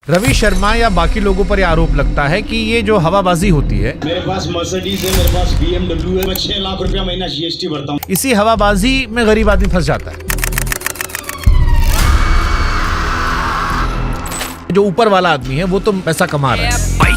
रवि शर्मा या बाकी लोगों पर यह आरोप लगता है कि ये जो हवाबाजी होती है, मेरे पास मर्सिडीज है, मेरे पास BMW है, मैं 6 लाख रुपया महीना GST भरता हूँ। इसी हवाबाजी में गरीब आदमी फंस जाता है। जो ऊपर वाला आदमी है वो तो पैसा कमा रहा है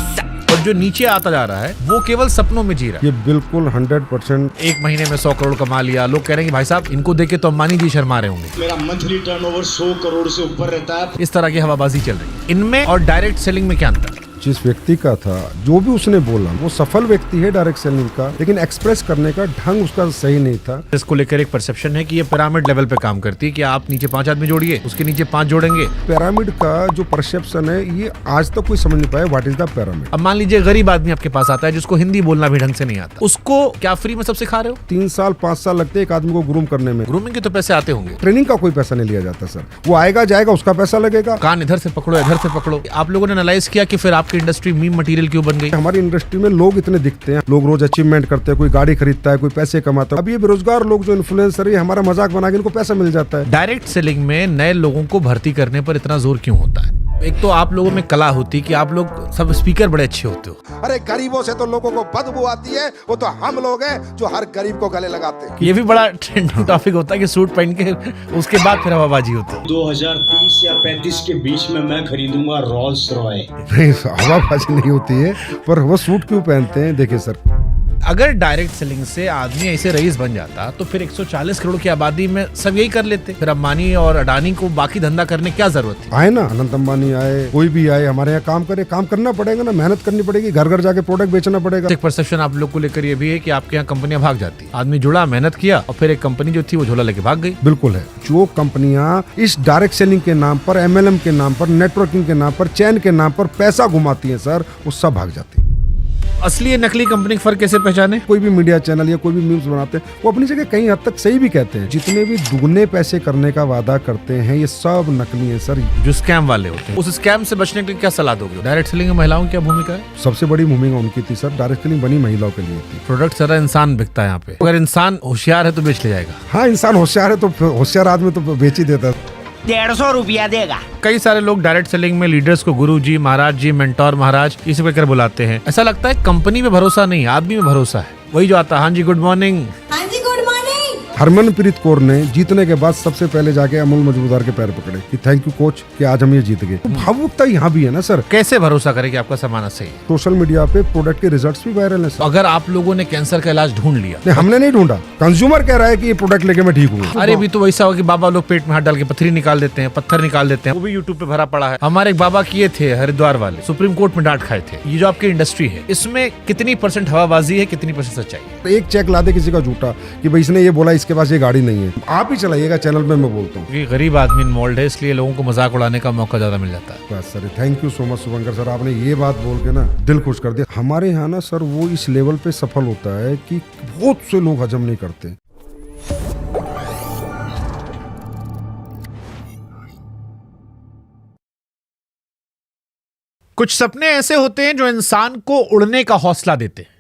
और जो नीचे आता जा रहा है वो केवल सपनों में जी रहा है। ये बिल्कुल 100%। एक महीने में 100 करोड़ कमा लिया। लोग कह रहे हैं कि भाई साहब इनको देख के तो अंबानी जी शर्मा रहे होंगे। मेरा मंथली टर्नओवर 100 करोड़ से ऊपर रहता है। इस तरह की हवाबाजी चल रही है। इनमें और डायरेक्ट सेलिंग में क्या अंतर है? जिस व्यक्ति का था, जो भी उसने बोला, वो सफल व्यक्ति है डायरेक्ट सेलिंग का, लेकिन एक्सप्रेस करने का ढंग उसका सही नहीं था। इसको लेकर एक परसेप्शन है कि ये पिरामिड लेवल पे काम करती है कि आप नीचे 5 आदमी जोड़िए, उसके नीचे 5 जोड़ेंगे। पिरामिड का जो परसेप्शन है, ये आज तक कोई समझ नहीं पाया व्हाट इज द पिरामिड। अब मान लीजिए गरीब आदमी आपके पास आता है जिसको हिंदी बोलना भी ढंग से नहीं आता, उसको क्या फ्री में सब सिखा रहे हो? 3 साल 5 साल लगते हैं एक आदमी को ग्रूम करने में। ग्रूमिंग के तो पैसे आते होंगे। ट्रेनिंग का कोई पैसा नहीं लिया जाता सर। वो आएगा जाएगा, उसका पैसा लगेगा। कान इधर से पकड़ो इधर से पकड़ो। आप लोगों ने एनालाइज किया कि फिर आपकी इंडस्ट्री मीम मटेरियल क्यों बन गई? हमारी इंडस्ट्री में लोग इतने दिखते हैं, लोग रोज अचीवमेंट करते हैं, कोई गाड़ी खरीदता है, कोई पैसे कमाता है। अब ये बेरोजगार लोग जो इन्फ्लुएंसर है, हमारा मजाक बना के इनको पैसा मिल जाता है। डायरेक्ट सेलिंग में नए लोगों को भर्ती करने पर इतना जोर क्यों होता है? एक तो आप लोगों में कला होती कि आप लोग सब स्पीकर बड़े अच्छे होते हो। अरे गरीबों से तो लोगों को बदबू आती है, वो तो हम लोग हैं जो हर गरीब को गले लगाते हैं। ये भी बड़ा ट्रेंडिंग टॉपिक होता है कि सूट पहन के उसके बाद फिर हवाबाजी होती है। 2030 या 35 के बीच में मैं खरीदूंगा रॉल्स रॉय। नहीं, हवाबाजी नहीं होती है, पर वो सूट क्यों पहनते हैं? देखिए सर, अगर डायरेक्ट सेलिंग से आदमी ऐसे रईस बन जाता तो फिर 140 करोड़ की आबादी में सब यही कर लेते। फिर अंबानी और अडानी को बाकी धंधा करने क्या जरूरत थी? आए ना, अनंत अंबानी आए, कोई भी आए, हमारे यहाँ काम करे, काम करना पड़ेगा ना, मेहनत करनी पड़ेगी, घर घर जाके प्रोडक्ट बेचना पड़ेगा। एक परसेप्शन आप लोग को लेकर ये भी है कि आपके यहाँ कंपनियां भाग जाती। आदमी जुड़ा, मेहनत किया और फिर एक कंपनी जो थी वो झोला लेके भाग गई। बिल्कुल है। जो कंपनियां इस डायरेक्ट सेलिंग के नाम पर, MLM के नाम पर, नेटवर्किंग के नाम पर, चैन के नाम पर पैसा घुमाती हैं सर, वो सब भाग जाती है। असली नकली कंपनी का फर्क कैसे पहचाने? कोई भी मीडिया चैनल या कोई भी मीम्स बनाते हैं, वो अपनी जगह कहीं हद तक सही भी कहते हैं। जितने भी दुगने पैसे करने का वादा करते हैं, ये सब नकली है सर। जो स्कैम वाले होते हैं, उस स्कैम से बचने के लिए क्या सलाह दोगे? डायरेक्ट सेलिंग में महिलाओं की क्या भूमिका है? सबसे बड़ी भूमिका उनकी थी सर। डायरेक्ट सेलिंग बनी महिलाओं के लिए थी। प्रोडक्ट सारा इंसान बिकता है यहाँ पे। अगर इंसान होशियार है तो बेच ले जाएगा। हाँ, इंसान होशियार है तो होशियार आदमी तो बेच ही देता है। 150 रुपया देगा। कई सारे लोग डायरेक्ट सेलिंग में लीडर्स को गुरु जी, महाराज जी, मेंटोर महाराज इसे कहकर बुलाते हैं। ऐसा लगता है कंपनी में भरोसा नहीं, आदमी में भरोसा है। वही जो आता है, हाँ जी गुड मॉर्निंग। हाँ जी गुड मॉर्निंग। हरमनप्रीत कौर ने जीतने के बाद सबसे पहले जाके अमूल मजूमदार के पैर पकड़े कि थैंक यू कोच कि आज हम ये जीत गए। तो भावुकता यहाँ भी है ना सर। कैसे भरोसा करे कि आपका सामान सही है? सोशल मीडिया पे प्रोडक्ट के रिजल्ट्स भी वायरल है सर। अगर आप लोगों ने कैंसर का इलाज ढूंढ लिया, नहीं, हमने नहीं ढूंढा, कंज्यूमर कह रहा है कि ये प्रोडक्ट लेके मैं ठीक हूँ। अरे भी तो वैसा हो कि बाबा लोग पेट में हाथ डाल के पत्थरी निकाल देते हैं, पत्थर निकाल देते हैं, वो भी यूट्यूब पे भरा पड़ा है। हमारे एक बाबा किए थे हरिद्वार वाले, सुप्रीम कोर्ट में डांट खाए थे। ये जो आपकी इंडस्ट्री है, इसमें कितनी % हवाबाजी है, कितनी % सच्चाई है? एक चेक ला दे किसी का झूठा कि भाई इसने ये बोला, इसके पास ये गाड़ी नहीं है, आप ही चलाइएगा चैनल में, मैं बोलता हूँ। क्योंकि गरीब आदमी इन्वॉल्व है, इसलिए लोगों को मजाक उड़ाने का मौका ज्यादा मिल जाता है। बस sir, thank you so much Shubhankar sir, आपने ये बात बोल के ना दिल खुश कर दिया। हमारे यहाँ ना सर वो इस लेवल पे सफल होता है कि बहुत से लोग हजम नहीं करते। कुछ सपने ऐसे होते हैं जो इंसान को उड़ने का हौसला देते हैं,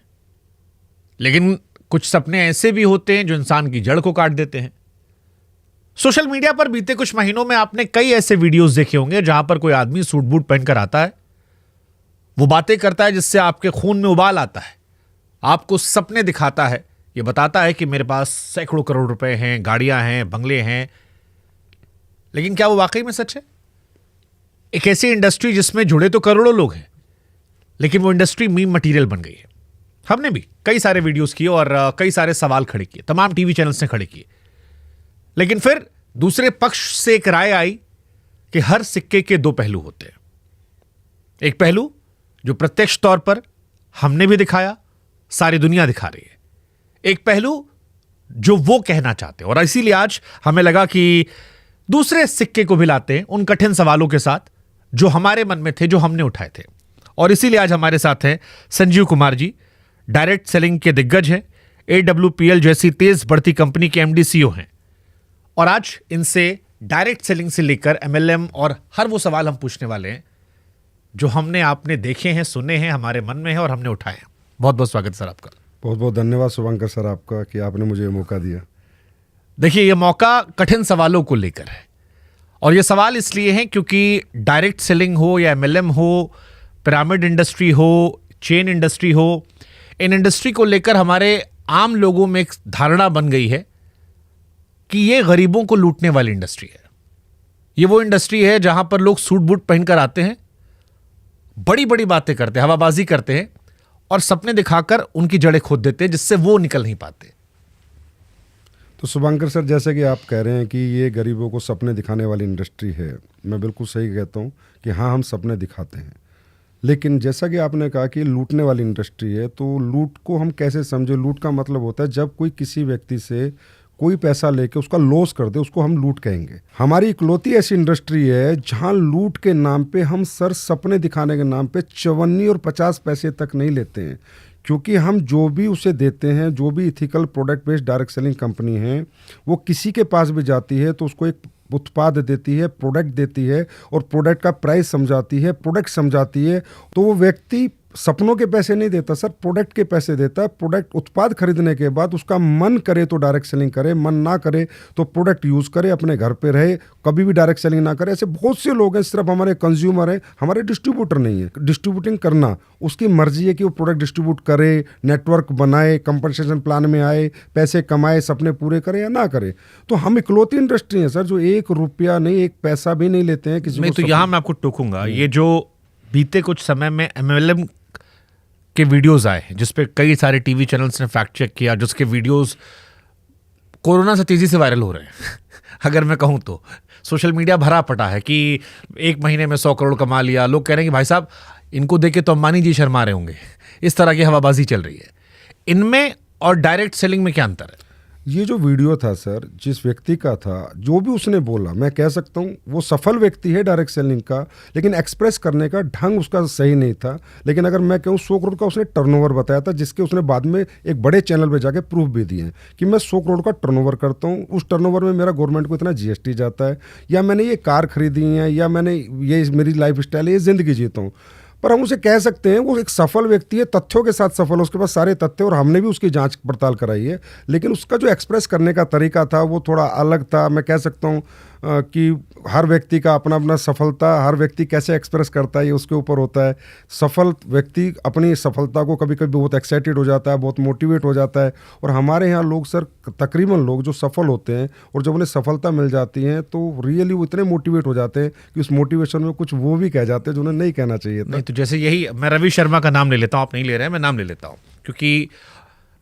लेकिन कुछ सपने ऐसे भी होते हैं जो इंसान की जड़ को काट देते हैं। सोशल मीडिया पर बीते कुछ महीनों में आपने कई ऐसे वीडियोस देखे होंगे जहां पर कोई आदमी सूट बूट पहनकर आता है, वो बातें करता है जिससे आपके खून में उबाल आता है, आपको सपने दिखाता है, ये बताता है कि मेरे पास सैकड़ों करोड़ रुपए हैं, गाड़ियां हैं, बंगले हैं। लेकिन क्या वो वाकई में सच है? एक ऐसी इंडस्ट्री जिसमें जुड़े तो करोड़ों लोग हैं, लेकिन वो इंडस्ट्री मीम मटेरियल बन गई है। हमने भी कई सारे वीडियोस किए और कई सारे सवाल खड़े किए, तमाम टीवी चैनल्स ने खड़े किए। लेकिन फिर दूसरे पक्ष से एक राय आई कि हर सिक्के के 2 पहलू होते हैं। एक पहलू जो प्रत्यक्ष तौर पर हमने भी दिखाया, सारी दुनिया दिखा रही है। एक पहलू जो वो कहना चाहते हैं, और इसीलिए आज हमें लगा कि दूसरे सिक्के को भी लाते हैं उन कठिन सवालों के साथ जो हमारे मन में थे, जो हमने उठाए थे। और इसीलिए आज हमारे साथ हैं संजीव कुमार जी, डायरेक्ट सेलिंग के दिग्गज हैं, AWPL जैसी तेज बढ़ती कंपनी के MD CEO हैं। और आज इनसे डायरेक्ट सेलिंग से लेकर MLM और हर वो सवाल हम पूछने वाले हैं जो हमने आपने देखे हैं, सुने हैं, हमारे मन में है और हमने उठाए हैं। बहुत बहुत स्वागत सर आपका। बहुत बहुत धन्यवाद शुभंकर सर आपका कि आपने मुझे ये मौका दिया। देखिए, ये मौका कठिन सवालों को लेकर है और ये सवाल इसलिए है क्योंकि डायरेक्ट सेलिंग हो या एमएलएम हो, पिरामिड इंडस्ट्री हो, चेन इंडस्ट्री हो, इन इंडस्ट्री को लेकर हमारे आम लोगों में एक धारणा बन गई है कि ये गरीबों को लूटने वाली इंडस्ट्री है। ये वो इंडस्ट्री है जहां पर लोग सूट बूट पहनकर आते हैं, बड़ी बड़ी बातें करते हैं, हवाबाजी करते हैं और सपने दिखाकर उनकी जड़ें खोद देते हैं, जिससे वो निकल नहीं पाते। तो शुभंकर सर, जैसे कि आप कह रहे हैं कि ये गरीबों को सपने दिखाने वाली इंडस्ट्री है, मैं बिल्कुल सही कहता हूँ कि हाँ, हम सपने दिखाते हैं। लेकिन जैसा कि आपने कहा कि लूटने वाली इंडस्ट्री है, तो लूट को हम कैसे समझे? लूट का मतलब होता है जब कोई किसी व्यक्ति से कोई पैसा लेके उसका लॉस कर दे, उसको हम लूट कहेंगे। हमारी इकलौती ऐसी इंडस्ट्री है जहां लूट के नाम पे हम सर सपने दिखाने के नाम पे 54 और 50 पैसे तक नहीं लेते हैं, क्योंकि हम जो भी उसे देते हैं, जो भी ethical product based direct selling company है, वो किसी के पास भी जाती है तो उसको एक उत्पाद देती है, प्रोडक्ट देती है और प्रोडक्ट का प्राइस समझाती है, प्रोडक्ट समझाती है। तो वो व्यक्ति सपनों के पैसे नहीं देता सर, प्रोडक्ट के पैसे देता है। प्रोडक्ट उत्पाद खरीदने के बाद उसका मन करे तो डायरेक्ट सेलिंग करे, मन ना करे तो प्रोडक्ट यूज करे, अपने घर पे रहे, कभी भी डायरेक्ट सेलिंग ना करे। ऐसे बहुत से लोग हैं, सिर्फ हमारे कंज्यूमर है, हमारे डिस्ट्रीब्यूटर नहीं है। डिस्ट्रीब्यूटिंग करना उसकी मर्जी है कि वो प्रोडक्ट डिस्ट्रीब्यूट करे, नेटवर्क बनाए, कंपनसेशन प्लान में आए, पैसे कमाए, सपने पूरे करे या ना करे। तो हम इकलौती इंडस्ट्री है सर जो 1 रुपया नहीं, 1 पैसा भी नहीं लेते हैं किसी नहीं, तो यहाँ मैं आपको टोकूंगा। ये जो बीते कुछ समय में एमएलएम के वीडियोस आए हैं, जिसपे कई सारे टीवी चैनल्स ने फैक्ट चेक किया, जिसके वीडियोस कोरोना से तेजी से वायरल हो रहे हैं अगर मैं कहूं तो सोशल मीडिया भरा पटा है कि 1 महीने में 100 करोड़ कमा लिया। लोग कह रहे हैं कि भाई साहब, इनको देख के तो अंबानी जी शर्मा रहे होंगे। इस तरह की हवाबाजी चल रही है। इनमें और डायरेक्ट सेलिंग में क्या अंतर है? ये जो वीडियो था सर, जिस व्यक्ति का था, जो भी उसने बोला, मैं कह सकता हूँ वो सफल व्यक्ति है डायरेक्ट सेलिंग का, लेकिन एक्सप्रेस करने का ढंग उसका सही नहीं था। लेकिन अगर मैं कहूँ 100 करोड़ का उसने टर्नओवर बताया था, जिसके उसने बाद में एक बड़े चैनल पे जाके प्रूफ भी दिए हैं कि मैं 100 करोड़ का टर्नओवर करता हूँ, उस टर्नओवर में मेरा गवर्नमेंट को इतना जीएसटी जाता है, या मैंने ये कार खरीदी है, या मैंने ये मेरी लाइफ स्टाइल है, ये ज़िंदगी जीता हूँ। पर हम उसे कह सकते हैं वो एक सफल व्यक्ति है, तथ्यों के साथ सफल है, उसके पास सारे तथ्य, और हमने भी उसकी जांच पड़ताल कराई है। लेकिन उसका जो एक्सप्रेस करने का तरीका था वो थोड़ा अलग था। मैं कह सकता हूँ कि हर व्यक्ति का अपना अपना सफलता, हर व्यक्ति कैसे एक्सप्रेस करता है ये उसके ऊपर होता है। सफल व्यक्ति अपनी सफलता को कभी कभी बहुत एक्साइटेड हो जाता है, बहुत मोटिवेट हो जाता है। और हमारे यहाँ लोग सर, तकरीबन लोग जो सफल होते हैं और जब उन्हें सफलता मिल जाती है तो रियली वो इतने मोटिवेट हो जाते हैं कि उस मोटिवेशन में कुछ वो भी कह जाते हैं जो उन्हें नहीं कहना चाहिए था। नहीं, तो जैसे यही मैं रवि शर्मा का नाम ले लेता हूँ, आप नहीं ले रहे हैं, मैं नाम ले लेता हूँ, क्योंकि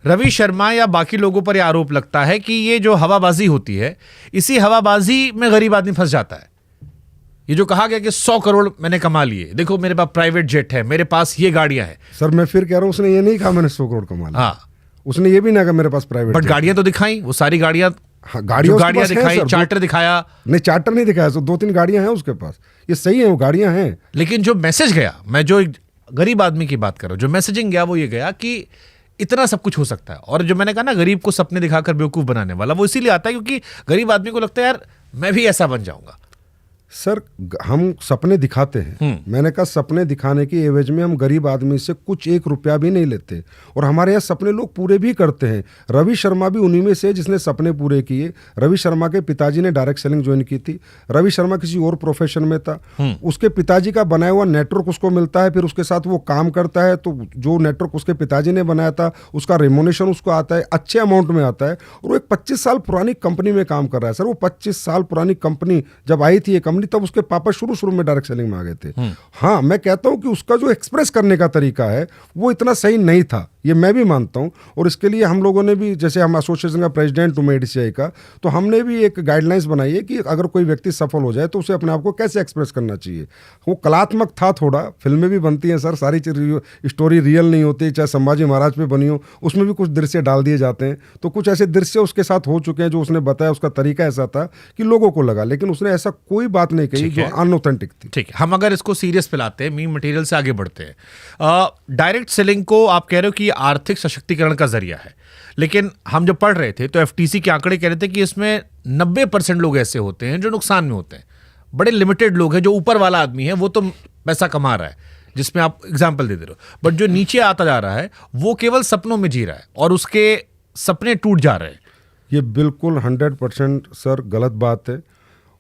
रवि शर्मा या बाकी लोगों पर यह आरोप लगता है कि ये जो हवाबाजी होती है, इसी हवाबाजी में गरीब आदमी फंस जाता है। ये जो कहा गया कि 100 करोड़ मैंने कमा लिए, देखो मेरे पास प्राइवेट जेट है, मेरे पास ये गाड़ियां हैं। सर मैं फिर कह रहा हूँ, उसने ये नहीं कहा मैंने 100 करोड़ कमा लिया। हाँ, उसने ये भी ना कहा मेरे पास प्राइवेट, बट गाड़ियां तो दिखाई, वो सारी गाड़ियां, हाँ, गाड़ियां दिखाई, चार्टर दिखाया। नहीं, चार्टर नहीं दिखाया, 2-3 गाड़ियां हैं उसके पास, ये सही है, वो गाड़ियां हैं। लेकिन जो मैसेज गया, मैं जो एक गरीब आदमी की बात कर रहा हूं, जो मैसेजिंग गया वो ये गया कि इतना सब कुछ हो सकता है। और जो मैंने कहा ना, गरीब को सपने दिखाकर बेवकूफ बनाने वाला, वो इसीलिए आता है क्योंकि गरीब आदमी को लगता है यार मैं भी ऐसा बन जाऊंगा। सर हम सपने दिखाते हैं, मैंने कहा सपने दिखाने की एवज में हम गरीब आदमी से कुछ 1 रुपया भी नहीं लेते, और हमारे यहाँ सपने लोग पूरे भी करते हैं। रवि शर्मा भी उन्हीं में से जिसने सपने पूरे किए। रवि शर्मा के पिताजी ने डायरेक्ट सेलिंग ज्वाइन की थी। रवि शर्मा किसी और प्रोफेशन में था, उसके पिताजी का बनाया हुआ नेटवर्क उसको मिलता है, फिर उसके साथ वो काम करता है, तो जो नेटवर्क उसके पिताजी ने बनाया था उसका रेमोनेशन उसको आता है, अच्छे अमाउंट में आता है, और वो एक 25 साल पुरानी कंपनी में काम कर रहा है। सर वो 25 साल पुरानी कंपनी जब आई थी ये कंपनी, तब उसके पापा शुरू में डायरेक्ट सेलिंग में आ गए थे। हाँ, मैं कहता हूं कि उसका जो एक्सप्रेस करने का तरीका है वो इतना सही नहीं था, ये मैं भी मानता हूं। और इसके लिए हम लोगों ने भी, जैसे हम एसोसिएशन का प्रेसिडेंट हूं एडीसीआई का, तो हमने भी एक गाइडलाइंस बनाई है कि अगर कोई व्यक्ति सफल हो जाए तो उसे अपने आप को कैसे एक्सप्रेस करना चाहिए। वो कलात्मक था थोड़ा, फिल्में भी बनती हैं सर, सारी स्टोरी रियल नहीं होती, चाहे संभाजी महाराज पे बनी हो, उसमें भी कुछ दृश्य डाल दिए जाते हैं। तो कुछ ऐसे दृश्य उसके साथ हो चुके हैं जो उसने बताया, उसका तरीका ऐसा था कि लोगों को लगा, लेकिन उसने ऐसा कोई बात नहीं कही जो अनऑथेंटिक थी। ठीक है, हम अगर इसको सीरियस पे लाते हैं, मीम मटेरियल से आगे बढ़ते हैं। डायरेक्ट सेलिंग को आप कह रहे हो कि आर्थिक सशक्तिकरण का जरिया है, लेकिन हम जब पढ़ रहे थे तो एफटीसी के आंकड़े कह रहे थे कि इसमें 90% लोग ऐसे होते हैं जो नुकसान में होते हैं। बड़े लिमिटेड लोग हैं, जो ऊपर वाला आदमी है वो तो पैसा कमा रहा है, जिसमें आप एग्जाम्पल दे रहे हो, बट जो नीचे आता जा रहा है वो केवल सपनों में जी रहा है और उसके सपने टूट जा रहे हैं। ये बिल्कुल 100% सर गलत बात है।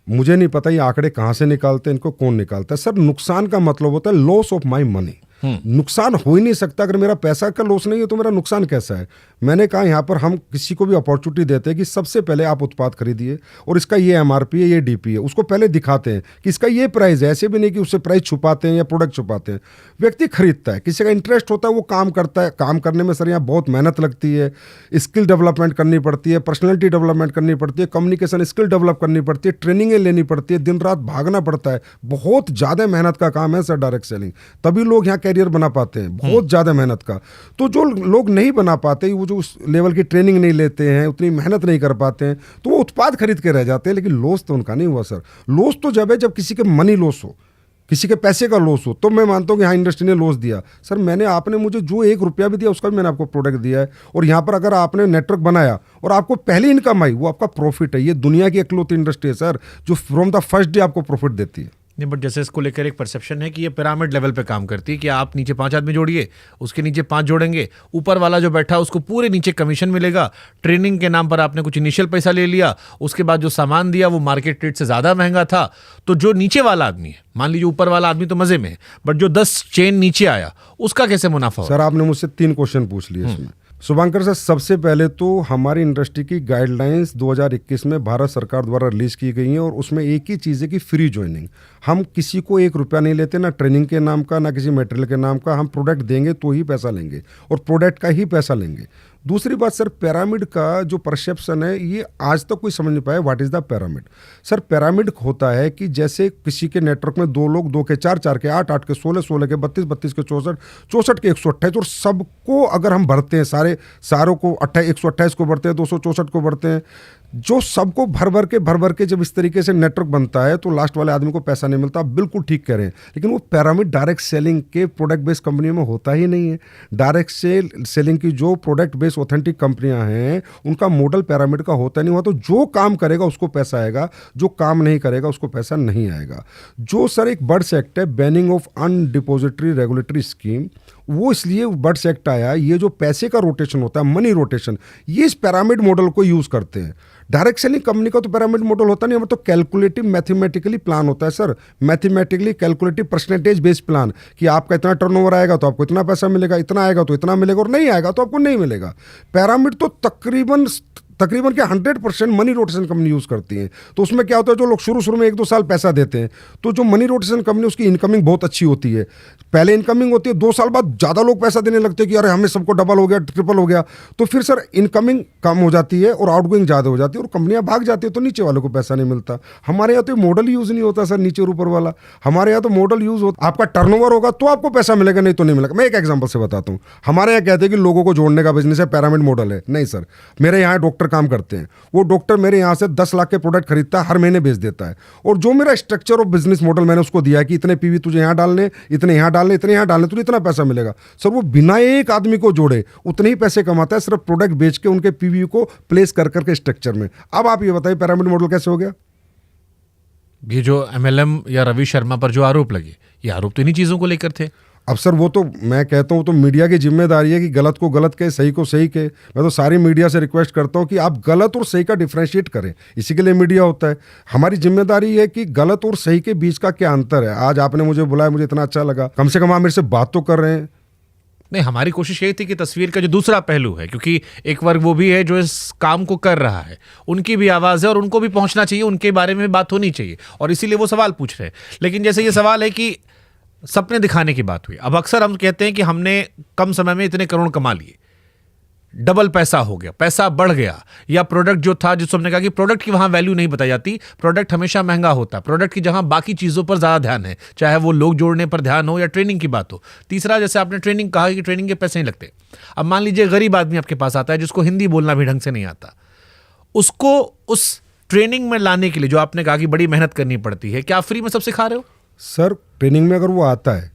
मुझे नहीं पता ये आंकड़े कहाँ से निकालते हैं, इनको कौन निकालता है। सर नुकसान का मतलब होता है लॉस ऑफ माई मनी। नुकसान हो ही नहीं सकता। अगर मेरा पैसा का लॉस नहीं है तो मेरा नुकसान कैसा है। मैंने कहा यहाँ पर हम किसी को भी अपॉर्चुनिटी देते हैं कि सबसे पहले आप उत्पाद खरीदिए और इसका ये एमआरपी है, ये डीपी है, उसको पहले दिखाते हैं कि इसका ये प्राइस है। ऐसे भी नहीं कि उससे प्राइस छुपाते हैं या प्रोडक्ट छुपाते हैं। व्यक्ति खरीदता है, किसी का इंटरेस्ट होता है, वो काम करता है। काम करने में सर यहाँ बहुत मेहनत लगती है, स्किल डेवलपमेंट करनी पड़ती है, पर्सनैलिटी डेवलपमेंट करनी पड़ती है, कम्युनिकेशन स्किल डेवलप करनी पड़ती है, ट्रेनिंगें लेनी पड़ती है, दिन रात भागना पड़ता है। बहुत ज़्यादा मेहनत का काम है सर डायरेक्ट सेलिंग, तभी लोग यहाँ कैरियर बना पाते हैं। बहुत ज़्यादा मेहनत का। तो जो लोग नहीं बना पाते, वो जो उस लेवल की ट्रेनिंग नहीं लेते हैं, उतनी मेहनत नहीं कर पाते हैं, तो वो उत्पाद खरीद के रह जाते हैं। लेकिन लॉस तो उनका नहीं हुआ सर। लॉस तो जब है जब किसी के मनी लॉस हो, किसी के पैसे का लॉस हो, तो मैं मानता हूँ कि हाँ इंडस्ट्री ने लॉस दिया। सर आपने मुझे जो 1 रुपया भी दिया उसका भी मैंने आपको प्रोडक्ट दिया है। और यहाँ पर अगर आपने नेटवर्क बनाया और आपको पहली इनकम आई, वो आपका प्रॉफिट है। ये दुनिया की इकलौती इंडस्ट्री है सर जो फ्रॉम द फर्स्ट डे आपको प्रॉफिट देती है। नहीं, बट जैसे इसको लेकर एक परसेप्शन है कि ये पिरामिड लेवल पे काम करती है कि आप नीचे 5 आदमी जोड़िए, उसके नीचे 5 जोड़ेंगे, ऊपर वाला जो बैठा है उसको पूरे नीचे कमीशन मिलेगा। ट्रेनिंग के नाम पर आपने कुछ इनिशियल पैसा ले लिया, उसके बाद जो सामान दिया वो मार्केट रेट से ज़्यादा महंगा था। तो जो नीचे वाला आदमी है, मान लीजिए ऊपर वाला आदमी तो मज़े में है, बट जो 10 चेन नीचे आया उसका कैसे मुनाफा हो? सर आपने मुझसे 3 क्वेश्चन पूछ लिए इसमें। शुभांकर सर, सबसे पहले तो हमारी इंडस्ट्री की गाइडलाइंस 2021 में भारत सरकार द्वारा रिलीज की गई हैं और उसमें एक ही चीज़ है कि फ्री ज्वाइनिंग। हम किसी को 1 रुपया नहीं लेते, ना ट्रेनिंग के नाम का, ना किसी मटेरियल के नाम का। हम प्रोडक्ट देंगे तो ही पैसा लेंगे और प्रोडक्ट का ही पैसा लेंगे। दूसरी बात सर, पिरामिड का जो परसेप्शन है ये आज तक कोई समझ नहीं पाया। What is the pyramid? Sir pyramid होता है कि जैसे किसी के नेटवर्क में 2 लोग, 2 के 4, 4 के 8, 8 के 16, 16 के 32, 32 के 64, 64 के 128, और सबको अगर हम भरते हैं, सारों को 128 को भरते हैं, 264 को भरते हैं, जो सबको भर भर के जब इस तरीके से नेटवर्क बनता है तो लास्ट वाले आदमी को पैसा नहीं मिलता। आप बिल्कुल ठीक कह रहे हैं, लेकिन वो पिरामिड डायरेक्ट सेलिंग के प्रोडक्ट बेस्ड कंपनियों में होता ही नहीं है। डायरेक्ट सेलिंग की जो प्रोडक्ट बेस्ड ऑथेंटिक कंपनियां हैं उनका मॉडल पिरामिड का होता नहीं हुआ। तो जो काम करेगा उसको पैसा आएगा, जो काम नहीं करेगा उसको पैसा नहीं आएगा। जो सर एक बर्ड्स एक्ट है, बैनिंग ऑफ अनडिपोजिटरी रेगुलेटरी स्कीम, वो इसलिए बर्ड्स एक्ट आया। ये जो पैसे का रोटेशन होता है, मनी रोटेशन, ये इस पिरामिड मॉडल को यूज करते हैं। डायरेक्ट सेलिंग कंपनी का तो पिरामिड मॉडल होता नहीं, हमें तो कैलकुलेटिव मैथमेटिकली प्लान होता है sir. Mathematically calculative percentage based plan कि आपका इतना टर्नओवर आएगा तो आपको इतना पैसा मिलेगा, इतना आएगा तो इतना मिलेगा, और नहीं आएगा तो आपको नहीं मिलेगा। पिरामिड तो तकरीबन के 100% मनी रोटेशन कंपनी यूज़ करती हैं। तो उसमें क्या होता है, जो लोग शुरू में 1-2 साल पैसा देते हैं, तो जो मनी रोटेशन कंपनी उसकी इनकमिंग बहुत अच्छी होती है। पहले इनकमिंग होती है, 2 साल बाद ज़्यादा लोग पैसा देने लगते हैं कि अरे हमें सबको डबल हो गया, ट्रिपल हो गया। तो फिर सर इनकमिंग कम हो जाती है और आउटगोइंग ज़्यादा हो जाती है और कंपनियां भाग जाती है, तो नीचे वालों को पैसा नहीं मिलता। हमारे यहाँ तो मॉडल यूज़ नहीं होता सर, नीचे और ऊपर वाला। हमारे यहाँ तो मॉडल यूज़ होता, आपका टर्नओवर होगा तो आपको पैसा मिलेगा, नहीं तो नहीं मिलेगा। मैं एक एग्जाम्पल से बताता हूँ। हमारे यहाँ कहते हैं कि लोगों को जोड़ने का बिजनेस है, पिरामिड मॉडल है। नहीं सर, मेरे यहाँ डॉक्टर काम करते हैं, वो डॉक्टर मेरे यहाँ से 10 लाख के प्रोडक्ट खरीदता है, हर महीने बेच देता है। और जो मेरा स्ट्रक्चर ऑफ बिजनेस मॉडल मैंने उसको दिया है कि इतने पीवी तुझे यहाँ डालने, इतने यहाँ डालने, इतने यहाँ डालने, तुझे इतना पैसा मिलेगा। सर वो बिना एक आदमी को जोड़े उतने ही पैसे कमाता है, सिर्फ प्रोडक्ट बेच के उनके पीवी को प्लेस कर करके स्ट्रक्चर में। अब आप ये बताइए पिरामिड मॉडल कैसे हो गया? ये जो MLM या रवि शर्मा पर जो आरोप लगे, ये आरोप तो इन्हीं चीज़ों को लेकर थे। अब सर वो तो मैं कहता हूँ तो मीडिया की जिम्मेदारी है कि गलत को गलत कहे, सही को सही कहे। मैं तो सारी मीडिया से रिक्वेस्ट करता हूँ कि आप गलत और सही का डिफ्रेंशिएट करें, इसी के लिए मीडिया होता है। हमारी जिम्मेदारी है कि गलत और सही के बीच का क्या अंतर है। आज आपने मुझे बुलाया, मुझे इतना अच्छा लगा, कम से कम आप मेरे से बात तो कर रहे हैं। नहीं, हमारी कोशिश यही थी कि तस्वीर का जो दूसरा पहलू है, क्योंकि एक वर्ग वो भी है जो इस काम को कर रहा है, उनकी भी आवाज़ है और उनको भी पहुंचना चाहिए, उनके बारे में बात होनी चाहिए, और इसीलिए वो सवाल पूछ रहे हैं। लेकिन जैसे ये सवाल है कि सपने दिखाने की बात हुई, अब अक्सर हम कहते हैं कि हमने कम समय में इतने करोड़ कमा लिए, डबल पैसा हो गया, पैसा बढ़ गया, या प्रोडक्ट जो था, जिसको हमने कहा कि प्रोडक्ट की वहां वैल्यू नहीं बताई जाती, प्रोडक्ट हमेशा महंगा होता है, प्रोडक्ट की जहां बाकी चीज़ों पर ज़्यादा ध्यान है, चाहे वो लोग जोड़ने पर ध्यान हो या ट्रेनिंग की बात हो। तीसरा, जैसे आपने ट्रेनिंग कहा कि ट्रेनिंग के पैसे नहीं लगते। अब मान लीजिए गरीब आदमी आपके पास आता है जिसको हिंदी बोलना भी ढंग से नहीं आता, उसको उस ट्रेनिंग में लाने के लिए जो आपने कहा कि बड़ी मेहनत करनी पड़ती है, क्या फ्री में सब सिखा रहे हो? सर ट्रेनिंग में अगर वो आता है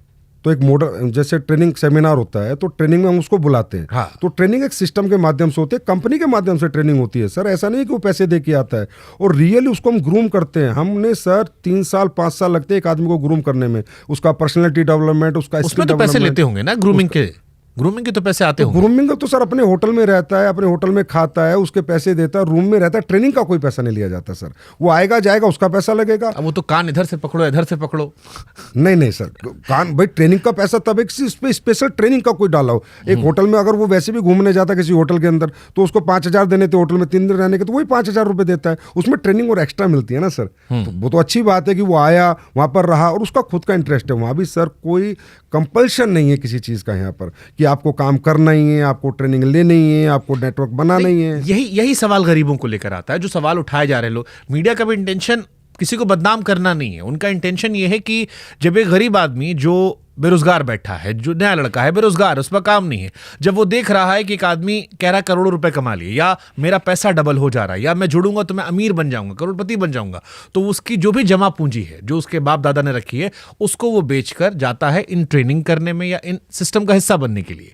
तो एक मॉडल, जैसे ट्रेनिंग सेमिनार होता है तो ट्रेनिंग में हम उसको बुलाते हैं। हाँ। तो ट्रेनिंग एक सिस्टम के माध्यम से होती है, कंपनी के माध्यम से ट्रेनिंग होती है सर। ऐसा नहीं कि वो पैसे दे के आता है, और रियली उसको हम ग्रूम करते हैं। हमने सर 3 साल 5 साल लगते हैं एक आदमी को ग्रूम करने में, उसका पर्सनैलिटी डेवलपमेंट, उसका उसमें तो पैसे लेते होंगे ना ग्रूमिंग के? ग्रूमिंग के तो पैसे आते होंगे। ग्रूमिंग का तो सर अपने होटल में रहता है, अपने होटल में खाता है, उसके पैसे देता है, रूम में रहता है, ट्रेनिंग का कोई पैसा नहीं लिया जाता सर। वो आएगा जाएगा, उसका पैसा लगेगा। अब वो तो कान इधर से पकड़ो इधर से पकड़ो। नहीं सर, कान भाई ट्रेनिंग का पैसा तब एक स्पेशल ट्रेनिंग का कोई डाला हो। एक होटल में अगर वो वैसे भी घूमने जाता किसी होटल के अंदर तो उसको 5,000 देने थे होटल में 3 दिन रहने के, तो वही 5,000 रुपए देता है, उसमें ट्रेनिंग और एक्स्ट्रा मिलती है ना सर। तो वो तो अच्छी बात है कि वो आया, वहां पर रहा और उसका खुद का इंटरेस्ट है। वहां भी सर कोई कंपल्शन नहीं है किसी चीज का यहाँ पर कि आपको काम करना ही है, आपको ट्रेनिंग लेनी ही है, आपको नेटवर्क बनाना ही है। यही सवाल गरीबों को लेकर आता है, जो सवाल उठाए जा रहे हैं लोग। मीडिया का भी इंटेंशन किसी को बदनाम करना नहीं है, उनका इंटेंशन ये है कि जब एक गरीब आदमी जो बेरोजगार बैठा है, जो नया लड़का है बेरोजगार, उस पर काम नहीं है, जब वो देख रहा है कि एक आदमी कह रहा है करोड़ों रुपए कमा लिए, या मेरा पैसा डबल हो जा रहा है, या मैं जुड़ूंगा तो मैं अमीर बन जाऊंगा, करोड़पति बन जाऊंगा, तो उसकी जो भी जमा पूंजी है जो उसके बाप दादा ने रखी है, उसको वो बेचकर जाता है इन ट्रेनिंग करने में या इन सिस्टम का हिस्सा बनने के लिए।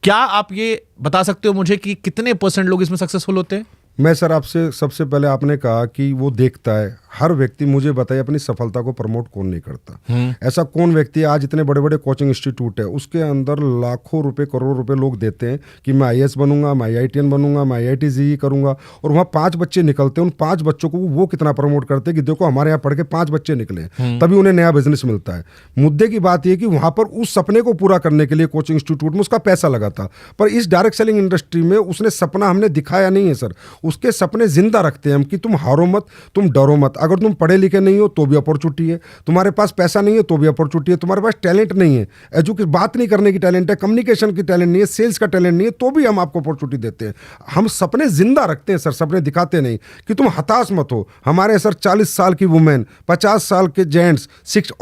क्या आप ये बता सकते हो मुझे कि कितने % लोग इसमें सक्सेसफुल होते हैं? मैं सर आपसे सबसे पहले आपने कहा कि वो देखता है, हर व्यक्ति मुझे बताइए अपनी सफलता को प्रमोट कौन नहीं करता। ऐसा कौन व्यक्ति है आज इतने बड़े बड़े कोचिंग इंस्टीट्यूट है, उसके अंदर लाखों रुपए करोड़ों रुपए लोग देते हैं कि मैं IAS बनूंगा, मैं IITN बनूंगा, मैं IIT JEE करूंगा, और वहाँ 5 बच्चे निकलते हैं। उन 5 बच्चों को वो कितना प्रमोट करते हैं कि देखो हमारे यहाँ पढ़ के 5 बच्चे निकले, तभी उन्हें नया बिजनेस मिलता है। मुद्दे की बात यह कि वहां पर उस सपने को पूरा करने के लिए कोचिंग इंस्टीट्यूट में उसका पैसा लगा था, पर इस डायरेक्ट सेलिंग इंडस्ट्री में उसने सपना हमने दिखाया नहीं है सर। उसके सपने जिंदा रखते हैं हम कि तुम हारो मत, तुम डरो मत। अगर तुम पढ़े लिखे नहीं हो तो भी अपॉर्चुनिटी है, तुम्हारे पास पैसा नहीं है तो भी अपॉर्चुनिटी है, तुम्हारे पास टैलेंट नहीं है, एजुकेशन बात नहीं करने की टैलेंट है, कम्युनिकेशन की टैलेंट नहीं है, सेल्स का टैलेंट नहीं है, तो भी हम आपको अपॉर्चुनिटी देते हैं। हम सपने जिंदा रखते हैं सर, सपने दिखाते नहीं कि तुम हताश मत हो। हमारे सर 40 साल की वुमेन, 50 साल के जेंट्स,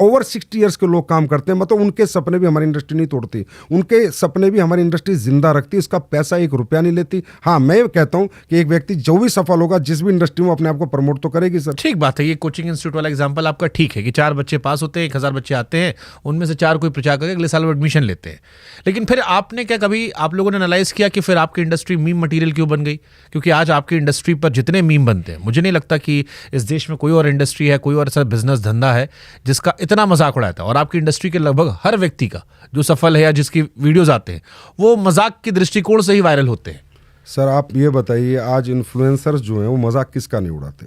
ओवर 60 ईयर्स के लोग काम करते हैं, मतलब उनके सपने भी हमारी इंडस्ट्री नहीं तोड़ती, उनके सपने भी हमारी इंडस्ट्री जिंदा रखती है। इसका पैसा 1 रुपया नहीं लेती। हाँ, मैं कहता हूं कि एक व्यक्ति जो भी सफल होगा जिस भी इंडस्ट्री में, अपने आप को प्रमोट तो करेगी सर। ठीक बात है, ये कोचिंग इंस्टीट्यूट वाला एग्जांपल आपका ठीक है कि 4 बच्चे पास होते हैं, 1000 बच्चे आते हैं, उनमें से 4 कोई प्रचार करके अगले साल वो एडमिशन लेते हैं। लेकिन फिर आपने क्या कभी आप लोगों ने एनालाइज किया कि फिर आपकी इंडस्ट्री मीम मटेरियल क्यों बन गई? क्योंकि आज आपकी इंडस्ट्री पर जितने मीम बनते हैं, मुझे नहीं लगता कि इस देश में कोई और इंडस्ट्री है, कोई और ऐसा बिजनेस धंधा है जिसका इतना मजाक उड़ाता है। और आपकी इंडस्ट्री के लगभग हर व्यक्ति का जो सफल है या जिसकी वीडियोज आते हैं वो मजाक के दृष्टिकोण से ही वायरल होते हैं। सर आप ये बताइए, आज इन्फ्लुएंसर्स जो हैं वो मजाक किसका नहीं उड़ाते?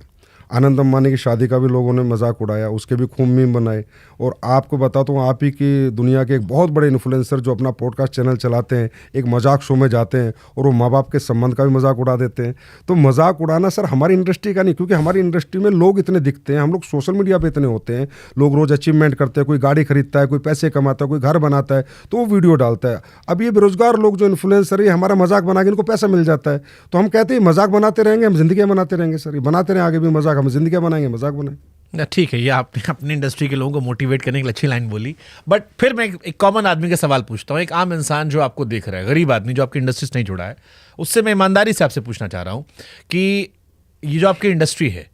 आनंद अंबानी की शादी का भी लोगों ने मजाक उड़ाया, उसके भी खूब मीम बनाए। और आपको बताता हूँ, आप ही की दुनिया के एक बहुत बड़े इन्फ्लुएंसर जो अपना पॉडकास्ट चैनल चलाते हैं, एक मजाक शो में जाते हैं और वो माँ बाप के संबंध का भी मजाक उड़ा देते हैं। तो मजाक उड़ाना सर हमारी इंडस्ट्री का नहीं, क्योंकि हमारी इंडस्ट्री में लोग इतने दिखते हैं, हम लोग सोशल मीडिया पे इतने होते हैं, लोग रोज अचीवमेंट करते हैं, कोई गाड़ी खरीदता है, कोई पैसे कमाता है, कोई घर बनाता है तो वो वीडियो डालता है। अब ये बेरोजगार लोग जो इन्फ्लुएंसर है, हमारा मजाक बना के इनको पैसा मिल जाता है, तो हम कहते हैं मजाक बनाते रहेंगे, हम जिंदगी बनाते रहेंगे सर, ये बनाते रहें आगे भी मजाक, हम जिंदगी बनाएंगे, मजाक बनाए। ठीक है, ये आपने अपनी इंडस्ट्री के लोगों को मोटिवेट करने की अच्छी लाइन बोली। बट फिर मैं एक कॉमन आदमी का सवाल पूछता हूँ, एक आम इंसान जो आपको देख रहा है, गरीब आदमी जो आपकी इंडस्ट्री से नहीं जुड़ा है, उससे मैं ईमानदारी से आपसे पूछना चाह रहा हूँ कि ये जो आपकी इंडस्ट्री है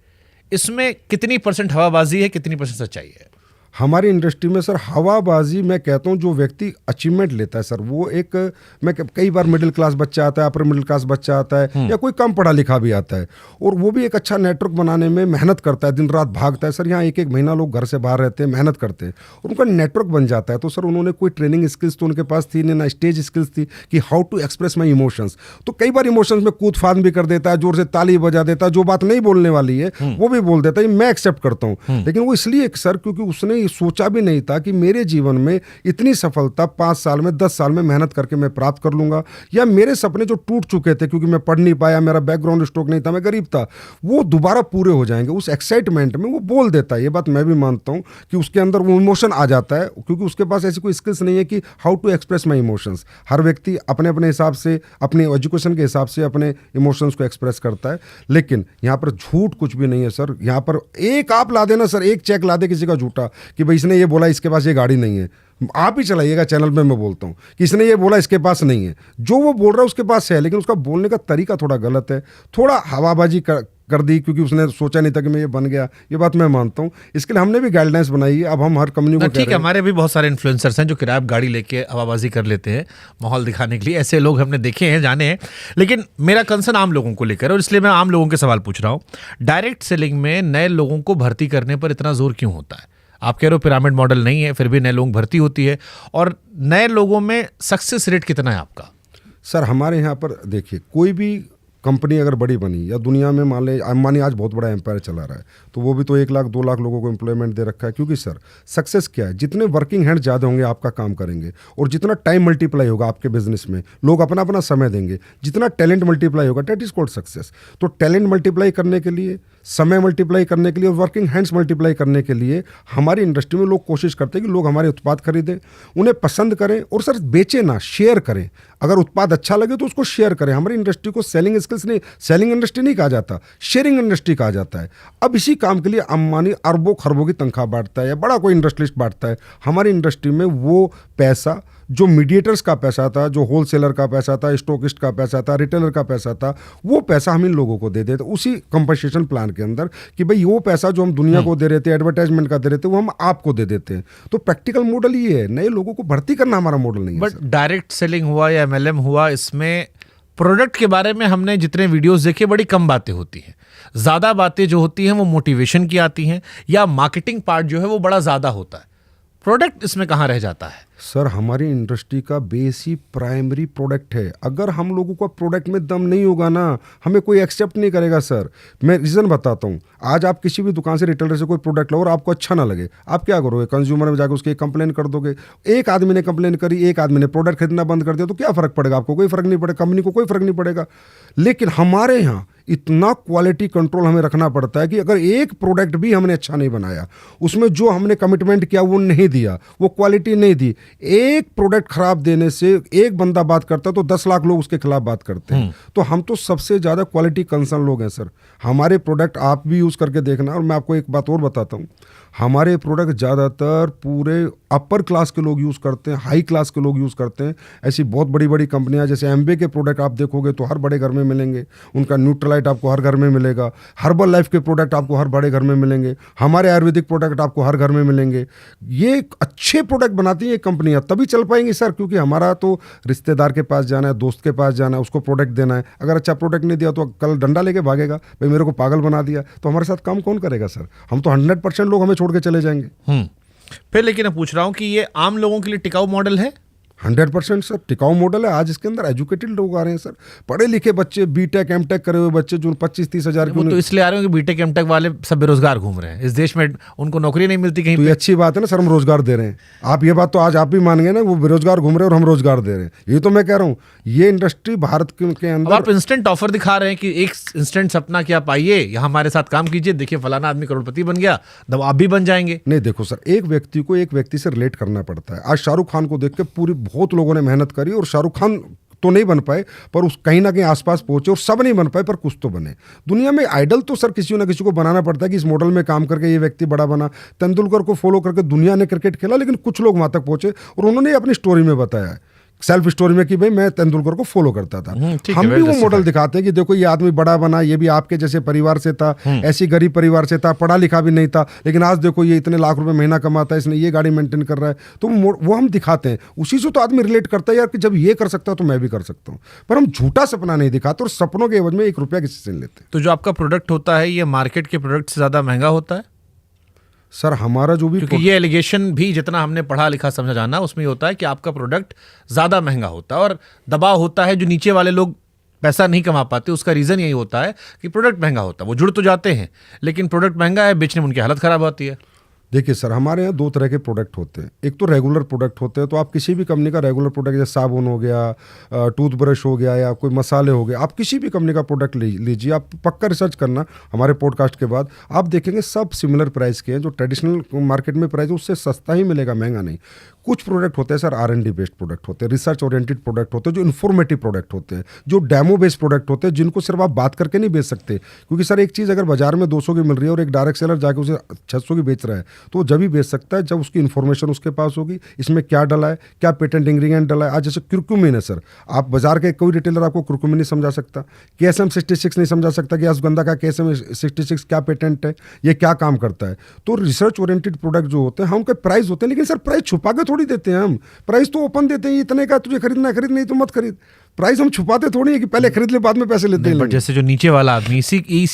इसमें कितनी % हवाबाजी है, कितनी % सच्चाई है? हमारी इंडस्ट्री में सर हवाबाजी, मैं कहता हूं जो व्यक्ति अचीवमेंट लेता है सर, वो एक, मैं कई बार मिडिल क्लास बच्चा आता है, अपर मिडिल क्लास बच्चा आता है, या कोई कम पढ़ा लिखा भी आता है, और वो भी एक अच्छा नेटवर्क बनाने में मेहनत करता है, दिन रात भागता है। सर यहाँ 1-1 महीना लोग घर से बाहर रहते हैं, मेहनत करते हैं, और उनका नेटवर्क बन जाता है। तो सर उन्होंने कोई ट्रेनिंग स्किल्स तो उनके पास थी नहीं, ना स्टेज स्किल्स थी कि how to express my emotions. तो कई बार इमोशंस में कूद फाद भी कर देता है, जोर से ताली बजा देता है, जो बात नहीं बोलने वाली है वो भी बोल देता है, मैं एक्सेप्ट करता हूँ। लेकिन वो इसलिए सर क्योंकि उसने सोचा भी नहीं था कि मेरे जीवन में इतनी सफलता 5 साल में, 10 साल में मेहनत करके मैं प्राप्त कर लूंगा, या मेरे सपने जो टूट चुके थे क्योंकि मैं पढ़ नहीं पाया, मेरा बैकग्राउंड स्ट्रोक नहीं था, मैं गरीब था, वो दोबारा पूरे हो जाएंगे। उस एक्साइटमेंट में वो बोल देता है। ये बात मैं भी मानता हूं कि उसके अंदर वो इमोशन आ जाता है, क्योंकि उसके पास ऐसी कोई स्किल्स नहीं है कि how to express my emotions. हर व्यक्ति अपने अपने हिसाब से, अपने एजुकेशन के हिसाब से अपने इमोशंस को एक्सप्रेस करता है। लेकिन यहाँ पर झूठ कुछ भी नहीं है सर। यहाँ पर एक आप ला देना सर, एक चेक ला दे किसी का झूठा कि भाई इसने ये बोला इसके पास ये गाड़ी नहीं है, आप ही चलाइएगा चैनल में, मैं बोलता हूँ कि इसने ये बोला इसके पास नहीं है, जो वो बोल रहा है उसके पास है, लेकिन उसका बोलने का तरीका थोड़ा गलत है, थोड़ा हवाबाजी कर दी क्योंकि उसने सोचा नहीं था कि मैं ये बन गया। ये बात मैं मानता हूँ, इसके लिए हमने भी गाइडलाइंस बनाई है। अब हम हर कंपनी को ठीक है, हमारे भी बहुत सारे इन्फ्लुएंसर्स हैं जो किराया गाड़ी लेके हवाबाजी कर लेते हैं माहौल दिखाने के लिए, ऐसे लोग हमने देखे हैं, जाने हैं। लेकिन मेरा कंसर्न आम लोगों को लेकर, और इसलिए मैं आम लोगों के सवाल पूछ रहा हूँ। डायरेक्ट सेलिंग में नए लोगों को भर्ती करने पर इतना जोर क्यों होता है? आप कह रहे हो पिरामिड मॉडल नहीं है, फिर भी नए लोग भर्ती होती है, और नए लोगों में सक्सेस रेट कितना है आपका? सर हमारे यहाँ पर देखिए, कोई भी कंपनी अगर बड़ी बनी या दुनिया में मान ले अंबानी आज बहुत बड़ा एम्पायर चला रहा है, तो वो भी तो 1 लाख 2 लाख लोगों को एम्प्लॉयमेंट दे रखा है। क्योंकि सर सक्सेस क्या है, जितने वर्किंग हैंड ज़्यादा होंगे आपका काम करेंगे, और जितना टाइम मल्टीप्लाई होगा आपके बिजनेस में, लोग अपना अपना समय देंगे, जितना टैलेंट मल्टीप्लाई होगा, डेट इज कॉल्ड सक्सेस। तो टैलेंट मल्टीप्लाई करने के लिए, समय मल्टीप्लाई करने के लिए और वर्किंग हैंड्स मल्टीप्लाई करने के लिए हमारी इंडस्ट्री में लोग कोशिश करते हैं कि लोग हमारे उत्पाद खरीदें, उन्हें पसंद करें, और सर बेचें ना, शेयर करें। अगर उत्पाद अच्छा लगे तो उसको शेयर करें। हमारी इंडस्ट्री को सेलिंग स्किल्स नहीं, सेलिंग इंडस्ट्री नहीं कहा जाता, शेयरिंग इंडस्ट्री कहा जाता है। अब इसी काम के लिए अंबानी अरबों खरबों की तनख्वाह बांटता है या बड़ा कोई इंडस्ट्रियलिस्ट बांटता है। हमारी इंडस्ट्री में वो पैसा जो मीडिएटर्स का पैसा था, जो होलसेलर का पैसा था, स्टॉकिस्ट का पैसा था, रिटेलर का पैसा था, वो पैसा हम इन लोगों को दे देते उसी कंपनसेशन प्लान के अंदर, कि भाई वो पैसा जो हम दुनिया को दे रहे थे, एडवर्टाइजमेंट का दे रहे थे, वो हम आपको दे देते हैं। तो प्रैक्टिकल मॉडल ये है, नए लोगों को भर्ती करना हमारा मॉडल नहीं है। बट डायरेक्ट सेलिंग हुआ या MLM हुआ, इसमें प्रोडक्ट के बारे में हमने जितने वीडियोस देखे बड़ी कम बातें होती हैं। ज़्यादा बातें जो होती हैं वो मोटिवेशन की आती हैं, या मार्केटिंग पार्ट जो है वो बड़ा ज़्यादा होता है। प्रोडक्ट इसमें कहाँ रह जाता है? सर हमारी इंडस्ट्री का बेस ही प्राइमरी प्रोडक्ट है। अगर हम लोगों का प्रोडक्ट में दम नहीं होगा ना, हमें कोई एक्सेप्ट नहीं करेगा। सर मैं रीज़न बताता हूँ। आज आप किसी भी दुकान से, रिटेलर से कोई प्रोडक्ट लो और आपको अच्छा ना लगे, आप क्या करोगे? कंज्यूमर में जाकर उसकी कंप्लेन कर दोगे। एक आदमी ने कंप्लेन करी, एक आदमी ने प्रोडक्ट खरीदना बंद कर दिया, तो क्या फ़र्क पड़ेगा? आपको कोई फ़र्क नहीं पड़ेगा, कंपनी को कोई फ़र्क नहीं पड़ेगा। लेकिन हमारे यहाँ इतना क्वालिटी कंट्रोल हमें रखना पड़ता है कि अगर एक प्रोडक्ट भी हमने अच्छा नहीं बनाया, उसमें जो हमने कमिटमेंट किया वो नहीं दिया, वो क्वालिटी नहीं दी, एक प्रोडक्ट खराब देने से एक बंदा बात करता है तो 10 लाख लोग उसके खिलाफ बात करते हैं। तो हम तो सबसे ज़्यादा क्वालिटी कंसर्न लोग हैं सर। हमारे प्रोडक्ट आप भी यूज़ करके देखना। और मैं आपको एक बात और बताता हूँ, हमारे प्रोडक्ट ज़्यादातर पूरे अपर क्लास के लोग यूज़ करते हैं, हाई क्लास के लोग यूज़ करते हैं। ऐसी बहुत बड़ी बड़ी कंपनियां, जैसे एम्बे के प्रोडक्ट आप देखोगे तो हर बड़े घर में मिलेंगे, उनका न्यूट्रलाइट आपको हर घर में मिलेगा। हर्बल लाइफ के प्रोडक्ट आपको हर बड़े घर में मिलेंगे, हमारे आयुर्वेदिक प्रोडक्ट आपको हर घर में मिलेंगे। ये अच्छे प्रोडक्ट बनाती हैं ये कंपनियां, तभी चल पाएंगी सर। क्योंकि हमारा तो रिश्तेदार के पास जाना है, दोस्त के पास जाना है, उसको प्रोडक्ट देना है। अगर अच्छा प्रोडक्ट नहीं दिया तो कल डंडा लेके भागेगा, भाई मेरे को पागल बना दिया, तो हमारे साथ काम कौन करेगा सर? हम तो 100% लोग हमें छोड़ के चले जाएंगे। फिर लेकिन मैं पूछ रहा हूं कि ये आम लोगों के लिए टिकाऊ मॉडल है? 100% सर टिकाऊ मॉडल है। आज इसके अंदर एजुकेटेड लोग आ रहे हैं सर, पढ़े लिखे बच्चे, बीटेक एमटेक करे हुए बच्चे, जो 25-30 हज़ार वो तो इसलिए आ रहे हो कि बीटेक एमटेक वाले सब बेरोजगार घूम रहे हैं इस देश में, उनको नौकरी नहीं मिलती कहीं तो ये अच्छी बात है ना सर, हम रोजगार दे रहे हैं। आप ये बात तो आज आप भी मान गए ना, वो बेरोजगार घूम रहे हैं और हम रोजगार दे रहे हैं। ये तो मैं कह रहा हूँ, ये इंडस्ट्री भारत के अंदर। आप इंस्टेंट ऑफर दिखा रहे हैं कि एक इंस्टेंट सपना कि आप आइए यहाँ हमारे साथ काम कीजिए, देखिए फलाना आदमी करोड़पति बन गया, तब आप भी बन जाएंगे। नहीं देखो सर, एक व्यक्ति को एक व्यक्ति से रिलेट करना पड़ता है। आज शाहरुख खान को देख के पूरी बहुत लोगों ने मेहनत करी, और शाहरुख खान तो नहीं बन पाए, पर उस कहीं ना कहीं आसपास पहुंचे, और सब नहीं बन पाए पर कुछ तो बने। दुनिया में आइडल तो सर किसी ना किसी को बनाना पड़ता है कि इस मॉडल में काम करके ये व्यक्ति बड़ा बना। तेंदुलकर को फॉलो करके दुनिया ने क्रिकेट खेला, लेकिन कुछ लोग वहां तक पहुंचे और उन्होंने अपनी स्टोरी में बताया है, सेल्फ स्टोरी में, कि भाई मैं तेंदुलकर को फॉलो करता था। हम भी वो मॉडल दिखाते हैं कि देखो ये आदमी बड़ा बना, ये भी आपके जैसे परिवार से था, ऐसी गरीब परिवार से था, पढ़ा लिखा भी नहीं था, लेकिन आज देखो ये इतने लाख रुपए महीना कमाता है, इसने ये गाड़ी मेंटेन कर रहा है। तो वो हम दिखाते हैं, उसी से तो आदमी रिलेट करता है यार, कि जब ये कर सकता है तो मैं भी कर सकता हूँ। पर हम झूठा सपना नहीं दिखाते, और सपनों के एवज में 1 रुपया किसी से नहीं लेते। तो जो आपका प्रोडक्ट होता है ये मार्केट के प्रोडक्ट से ज्यादा महंगा होता है? सर हमारा जो भी, क्योंकि ये एलिगेशन भी जितना हमने पढ़ा लिखा समझा जाना, उसमें ये होता है कि आपका प्रोडक्ट ज़्यादा महंगा होता है और दबाव होता है, जो नीचे वाले लोग पैसा नहीं कमा पाते, उसका रीज़न यही होता है कि प्रोडक्ट महंगा होता है। वो जुड़ तो जाते हैं, लेकिन प्रोडक्ट महंगा है, बेचने में उनकी हालत ख़राब होती है। देखिए सर, हमारे यहाँ 2 तरह के प्रोडक्ट होते हैं। एक तो रेगुलर प्रोडक्ट होते हैं, तो आप किसी भी कंपनी का रेगुलर प्रोडक्ट, जैसे साबुन हो गया, टूथब्रश हो गया, या कोई मसाले हो गए, आप किसी भी कंपनी का प्रोडक्ट लीजिए। आप पक्का रिसर्च करना हमारे पॉडकास्ट के बाद, आप देखेंगे सब सिमिलर प्राइस के हैं। जो ट्रेडिशनल मार्केट में प्राइस है उससे सस्ता ही मिलेगा, महंगा नहीं। कुछ प्रोडक्ट होते हैं सर R&D बेस्ड प्रोडक्ट होते हैं, रिसर्च ओरिएंटेड प्रोडक्ट होते हैं, जो इन्फॉर्मेटिव प्रोडक्ट होते हैं, जो डेमो बेस्ड प्रोडक्ट होते हैं, जिनको सिर्फ आप बात करके नहीं बेच सकते। क्योंकि सर एक चीज़ अगर बाजार में 200 की मिल रही है और एक डायरेक्ट सेलर जाके उसे 600 की बेच रहा है, तो वो जब भी बेच सकता है जब उसकी इन्फॉर्मेशन उसके पास होगी, इसमें क्या डला है, क्या पेटेंट इंग्रेडिएंट डला है। आज जैसे कुरकुमिन है सर, आप बाजार के कोई रिटेलर आपको कुरकुमिन नहीं समझा सकता, KSM 66 नहीं समझा सकता कि अश्वगंधा का KSM 66 क्या पेटेंट है, ये क्या काम करता है। तो रिसर्च ओरिएंटेड प्रोडक्ट जो होते हैं, हम उनके प्राइस होते हैं, लेकिन सर प्राइस छुपा के थोड़ी देते हैं। हम प्राइस तो ओपन देते हैं, इतने का तुझे खरीदना खरीद, नहीं तो मत खरीद। प्राइस हम छुपाते थोड़ी है कि पहले खरीद ले बाद में पैसे लेते हैं। बट जैसे जो नीचे वाला आदमी,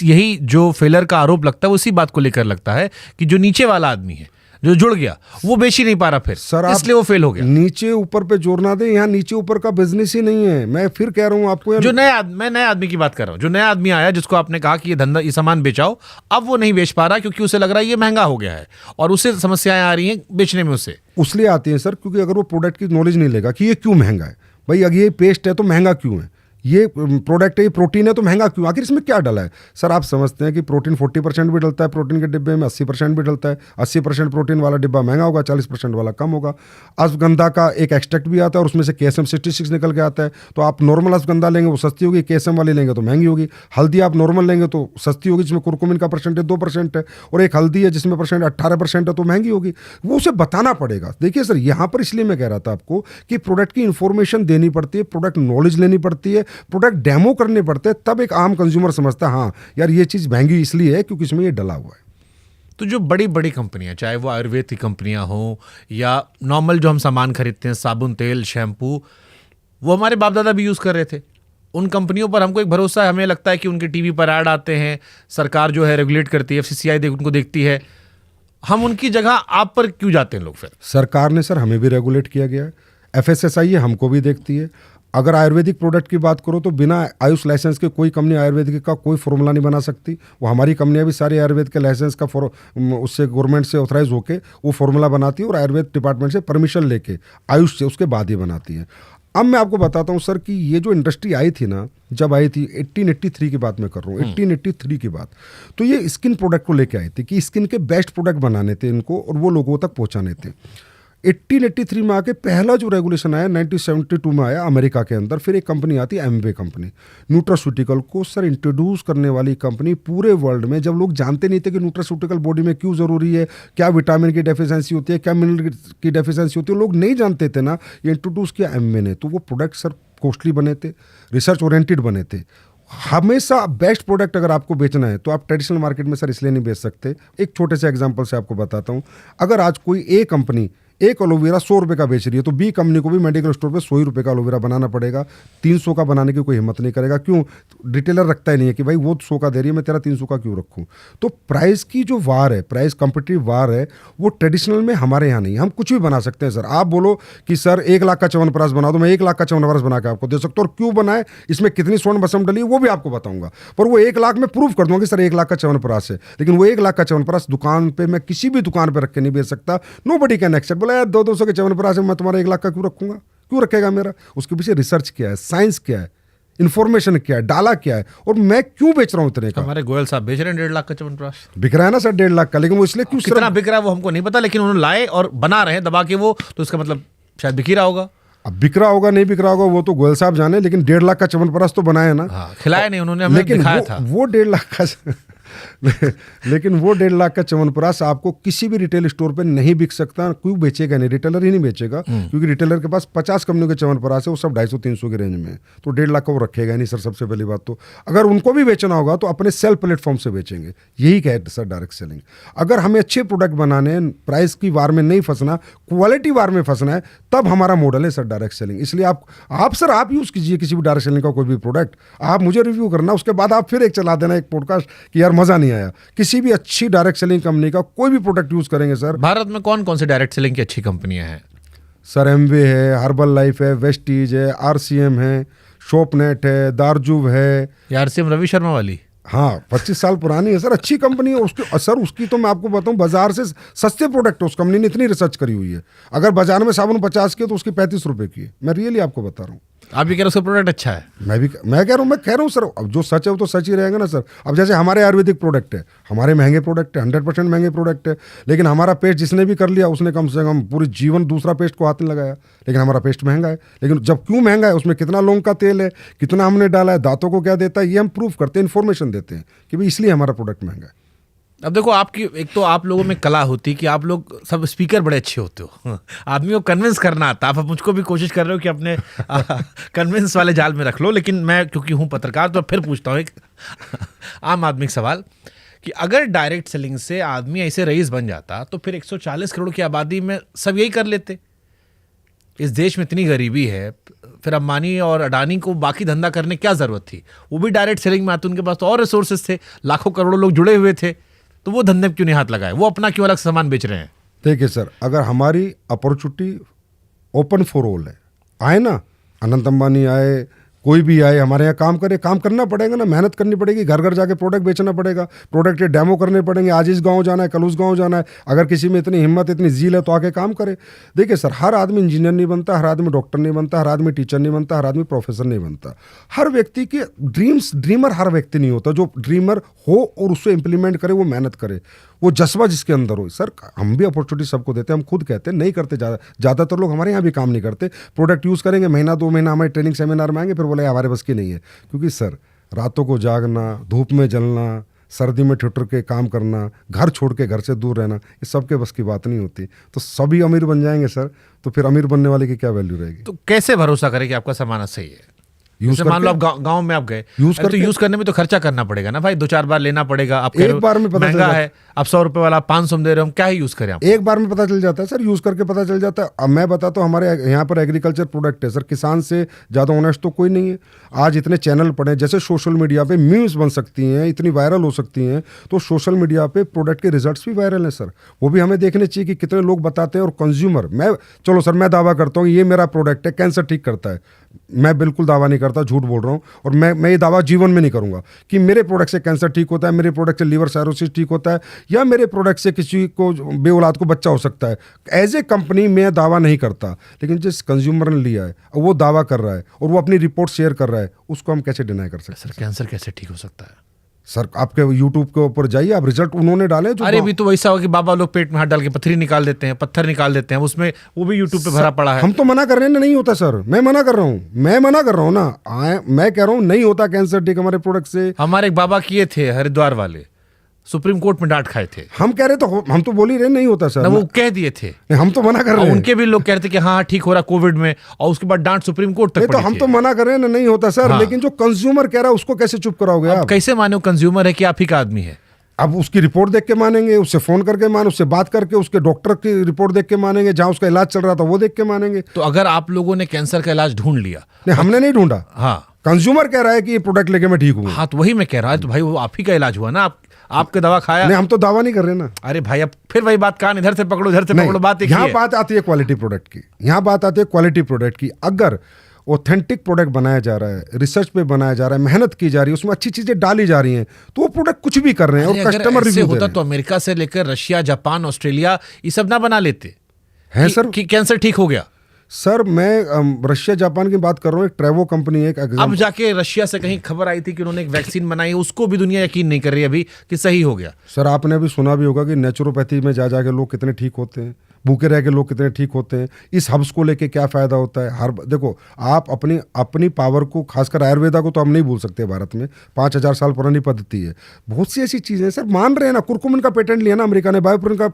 यही जो फेलर का आरोप लगता है वो इसी बात को लेकर लगता है कि जो नीचे वाला आदमी है, जो जुड़ गया वो बेच ही नहीं पा रहा फिर, सर आप इसलिए वो फेल हो गया। नीचे ऊपर पे जोर ना दे, यहाँ नीचे ऊपर का बिजनेस ही नहीं है। मैं फिर कह रहा हूँ आपको, जो मैं नए आदमी की बात कर रहा हूँ, जो नया आदमी आया जिसको आपने कहा कि ये धंधा, ये सामान बेचाओ, अब वो नहीं बेच पा रहा क्योंकि उसे लग रहा है ये महंगा हो गया है और उसे समस्याएं आ रही हैं बेचने में उसे। उसलिए आती है सर क्योंकि अगर वो प्रोडक्ट की नॉलेज नहीं लेगा कि ये क्यों महंगा है, भाई अगर ये पेस्ट है तो महंगा क्यों है, ये प्रोडक्ट है, ये प्रोटीन है तो महंगा क्यों, आखिर इसमें क्या डला है। सर आप समझते हैं कि प्रोटीन 40% भी डलता है प्रोटीन के डिब्बे में, 80% भी डलता है। 80% प्रोटीन वाला डिब्बा महंगा होगा, 40% वाला कम होगा। अश्वगंधा का एक एक्सट्रैक्ट भी आता है और उसमें से KSM 66 निकल के आता है। तो आप नॉर्मल अश्वगंधा लेंगे वो सस्ती होगी, KSM वाली लेंगे तो महंगी होगी। हल्दी आप नॉर्मल लेंगे तो सस्ती होगी, जिसमें कुरकुमिन का परसेंटेज 2% है, और एक हल्दी है जिसमें परसेंट 18% है तो महंगी होगी। वो उसे बताना पड़ेगा। देखिए सर यहाँ पर इसलिए मैं कह रहा था आपको कि प्रोडक्ट की इंफॉर्मेशन देनी पड़ती है, प्रोडक्ट नॉलेज लेनी पड़ती है, प्रोडक्ट डेमो करने पड़ते हैं, तब एक आम कंज्यूमर समझता है हाँ यार ये चीज़ महंगी इसलिए है क्योंकि इसमें ये डला हुआ है। तो जो बड़ी बड़ी कंपनियां, चाहे वो आयुर्वेद की कंपनियां हो या नॉर्मल जो हम सामान खरीदते हैं, साबुन, तेल, शैम्पू, वो हमारे बाप दादा भी यूज़ कर रहे थे। उन कंपनियों पर हमको एक भरोसा है, हमें लगता है कि उनके टीवी पर ऐड आते हैं, सरकार जो है रेगुलेट करती है, FCCI उनको देखती है, हम उनकी जगह आप पर क्यों जाते हैं लोग फिर? सरकार ने सर हमें भी रेगुलेट किया गया है, FSSAI है हमको भी देखती है। अगर आयुर्वेदिक प्रोडक्ट की बात करो तो बिना आयुष लाइसेंस के कोई कंपनी आयुर्वेदिक का कोई फॉर्मूला नहीं बना सकती। वो हमारी कंपनियां भी सारी आयुर्वेद के लाइसेंस का उससे गवर्नमेंट से ऑथराइज होके वो फॉर्मूला बनाती है और आयुर्वेद डिपार्टमेंट से परमिशन लेके आयुष से उसके बाद ही बनाती है। अब मैं आपको बताता हूँ सर कि ये जो इंडस्ट्री आई थी ना, जब आई थी 1883 की बात मैं कर रहा हूँ, 1883 की बात, तो ये स्किन प्रोडक्ट को लेके आई थी कि स्किन के बेस्ट प्रोडक्ट बनाने थे इनको और वो लोगों तक पहुँचाने थे। 1883 में आके पहला जो रेगुलेशन आया 1972 में आया अमेरिका के अंदर। फिर एक कंपनी आती है एमवे कंपनी, न्यूट्रास्यूटिकल को सर इंट्रोड्यूस करने वाली कंपनी पूरे वर्ल्ड में। जब लोग जानते नहीं थे कि न्यूट्रास्यूटिकल बॉडी में क्यों ज़रूरी है, क्या विटामिन की डेफिशिएंसी होती है, क्या मिनरल की डेफिशिएंसी होती है, लोग नहीं जानते थे ना, ये इंट्रोड्यूस किया एमवे ने। तो वो प्रोडक्ट सर कॉस्टली बने थे, रिसर्च ओरिएंटेड बने थे। हमेशा बेस्ट प्रोडक्ट अगर आपको बेचना है तो आप ट्रेडिशनल मार्केट में सर इसलिए नहीं बेच सकते। एक छोटे से एग्जांपल से आपको बताता हूँ। अगर आज कोई ए कंपनी एक एलोवेरा 100 रुपये का बेच रही है तो बी कंपनी को भी मेडिकल स्टोर पे 100 रुपये का एलोवेरा बनाना पड़ेगा। 300 का बनाने की कोई हिम्मत नहीं करेगा। क्यों? रिटेलर रखता ही नहीं है कि भाई वो 100 का दे रही है, मैं तेरा 300 का क्यों रखूँ। तो प्राइस की जो वार है, प्राइस कॉम्पिटिटिव वार है, वो ट्रेडिशनल में हमारे यहाँ नहीं। हम कुछ भी बना सकते हैं सर। आप बोलो कि सर 1 लाख का च्यवनप्राश बना दो, मैं 1 लाख का च्यवनप्राश बना के आपको दे सकता हूँ, और क्यों बनाए, इसमें कितनी स्वर्ण भस्म डली है वो भी आपको बताऊंगा। पर वो 1 लाख में प्रूव कर दूंगा कि सर 1 लाख का च्यवनप्राश है, लेकिन वो 1 लाख का च्यवनप्राश दुकान पे मैं किसी भी दुकान पे रख के नहीं बेच सकता। Nobody can accept. बोला यार 200 के च्यवनप्राश मैं तुम्हारा 1 लाख का क्यों रखूंगा, क्यों रखेगा मेरा? उसके पीछे रिसर्च क्या है, साइंस क्या है, इन्फॉर्मेशन क्या है, डाला क्या है, और मैं क्यों बेच रहा हूं इतने का। हमारे गोयल साहब बेच रहे हैं 1.5 लाख का च्यवनप्राश। बिक रहा है ना सर 1.5 लाख का, लेकिन वो इसलिए क्यों कितना बिक रहा है वो हमको नहीं पता, लेकिन उन्होंने लाए और बना रहे हैं दबा के वो, तो इसका मतलब शायद बिक ही रहा होगा। अब बिक रहा होगा नहीं बिक रहा होगा वो तो गोयल साहब जाने, लेकिन 1.5 लाख का च्यवनप्राश तो बनाया ना। हाँ, खिलाया नहीं उन्होंने, हमें लेकिन दिखाया था। वो 1.5 लाख का लेकिन वो 1.5 लाख का च्यवनप्राश आपको किसी भी रिटेल स्टोर पे नहीं बिक सकता। क्यों बेचेगा नहीं, रिटेलर ही नहीं बेचेगा, क्योंकि रिटेलर के पास 50 कंपनियों के च्यवनप्राश है, वो सब 250-300 के रेंज में है, तो 1.5 लाख का वो रखेगा नहीं सर। सबसे पहली बात तो अगर उनको भी बेचना होगा तो अपने सेल प्लेटफॉर्म से बेचेंगे। यही है सर डायरेक्ट सेलिंग। अगर हमें अच्छे प्रोडक्ट बनाने, प्राइस की वार में नहीं फंसना, क्वालिटी वार में फंसना है, तब हमारा मॉडल है सर डायरेक्ट सेलिंग। इसलिए आप यूज़ कीजिए किसी भी डायरेक्ट सेलिंग का कोई भी प्रोडक्ट, आप मुझे रिव्यू करना, उसके बाद आप फिर एक चला देना एक पॉडकास्ट कि यार मज़ा नहीं आया। किसी भी अच्छी डायरेक्ट सेलिंग कंपनी का कोई भी प्रोडक्ट यूज करेंगे सर। भारत में कौन कौन से डायरेक्ट सेलिंग की अच्छी कंपनियां हैं? सर एमवे है, हर्बल लाइफ है, वेस्टीज है, RCM है, शॉपनेट है, दारजुव है। RCM रवि शर्मा वाली? हाँ, 25 साल पुरानी है सर, अच्छी कंपनी है। उसकी सर उसकी तो मैं आपको बताऊं बाजार से सस्ते प्रोडक्ट है। उस कंपनी ने इतनी रिसर्च करी हुई है। अगर बाजार में साबुन 50 की है तो उसकी 35 रुपए की है। मैं रियली आपको बता रहा हूँ। आप भी कह रहे हो उसका प्रोडक्ट अच्छा है? मैं कह रहा हूँ सर, अब जो सच है वो तो सच ही रहेगा ना सर। अब जैसे हमारे आयुर्वेदिक प्रोडक्ट है, हमारे महंगे प्रोडक्ट है, 100% महंगे प्रोडक्ट है, लेकिन हमारा पेस्ट जिसने भी कर लिया उसने कम से कम पूरी जीवन दूसरा पेस्ट को हाथ नहीं लगाया, लेकिन हमारा पेस्ट महंगा है। लेकिन जब क्यों महंगा है, उसमें कितना लौंग का तेल है, कितना हमने डाला है, दांतों को क्या देता है, ये हम प्रूफ करते हैं, इन्फॉर्मेशन देते हैं कि भाई इसलिए हमारा प्रोडक्ट महंगा है। अब देखो, आपकी एक तो आप लोगों में कला होती कि आप लोग सब स्पीकर बड़े अच्छे होते हो, आदमी को कन्विंस करना आता। आप मुझको भी कोशिश कर रहे हो कि अपने कन्विंस वाले जाल में रख लो, लेकिन मैं क्योंकि हूँ पत्रकार तो फिर पूछता हूँ एक आम आदमी सवाल कि अगर डायरेक्ट सेलिंग से आदमी ऐसे रईस बन जाता तो फिर 140 करोड़ की आबादी में सब यही कर लेते। इस देश में इतनी गरीबी है, फिर अंबानी और अडानी को बाकी धंधा करने क्या ज़रूरत थी? वो भी डायरेक्ट सेलिंग में आते, उनके पास तो और रिसोर्सेज थे, लाखों करोड़ों लोग जुड़े हुए थे, तो वो धंधे में क्यों नहीं हाथ लगाए? वो अपना क्यों अलग सामान बेच रहे हैं? देखिए सर, अगर हमारी अपॉर्चुनिटी ओपन फॉर ऑल है, आए ना, अनंत अंबानी आए, कोई भी आए हमारे यहाँ काम करे, काम करना पड़ेगा ना, मेहनत करनी पड़ेगी, घर घर जाके प्रोडक्ट बेचना पड़ेगा, प्रोडक्ट के डेमो करने पड़ेंगे, आज इस गांव जाना है, कल उस गांव जाना है। अगर किसी में इतनी हिम्मत, इतनी जील है तो आके काम करे। देखिए सर, हर आदमी इंजीनियर नहीं बनता, हर आदमी डॉक्टर नहीं बनता, हर आदमी टीचर नहीं बनता, हर आदमी प्रोफेसर नहीं बनता। हर व्यक्ति के ड्रीमर हर व्यक्ति नहीं होता। जो ड्रीमर हो और उसको इम्प्लीमेंट करे, वो मेहनत करे, वो जज्बा जिसके अंदर हो। सर, हम भी अपॉर्चुनिटी सबको देते हैं, हम खुद कहते हैं नहीं करते, ज़्यादातर लोग हमारे यहाँ भी काम नहीं करते। प्रोडक्ट यूज़ करेंगे, महीना 2 महीना हमारे ट्रेनिंग सेमिनार में आएंगे, फिर बोले हमारे बस की नहीं है। क्योंकि सर, रातों को जागना, धूप में जलना, सर्दी में ठिठुर के काम करना, घर छोड़ के घर से दूर रहना, ये सबके बस की बात नहीं होती। तो सभी अमीर बन जाएंगे सर, तो फिर अमीर बनने वाले की क्या वैल्यू रहेगी? तो कैसे भरोसा करें कि आपका सामान सही है? यूज मान लो आप गांव में आप गए, तो यूज करने में तो खर्चा करना पड़ेगा ना भाई, 2-4 बार लेना पड़ेगा। आप एक बार में पता महंगा है, आप 100 रुपए वाला 500 में दे रहे हो, हम क्या ही यूज करें? एक बार में पता चल जाता है सर, यूज करके पता चल जाता है। अब मैं बताता हूँ, हमारे यहाँ पर एग्रीकल्चर प्रोडक्ट है सर, किसान से ज़्यादा ऑनेस्ट तो कोई नहीं है। आज इतने चैनल पड़े, जैसे सोशल मीडिया पे मीम्स बन सकती हैं, इतनी वायरल हो सकती हैं, तो सोशल मीडिया पे प्रोडक्ट के रिजल्ट्स भी वायरल हैं सर। वो भी हमें देखने चाहिए कि कितने लोग बताते हैं। और कंज्यूमर, चलो सर, मैं दावा करता हूँ ये मेरा प्रोडक्ट है, कैंसर ठीक करता है। मैं बिल्कुल दावा नहीं करता, झूठ बोल रहा हूँ। और मैं ये दावा जीवन में नहीं करूंगा कि मेरे प्रोडक्ट से कैंसर ठीक होता है, मेरे प्रोडक्ट से लीवर साइरोसिस ठीक होता है, या मेरे प्रोडक्ट से किसी को बेऔलाद को बच्चा हो सकता है। एज ए कंपनी मैं दावा नहीं करता, लेकिन जिस कंज्यूमर ने लिया है वो दावा कर रहा है और वो अपनी रिपोर्ट शेयर कर रहा है, उसको हम कैसे डिनाई कर सकते हैं? सर, कैंसर कैसे ठीक हो सकता है? सर, आपके यूट्यूब के ऊपर जाइए, आप रिजल्ट उन्होंने डाले जो। अरे भी तो वैसा हो कि बाबा लोग पेट में हाथ डाल के पत्थरी निकाल देते हैं, पत्थर निकाल देते हैं, उसमें वो भी यूट्यूब पे भरा पड़ा है। हम तो मना कर रहे हैं ना, नहीं होता सर, मैं मना कर रहा हूँ ना, मैं कह रहा हूँ नहीं होता कैंसर ठीक हमारे प्रोडक्ट से। हमारे एक बाबा किए थे हरिद्वार वाले, सुप्रीम कोर्ट में डांट खाए थे। हम कह रहे तो हम तो बोल ही रहे नहीं होता सर ना, वो कह दिए थे, हम तो मना कर रहे हैं। उनके भी लोग कह रहे थे कि हाँ ठीक हो रहा कोविड में, और उसके बाद डांट सुप्रीम कोर्ट तक नहीं, तो हम तो मना कर रहे हैं ना, नहीं होता सर। हाँ। लेकिन जो कंज्यूमर कह रहा है उसको कैसे चुप कराओगे आप? कैसे मानो कंज्यूमर है कि आप ही का आदमी है? अब उसकी रिपोर्ट देख के मानेंगे, उससे फोन करके मान, उससे बात करके, उसके डॉक्टर की रिपोर्ट देख के मानेंगे, जहां उसका इलाज चल रहा था वो देख के मानेंगे। तो अगर आप लोगों ने कैंसर का इलाज ढूंढ लिया? नहीं, हमने नहीं ढूंढा, हाँ, कंज्यूमर कह रहा है कि ये प्रोडक्ट लेके मैं ठीक हूँ। हाँ, तो वही मैं कह रहा हूँ, तो भाई वो आप ही का इलाज हुआ ना, आपके दवा खाया। नहीं, हम तो दावा नहीं कर रहे ना। अरे भाई, अब फिर वही बात, कान इधर से पकड़ो इधर से पकड़ो, बात एक ही यहाँ है। बात आती है क्वालिटी प्रोडक्ट की, यहाँ बात आती है क्वालिटी प्रोडक्ट की। अगर ऑथेंटिक प्रोडक्ट बनाया जा रहा है, रिसर्च पे बनाया जा रहा है, मेहनत की जा रही है, उसमें अच्छी चीजें डाली जा रही हैं, तो वो प्रोडक्ट कुछ भी कर रहे हैं और कस्टमर रिव्यू दे रहे हैं। तो अमेरिका से लेकर रशिया, जापान, ऑस्ट्रेलिया, ये सब ना बना लेते हैं सर कि कैंसर ठीक हो गया। सर, मैं रशिया जापान की बात कर रहा हूँ। एक ट्रेवो कंपनी है, अब जाके रशिया से कहीं खबर आई थी कि उन्होंने एक वैक्सीन बनाई, उसको भी दुनिया यकीन नहीं कर रही अभी कि सही हो गया। सर, आपने अभी सुना भी होगा कि नेचुरोपैथी में जा जाके लोग कितने ठीक होते हैं, भूखे रह के लोग कितने ठीक होते हैं। इस हब्स को लेके क्या फ़ायदा होता है? हर देखो, आप अपनी पावर को, खासकर आयुर्वेदा को तो हम नहीं भूल सकते। भारत में 5000 साल पुरानी पद्धति है, बहुत सी ऐसी चीज़ें सर मान रहे हैं ना। कुरकुमिन का पेटेंट लिया ना अमेरिका ने, बायोपुरिन का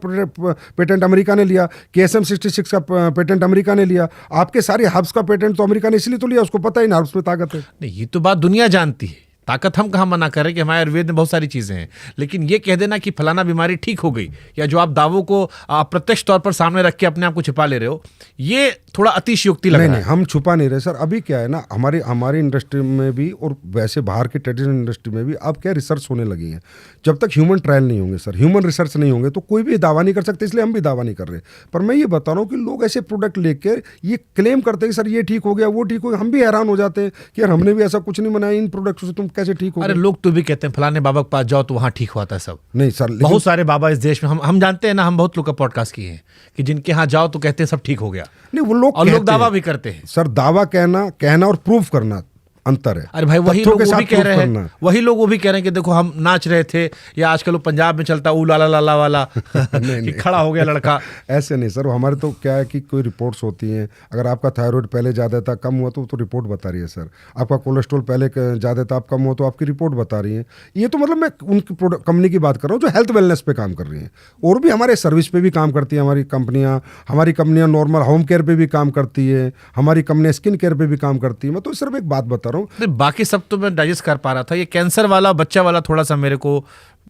पेटेंट अमेरिका ने लिया, KSM 66 का पेटेंट अमेरिका ने लिया। आपके सारे हब्स का पेटेंट तो अमेरिका ने इसलिए तो लिया, उसको पता ही ना हब्स में ताकत है। नहीं, ये तो बात दुनिया जानती है, ताकत हम कहाँ मना कर रहे हैं कि हमारे आयुर्वेद में बहुत सारी चीजें हैं। लेकिन ये कह देना कि फलाना बीमारी ठीक हो गई, या जो आप दावों को प्रत्यक्ष तौर पर सामने रख के अपने आप को छिपा ले रहे हो, ये थोड़ा अतिशयोक्ति लग रहा है। नहीं, हम छुपा नहीं रहे सर। अभी क्या है ना, हमारी इंडस्ट्री में भी और वैसे बाहर की ट्रेडिशनल इंडस्ट्री में भी अब क्या रिसर्च होने लगी है। जब तक ह्यूमन ट्रायल नहीं होंगे सर, ह्यूमन रिसर्च नहीं होंगे, तो कोई भी दावा नहीं कर सकते। इसलिए हम भी दावा नहीं कर रहे। पर मैं ये बता रहा हूँ कि लोग ऐसे प्रोडक्ट लेकर ये क्लेम करते हैं कि सर ये ठीक हो गया, वो ठीक हो गया। हम भी हैरान हो जाते हैं कि यार हमने भी ऐसा कुछ नहीं बनाया, इन प्रोडक्ट से तुम कैसे ठीक हो? अरे लोग तो भी कहते हैं फलाने बाबा के पास जाओ तो वहां ठीक होता है सब। नहीं सर, बहुत सारे बाबा इस देश में हम जानते हैं ना, हम बहुत लोग का पॉडकास्ट किए हैं कि जिनके यहाँ जाओ तो कहते हैं सब ठीक हो गया। नहीं, वो लोग और लोग दावा भी करते हैं। सर, दावा कहना और प्रूफ करना अंतर है। अरे भाई, वही लोग वो भी कह रहे हैं, वही लोग वो भी कह रहे हैं कि देखो हम नाच रहे थे, या आजकल पंजाब में चलता ऊ लाला लाला वाला कि खड़ा हो गया लड़का। ऐसे नहीं सर, हमारे तो क्या है कि कोई रिपोर्ट्स होती हैं। अगर आपका थायराइड पहले ज़्यादा था, कम हुआ तो रिपोर्ट बता रही है सर। आपका कोलेस्ट्रॉल पहले ज़्यादा था, आप कम हुआ तो आपकी रिपोर्ट बता रही है। ये तो मतलब मैं उनकी कंपनी की बात कर रहा हूँ जो हेल्थ वेलनेस पे काम कर रही हैं। और भी हमारे सर्विस पे भी काम करती है हमारी कंपनियाँ नॉर्मल होम केयर पे भी काम करती है, हमारी कंपनियाँ स्किन केयर पे भी काम करती है। मैं तो सिर्फ एक बात बता रहा हूँ। बाकी सब तो मैं डाइजेस्ट कर पा रहा था, ये कैंसर वाला, बच्चा वाला थोड़ा सा मेरे को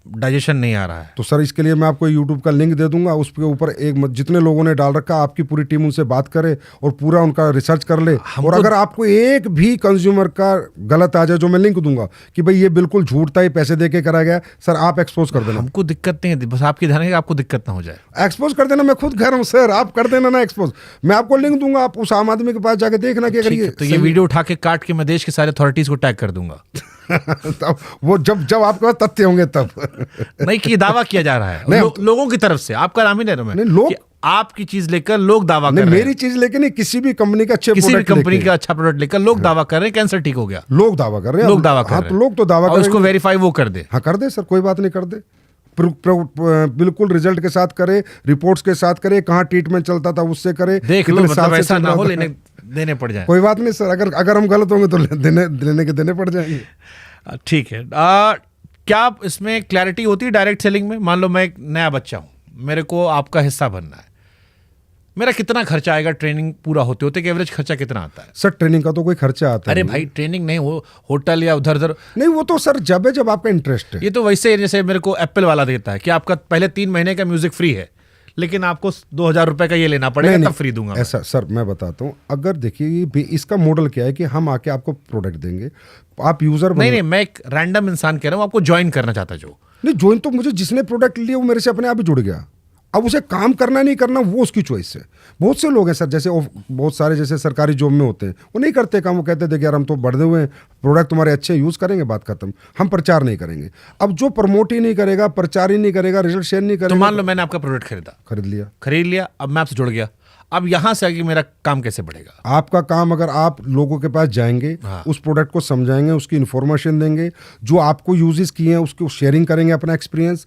डाइजेशन नहीं आ रहा है। तो सर इसके लिए मैं आपको यूट्यूब का लिंक दे दूंगा, उसके ऊपर जितने लोगों ने डाल रखा, आपकी पूरी टीम उनसे बात करे और पूरा उनका रिसर्च कर ले। और अगर आपको एक भी कंज्यूमर का गलत आ जाए, जो मैं लिंक दूंगा कि भाई ये बिल्कुल झूठ था, ये पैसे दे के करा गया, सर आप एक्सपोज कर देना। हमको दिक्कत नहीं है, बस आपकी ध्यान है कि आपको दिक्कत ना हो जाए। एक्सपोज कर देना, मैं खुद कह रहा हूँ सर, आप कर देना ना एक्सपोज। मैं आपको लिंक दूंगा, आप उस आम आदमी के पास जाके देखना कि अगर ये तो ये वीडियो उठा के काट के मैं देश के सारे अथॉरिटीज को टैग कर दूंगा। तब वो जब आपके पास तथ्य होंगे तब। नहीं कि दावा किया जा रहा है लोगों की तरफ से, आपका नाम ही ले रहा हूं मैं। नहीं, लोग आपकी चीज लेकर लोग दावा कर रहे हैं। मेरी चीज लेके नहीं, किसी भी कंपनी का अच्छे किसी भी कंपनी का अच्छा प्रोडक्ट लेकर लोग दावा कर रहे हैं कैंसर ठीक हो गया। लोग दावा कर रहे हैं, लोग दावा कर हाँ, रहे तो हैं। लोग तो दावा और कर उसको वेरीफाई वो कर दे। हाँ कर दे सर, कोई बात नहीं, कर दे। बिल्कुल रिजल्ट के साथ करे, रिपोर्ट्स के साथ करे, कहाँ ट्रीटमेंट चलता था उससे करे, देख लो, कितने मतलब साल से ऐसा चल ना रहा हो था। लेने देने पड़ जाए। कोई बात नहीं सर, अगर हम गलत होंगे तो देने पड़ जाएंगे। ठीक है। क्या इसमें क्लैरिटी होती है डायरेक्ट सेलिंग में? मान लो मैं एक नया बच्चा हूं, मेरे को आपका हिस्सा बनना है, मेरा कितना खर्चा आएगा ट्रेनिंग पूरा होते होते? एवरेज खर्चा कितना आता है? सर ट्रेनिंग का तो कोई खर्चा आता है अरे भाई ट्रेनिंग नहीं हो, होटल या उधर उधर नहीं, वो तो सर जब आपका इंटरेस्ट है। ये तो वैसे जैसे मेरे को एप्पल वाला देता है कि आपका पहले 3 महीने का म्यूजिक फ्री है, लेकिन आपको 2000 रुपए का ये लेना पड़ेगा, तब फ्री दूंगा। ऐसा सर मैं बताता हूँ, अगर देखिए इसका मॉडल क्या है कि हम आके आपको प्रोडक्ट देंगे, आप यूजर नहीं, मैं एक रैंडम इंसान कह रहा हूँ, आपको ज्वाइन करना चाहता जो। नहीं, ज्वाइन तो मुझे जिसने प्रोडक्ट लिया वो मेरे से अपने आप ही जुड़ गया। अब उसे काम करना नहीं करना वो उसकी चॉइस है। बहुत से लोग हैं सर, जैसे बहुत सारे जैसे सरकारी जॉब में होते हैं, वो नहीं करते काम, वो कहते देखिए यार हम तो बढ़े हुए हैं, प्रोडक्ट तुम्हारे अच्छे यूज़ करेंगे, बात खत्म, हम प्रचार नहीं करेंगे। अब जो प्रमोट ही नहीं करेगा, प्रचार ही नहीं करेगा, रिजल्ट शेयर नहीं करेगा। तो मान लो मैंने आपका प्रोडक्ट खरीद लिया, अब मैं आपसे जुड़ गया, अब यहां से आगे मेरा काम कैसे बढ़ेगा? आपका काम, अगर आप लोगों के पास जाएंगे, उस प्रोडक्ट को समझाएंगे, उसकी इन्फॉर्मेशन देंगे, जो आपको यूजेस किए हैं उसको शेयरिंग करेंगे अपना एक्सपीरियंस,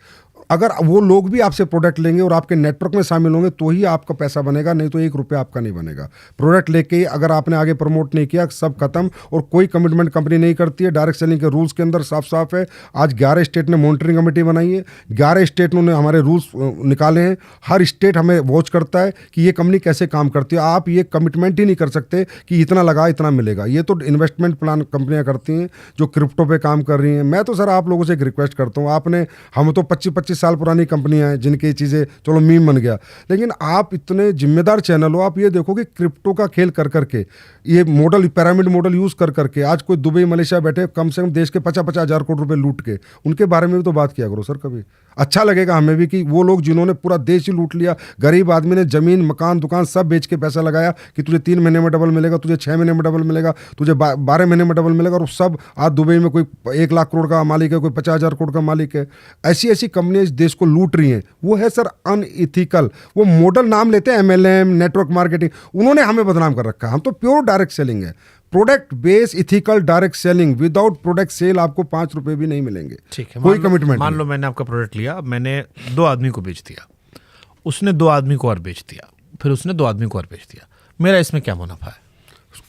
अगर वो लोग भी आपसे प्रोडक्ट लेंगे और आपके नेटवर्क में शामिल होंगे तो ही आपका पैसा बनेगा, नहीं तो 1 रुपया आपका नहीं बनेगा। प्रोडक्ट लेके ही अगर आपने आगे प्रमोट नहीं किया, सब खत्म। और कोई कमिटमेंट कंपनी नहीं करती है। डायरेक्ट सेलिंग के रूल्स के अंदर साफ साफ है। आज 11 स्टेट ने मॉनिटरिंग कमेटी बनाई है, 11 स्टेट ने हमारे रूल्स निकाले हैं। हर स्टेट हमें वॉच करता है कि ये कंपनी कैसे काम करती है। आप ये कमिटमेंट ही नहीं कर सकते कि इतना लगा इतना मिलेगा। ये तो इन्वेस्टमेंट प्लान कंपनियां करती हैं जो क्रिप्टो पे काम कर रही हैं। मैं तो सर आप लोगों से एक रिक्वेस्ट करता हूँ, हम तो 25-25 साल पुरानी कंपनियां हैं जिनकी चीज़ें चलो मीम बन गया, लेकिन आप इतने जिम्मेदार चैनल हो, आप ये देखो कि क्रिप्टो का खेल कर करके, ये मॉडल पिरामिड मॉडल यूज़ कर करके आज कोई दुबई मलेशिया बैठे कम से कम देश के 50-50 हज़ार करोड़ रुपए लूट के, उनके बारे में भी तो बात किया करो सर। कभी अच्छा लगेगा हमें भी कि वो लोग जिन्होंने पूरा देश ही लूट लिया, गरीब आदमी ने ज़मीन मकान दुकान सब बेच के पैसा लगाया कि तुझे 3 महीने में डबल मिलेगा, तुझे 6 महीने में डबल मिलेगा, तुझे 12 महीने में डबल मिलेगा, और सब आज दुबई में कोई 1 लाख करोड़ का मालिक है, कोई 50,000 करोड़ का मालिक है। ऐसी ऐसी कंपनियां इस देश को लूट रही हैं। वो है सर अनइथिकल। वो मॉडल नाम लेते हैं MLM, नेटवर्क मार्केटिंग, उन्होंने हमें बदनाम कर रखा है। हम तो प्योर डायरेक्ट सेलिंग है, product base ethical direct selling. Without product sale आपको 5 रुपए भी नहीं मिलेंगे। ठीक है, कोई कमिटमेंट। मान लो मैंने आपका प्रोडक्ट लिया, मैंने 2 आदमी को बेच दिया, उसने 2 आदमी को और बेच दिया, फिर उसने 2 आदमी को और बेच दिया, मेरा इसमें क्या मुनाफा है?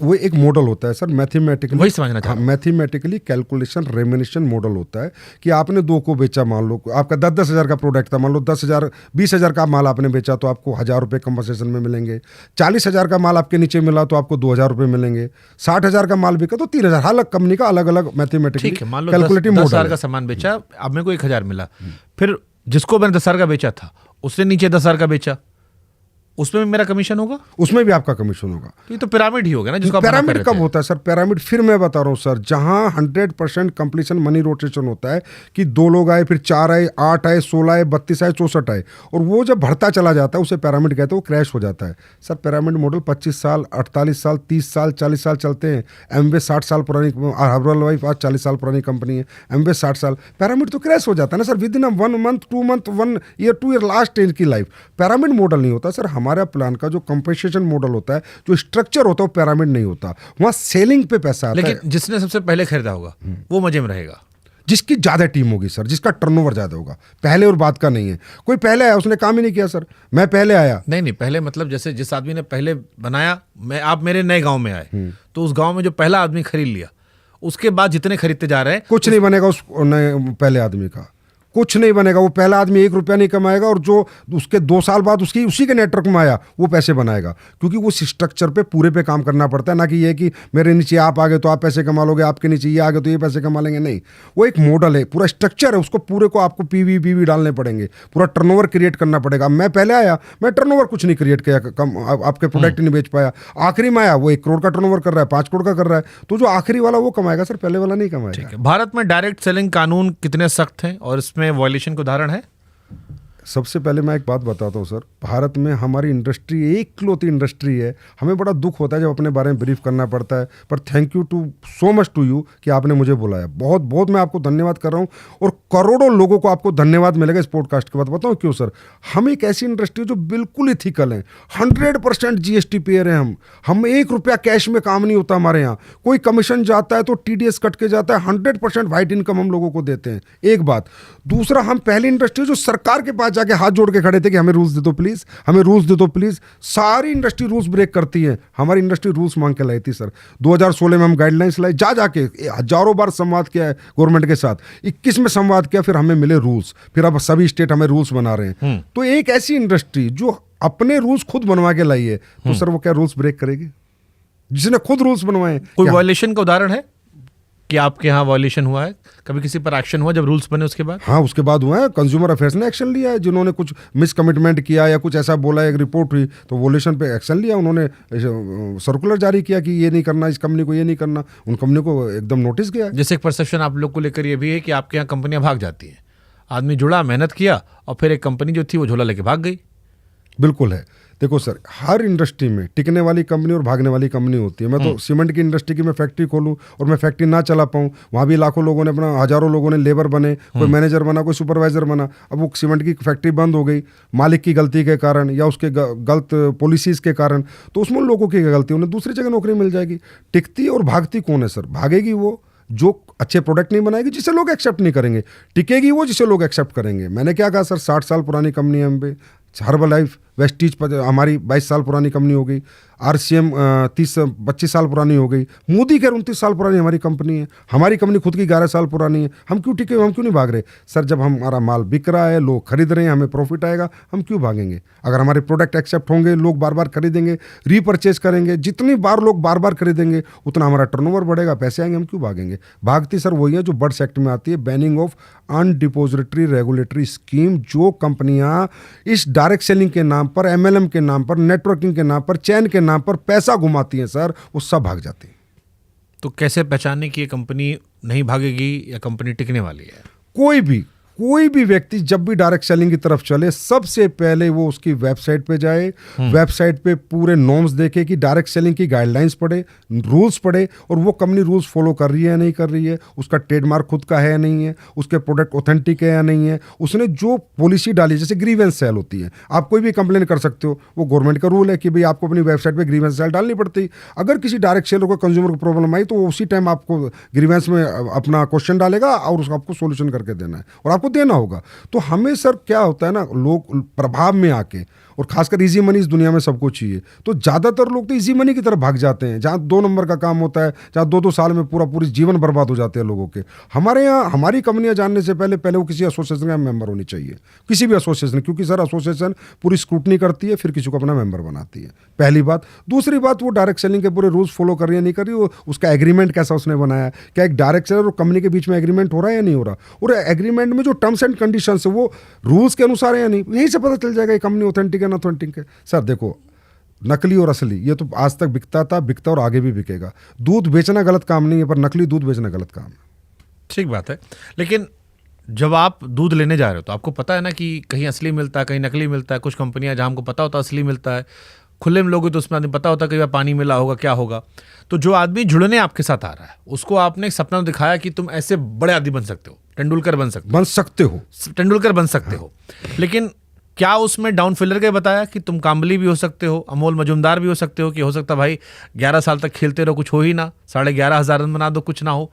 वो एक मॉडल होता है सर, मैथमेटिकली, वही समझना चाह रहा हूं। मैथमेटिकली कैलकुलेशन रेमिनेशन मॉडल होता है कि आपने 2 को बेचा, मान लो आपका 10-10 हज़ार का प्रोडक्ट था, मान लो 10,000 20,000 का माल आपने बेचा तो आपको 1,000 रुपये कंपनसेशन में मिलेंगे। 40,000 का माल आपके नीचे मिला तो आपको 2,000 रुपये मिलेंगे। 60,000 का माल बिका तो 3,000। हर कंपनी का अलग अलग मैथमेटिकली कैलकुलेटिव मॉडल। 10,000 का सामान बेचा, अब मेरे को 1,000 मिला, फिर जिसको मैंने 10,000 का बेचा था उसने नीचे 10,000 का बेचा, उसमें भी मेरा कमीशन होगा? उसमें भी आपका कमीशन होगा। तो ये तो पिरामिड ही होगा ना, जिसको पिरामिड कब होता है सर? पिरामिड फिर मैं बता रहा हूँ सर, जहां 100% कंप्लीशन मनी रोटेशन होता है कि 2 लोग आए, फिर 4 आए, 8 आए, 16 आए, 32 आए, 64 आए, और वो जब बढ़ता चला जाता है उसे पिरामिड कहते हैं, वो क्रैश हो जाता है। सर पिरामिड मॉडल 25 साल, 48 साल, 30 साल, 40 साल चलते हैं। एमवे 60 साल पुरानी, हर्बल लाइफ आज 40 साल पुरानी कंपनी है, एमवे 60 साल। पिरामिड तो क्रैश हो जाता है ना sir, with in 1 month, 2 month, 1 year, 2 year, last stage की लाइफ। पिरामिड मॉडल नहीं होता सर। हमारा प्लान का जो कंपनसेशन मॉडल होता है, जो स्ट्रक्चर होता है, वो पिरामिड नहीं होता। वहां सेलिंग पे पैसा आता है। लेकिन जिसने सबसे पहले खरीदा होगा वो मजे में रहेगा, जिसकी ज्यादा टीम होगी सर, जिसका टर्नओवर ज्यादा होगा। पहले और बाद का नहीं है। कोई पहले आया उसने काम ही नहीं किया सर, मैं पहले आया। नहीं पहले मतलब जैसे जिस आदमी ने पहले बनाया, आप मेरे नए गांव में आए तो उस गांव में जो पहला आदमी खरीद लिया, उसके बाद जितने खरीदते जा रहे हैं कुछ नहीं बनेगा उस पहले आदमी का, कुछ नहीं बनेगा। वो पहला आदमी 1 रुपया नहीं कमाएगा और जो उसके 2 साल बाद उसी के नेटवर्क में आया वो पैसे बनाएगा, क्योंकि वो स्ट्रक्चर पे पूरे पे काम करना पड़ता है। ना कि ये कि मेरे नीचे आप आ गए तो आप पैसे कमा लोगे, आपके नीचे ये आ गए तो ये पैसे कमा लेंगे, नहीं। वो एक मॉडल है, पूरा स्ट्रक्चर है, उसको पूरे को आपको पीवी डालने पड़ेंगे, पूरा टर्नओवर क्रिएट करना पड़ेगा। मैं पहले आया, मैं टर्नओवर कुछ नहीं क्रिएट किया, कम आपके प्रोडक्ट नहीं बेच पाया। आखिरी में आया, वो 1 करोड़ का टर्नओवर कर रहा है, 5 करोड़ का कर रहा है, तो जो आखिरी वाला वो कमाएगा सर, पहले वाला नहीं कमाएगा। भारत में डायरेक्ट सेलिंग कानून कितने सख्त हैं और इसमें वायलेशन का उदाहरण है? सबसे पहले मैं एक बात बताता हूँ सर, भारत में हमारी इंडस्ट्री एकलौती इंडस्ट्री है। हमें बड़ा दुख होता है जब अपने बारे में ब्रीफ करना पड़ता है, पर thank you so much to you कि आपने मुझे बुलाया। बहुत बहुत मैं आपको धन्यवाद कर रहा हूँ, और करोड़ों लोगों को आपको धन्यवाद मिलेगा इस पॉडकास्ट के बाद। बताओ क्यों सर? हम एक ऐसी इंडस्ट्री है जो बिल्कुल इथिकल है, 100% GST पेयर है। हम 1 रुपया कैश में काम नहीं होता हमारे यहाँ। कोई कमीशन जाता है तो TDS कट के जाता है, 100% वाइट इनकम हम लोगों को देते हैं, एक बात। दूसरा, हम पहली इंडस्ट्री जो सरकार के पास जाके हाथ जोड़ के खड़े थे कि हमें रूल्स दे दो प्लीज, हमें रूल्स दे दो प्लीज। सारी इंडस्ट्री रूल्स ब्रेक करती है, हमारी इंडस्ट्री रूल्स मांग के लाई थी सर। 2016 में हम गाइडलाइंस लाए, जाके हजारों बार संवाद किया है गवर्नमेंट के साथ, 21 में संवाद किया, फिर हमें मिले रूल्स, फिर अब सभी स्टेट हमें रूल्स बना रहे हैं। तो एक ऐसी इंडस्ट्री जो अपने रूल्स खुद बनवा के लाई है, तो सर वो क्या रूल्स ब्रेक करेगी? जिसने खुद रूल्स बनवाए। कोई वायलेशन का उदाहरण है कि आपके यहाँ वायलेशन हुआ है? कभी किसी पर एक्शन हुआ जब रूल्स बने उसके बाद? हाँ, उसके बाद हुआ है। कंज्यूमर अफेयर्स ने एक्शन लिया है, जिन्होंने कुछ मिसकमिटमेंट किया या कुछ ऐसा बोला, एक रिपोर्ट हुई तो वॉयलेशन पे एक्शन लिया। उन्होंने सर्कुलर जारी किया कि ये नहीं करना, इस कंपनी को ये नहीं करना, उन कंपनी को एकदम नोटिस किया। जैसे एक परसेप्शन आप लोग को लेकर ये भी है कि आपके यहाँ कंपनियां भाग जाती हैं। आदमी जुड़ा, मेहनत किया और फिर एक कंपनी जो थी वो झोला लेके भाग गई। बिल्कुल है। देखो सर, हर इंडस्ट्री में टिकने वाली कंपनी और भागने वाली कंपनी होती है। मैं तो सीमेंट की इंडस्ट्री की मैं फैक्ट्री खोलूं और मैं फैक्ट्री ना चला पाऊं, वहाँ भी लाखों लोगों ने अपना, हजारों लोगों ने लेबर बने, कोई मैनेजर बना, कोई सुपरवाइजर बना। अब वो सीमेंट की फैक्ट्री बंद हो गई मालिक की गलती के कारण या उसके गलत पॉलिसीज़ के कारण, तो उसमें लोगों की गलती, उन्हें दूसरी जगह नौकरी मिल जाएगी। टिकती और भागती कौन है सर? भागेगी वो जो अच्छे प्रोडक्ट नहीं बनाएगी, जिसे लोग एक्सेप्ट नहीं करेंगे। टिकेगी वो जिसे लोग एक्सेप्ट करेंगे। मैंने क्या कहा सर, 60 साल पुरानी कंपनी है हम पे, हर्बल लाइफ, वेस्टीज पर हमारी 22 साल पुरानी कंपनी हो गई, RCM 30-25 साल पुरानी हो गई, मोदी केयर 29 साल पुरानी हमारी कंपनी है, हमारी कंपनी खुद की 11 साल पुरानी है। हम क्यों टिके, हम क्यों नहीं भाग रहे सर? जब हमारा माल बिक रहा है, लोग खरीद रहे हैं, हमें प्रॉफिट आएगा, हम क्यों भागेंगे? अगर हमारे प्रोडक्ट एक्सेप्ट होंगे, लोग बार बार खरीदेंगे, रीपरचेज करेंगे, जितनी बार लोग बार बार खरीदेंगे उतना हमारा टर्नओवर बढ़ेगा, पैसे आएंगे, हम क्यों भागेंगे? भागती सर वही है जो बर्ड्स एक्ट में आती है, बैनिंग ऑफ अनडिपोजिटरी रेगुलेटरी स्कीम। जो कंपनियां इस डायरेक्ट सेलिंग के नाम पर, MLM के नाम पर, नेटवर्किंग के नाम पर, चैन के नाम पर पैसा घुमाती हैं सर, वो सब भाग जाती हैं। तो कैसे पहचानने की ये कंपनी नहीं भागेगी या कंपनी टिकने वाली है? कोई भी व्यक्ति जब भी डायरेक्ट सेलिंग की तरफ चले, सबसे पहले वो उसकी वेबसाइट पे जाए, वेबसाइट पे पूरे नॉर्म्स देखे कि डायरेक्ट सेलिंग की गाइडलाइंस पढ़े, रूल्स पढ़े, और वो कंपनी रूल्स फॉलो कर रही है या नहीं कर रही है, उसका ट्रेडमार्क खुद का है या नहीं है, उसके प्रोडक्ट ऑथेंटिक है या नहीं है, उसने जो पॉलिसी डाली, जैसे ग्रीवेंस सेल होती है, आप कोई भी कंप्लेन कर सकते हो, वो गवर्नमेंट का रूल है कि भाई आपको अपनी वेबसाइट पर ग्रीवेंस सेल डालनी पड़ती। अगर किसी डायरेक्ट सेलर को कंज्यूमर को प्रॉब्लम आई तो वो उसी टाइम आपको ग्रीवेंस में अपना क्वेश्चन डालेगा और उसको आपको सोल्यूशन करके देना है और आपको देना होगा। तो हमें सर क्या होता है ना, लोग प्रभाव में आके, और खासकर इजी मनी इस दुनिया में सबको चाहिए, तो ज़्यादातर लोग तो इजी मनी की तरफ भाग जाते हैं, जहाँ 2 नंबर का काम होता है, जहाँ 2-2 साल में पूरी जीवन बर्बाद हो जाते हैं लोगों के। हमारे यहाँ हमारी कंपनियां जानने से पहले वो किसी एसोसिएशन का मेंबर होनी चाहिए, किसी भी एसोसिएशन, क्योंकि सर एसोसिएशन पूरी स्क्रूटनी करती है, फिर किसी को अपना मेंबर बनाती है, पहली बात। दूसरी बात, वो डायरेक्ट सेलिंग के पूरे रूल्स फॉलो कर रही है नहीं कर रही, वो उसका एग्रीमेंट कैसा उसने बनाया, क्या एक डायरेक्ट सेलर और कंपनी के बीच में एग्रीमेंट हो रहा है या नहीं हो रहा, और एग्रीमेंट में जो टर्म्स एंड कंडीशन है वो रूल्स के अनुसार है या नहीं, यहीं से पता चल जाएगा ये कंपनी ऑथेंटिक है ना ऑथेंटिक है। सर देखो, नकली और असली ये तो आज तक बिकता और आगे भी बिकेगा। दूध बेचना गलत काम नहीं है, पर नकली दूध बेचना गलत काम है। ठीक बात है, लेकिन जब आप दूध लेने जा रहे हो तो आपको पता है ना कि कहीं असली मिलता है, कहीं नकली मिलता है। कुछ कंपनियां जहां हमको पता होता है असली मिलता है, खुले में लोगे तो उसमें आदमी पता होता है कि पानी मिला होगा, क्या होगा। तो जो आदमी जुड़ने आपके साथ आ रहा है, उसको आपने एक सपना दिखाया कि तुम ऐसे बड़े आदमी बन सकते हो, तेंदुलकर बन सकते हो, लेकिन क्या उसमें डाउन फिलर के बताया कि तुम काम्बली भी हो सकते हो, अमोल मजुमदार भी हो सकते हो, कि हो सकता भाई 11 साल तक खेलते रहो, कुछ हो ही ना, 11,500 रन बना दो, कुछ ना हो।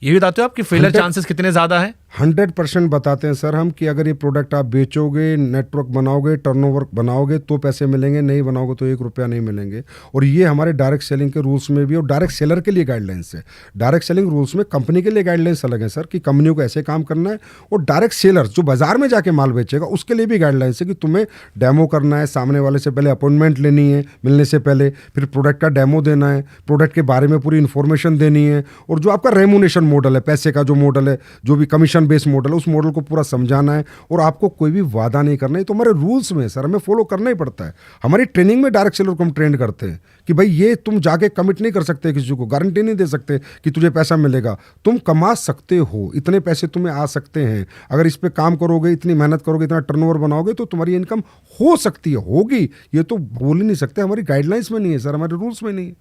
ये भी बताते हो आप कि फेलियर 100 चांसेस कितने ज्यादा हैं? 100% बताते हैं सर हम कि अगर ये प्रोडक्ट आप बेचोगे, नेटवर्क बनाओगे, टर्नओवर बनाओगे तो पैसे मिलेंगे, नहीं बनाओगे तो 1 रुपया नहीं मिलेंगे। और ये हमारे डायरेक्ट सेलिंग के रूल्स में भी, और डायरेक्ट सेलर के लिए गाइडलाइंस है। डायरेक्ट सेलिंग रूल्स में कंपनी के लिए गाइडलाइंस अलग है सर कि कंपनियों को ऐसे काम करना है, और डायरेक्ट सेलर्स जो बाजार में जाके माल बेचेगा उसके लिए भी गाइडलाइंस है कि तुम्हें डेमो करना है, सामने वाले से पहले अपॉइंटमेंट लेनी है मिलने से पहले, फिर प्रोडक्ट का डेमो देना है, प्रोडक्ट के बारे में पूरी इन्फॉर्मेशन देनी है, और जो आपका रेमुनेशन मॉडल है, पैसे का जो मॉडल है, जो भी कमीशन बेस्ड मॉडल है, उस मॉडल को पूरा समझाना है। और आपको कोई भी वादा नहीं करना है, तो हमारे रूल्स में सर हमें फॉलो करना ही पड़ता है। हमारी ट्रेनिंग में डायरेक्ट सेलर को हम ट्रेन करते हैं कि भाई ये तुम जाके कमिट नहीं कर सकते, किसी को गारंटी नहीं दे सकते कि तुझे पैसा मिलेगा, तुम कमा सकते हो, इतने पैसे तुम्हें आ सकते हैं, अगर इस पे काम करोगे, इतनी मेहनत करोगे, इतना टर्नओवर बनाओगे तो तुम्हारी इनकम हो सकती है, होगी। ये तो बोल ही नहीं सकते, हमारी गाइडलाइंस में नहीं है सर, हमारे रूल्स में नहीं है।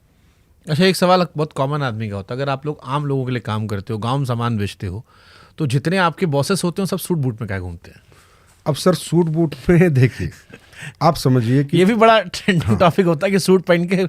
अच्छा, एक सवाल बहुत कॉमन आदमी का होता है, अगर आप लोग आम लोगों के लिए काम करते हो, गांव में सामान बेचते हो, तो जितने आपके बॉसेस होते हैं सब सूट बूट में क्या घूमते हैं? अब सर सूट बूट में देखिए आप समझिए कि ये भी बड़ा ट्रेंडिंग टॉपिक होता है कि सूट पहन के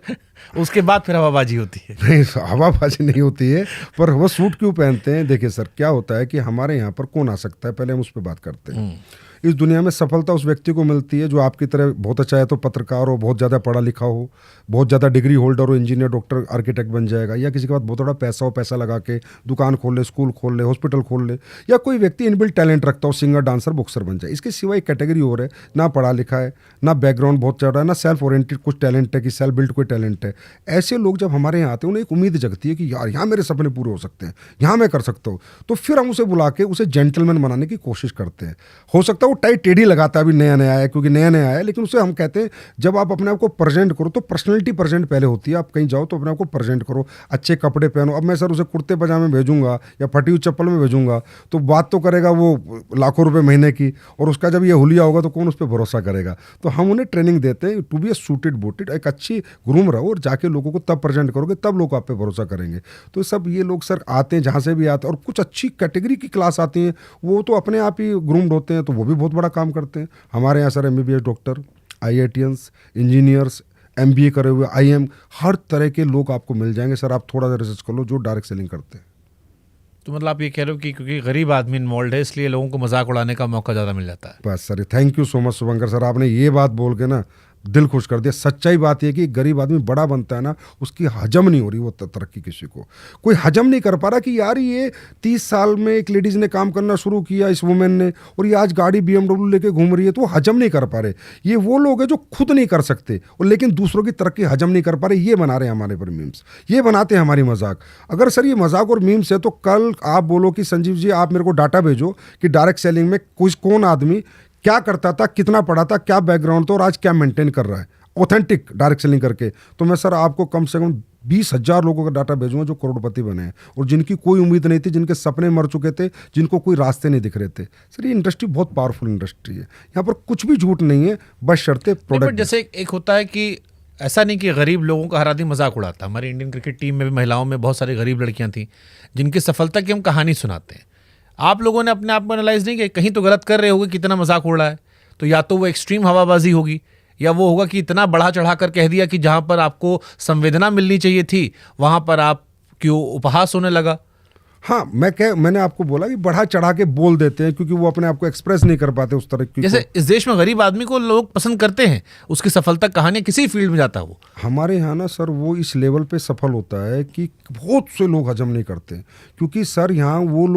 उसके बाद फिर हवाबाजी होती है। नहीं, हवाबाजी नहीं होती है, पर वो सूट क्यों पहनते हैं? देखिए सर क्या होता है कि हमारे यहाँ पर कौन आ सकता है, पहले हम उस पर बात करते हैं। इस दुनिया में सफलता उस व्यक्ति को मिलती है जो आपकी तरह बहुत अच्छा है तो पत्रकार हो, बहुत ज़्यादा पढ़ा लिखा हो, बहुत ज़्यादा डिग्री होल्डर हो, इंजीनियर, डॉक्टर, आर्किटेक्ट बन जाएगा, या किसी के पास बहुत बड़ा पैसा हो, पैसा लगा के दुकान खोल ले, स्कूल खोल ले, हॉस्पिटल खोल ले, या कोई व्यक्ति इनबिल्ट टैलेंट रखता हो, सिंगर, डांसर, बॉक्सर बन जाए। इसके सिवा एक कैटेगरी और है, ना पढ़ा लिखा है, ना बैकग्राउंड बहुत चल रहा है, ना सेल्फ ओरिएंटेड कुछ टैलेंट है कि सेल्फ बिल्ड कोई टैलेंट है। ऐसे लोग जब हमारे यहाँ आते हैं उन्हें एक उम्मीद जगती है कि यार यहाँ मेरे सपने पूरे हो सकते हैं, यहाँ मैं कर सकता हूँ, तो फिर हम उसे बुला के उसे जेंटलमैन बनाने की कोशिश करते हैं। हो सकता है वो टाई टेढ़ी लगाता है, अभी नया नया है क्योंकि नया नया है, लेकिन उसे हम कहते हैं जब आप अपने आप को प्रेजेंट करो तो पर्सनैलिटी प्रेजेंट पहले होती है। आप कहीं जाओ तो अपने आप को प्रेजेंट करो, अच्छे कपड़े पहनो। अब मैं सर उसे कुर्ते पजामे भेजूंगा या फटी हुई चप्पल में भेजूंगा तो बात तो करेगा वो लाखों रुपए महीने की, और उसका जब ये हुलिया होगा तो कौन उस पर भरोसा करेगा। तो हम उन्हें ट्रेनिंग देते हैं to be a suited booted, एक अच्छी ग्रूम रहो और जाके लोगों को तब प्रेजेंट करोगे तब लोग आप पे भरोसा करेंगे। तो सब ये लोग सर आते हैं जहाँ से भी आते हैं, और कुछ अच्छी कैटेगरी की क्लास आती हैं, वो तो अपने आप ही ग्रूम्ड होते हैं, तो वो भी बहुत बड़ा काम करते हैं। हमारे यहाँ sir MBBS doctor, IITians, engineers, MBA करे हुए, IM, हर तरह के लोग आपको मिल जाएंगे सर। आप थोड़ा सा रिसर्च कर लो जो डायरेक्ट सेलिंग करते हैं। तो मतलब आप ये कह रहे हो कि क्योंकि गरीब आदमी इन्वॉल्व है इसलिए लोगों को मजाक उड़ाने का मौका ज़्यादा मिल जाता है। बस sir, thank you so much Shubhankar sir, आपने ये बात बोल के ना दिल खुश कर दिया। सच्चाई बात यह कि गरीब आदमी बड़ा बनता है ना, उसकी हजम नहीं हो रही वो तरक्की, किसी को कोई हजम नहीं कर पा रहा कि यार ये 30 साल में एक लेडीज़ ने काम करना शुरू किया, इस वुमेन ने, और ये आज गाड़ी BMW लेके घूम रही है, तो वो हजम नहीं कर पा रहे। ये वो लोग हैं जो खुद नहीं कर सकते और लेकिन दूसरों की तरक्की हजम नहीं कर पा रहे, ये बना रहे हैं हमारे पर मीम्स, ये बनाते हैं हमारी मजाक। अगर सर ये मजाक और मीम्स है तो कल आप बोलो कि संजीव जी आप मेरे को डाटा भेजो कि डायरेक्ट सेलिंग में कौन आदमी क्या करता था, कितना पढ़ा था, क्या बैकग्राउंड था और आज क्या मेंटेन कर रहा है ऑथेंटिक डायरेक्ट सेलिंग करके, तो मैं सर आपको कम से कम 20,000 लोगों का डाटा भेजूंगा जो करोड़पति बने हैं और जिनकी कोई उम्मीद नहीं थी, जिनके सपने मर चुके थे, जिनको कोई रास्ते नहीं दिख रहे थे। सर ये इंडस्ट्री बहुत पावरफुल इंडस्ट्री है, यहाँ पर कुछ भी झूठ नहीं है, बस शर्तें प्रोडक्ट। जैसे एक होता है कि ऐसा नहीं कि गरीब लोगों का हर आदमी मजाक उड़ाता। हमारी इंडियन क्रिकेट टीम में भी महिलाओं में बहुत सारी गरीब लड़कियां थी जिनकी सफलता की हम कहानी सुनाते हैं। आप लोगों ने अपने आप को एनालाइज नहीं किया कहीं तो गलत कर रहे होगे, कितना मजाक उड़ रहा है, तो या तो वो एक्सट्रीम हवाबाजी होगी या वो होगा कि इतना बढ़ा चढ़ा कर कह दिया कि जहां पर आपको संवेदना मिलनी चाहिए थी वहां पर आप क्यों उपहास होने लगा। हाँ, मैंने आपको बोला कि बढ़ा चढ़ा के बोल देते हैं क्योंकि वो अपने आप को एक्सप्रेस नहीं कर पाते उस तरह की। जैसे इस देश में गरीब आदमी को लोग पसंद करते हैं, उसकी सफलता कहानी किसी फील्ड में जाता है वो। हमारे यहाँ ना सर वो इस लेवल पे सफल होता है कि बहुत से लोग हजम नहीं करते, क्योंकि सर यहाँ वो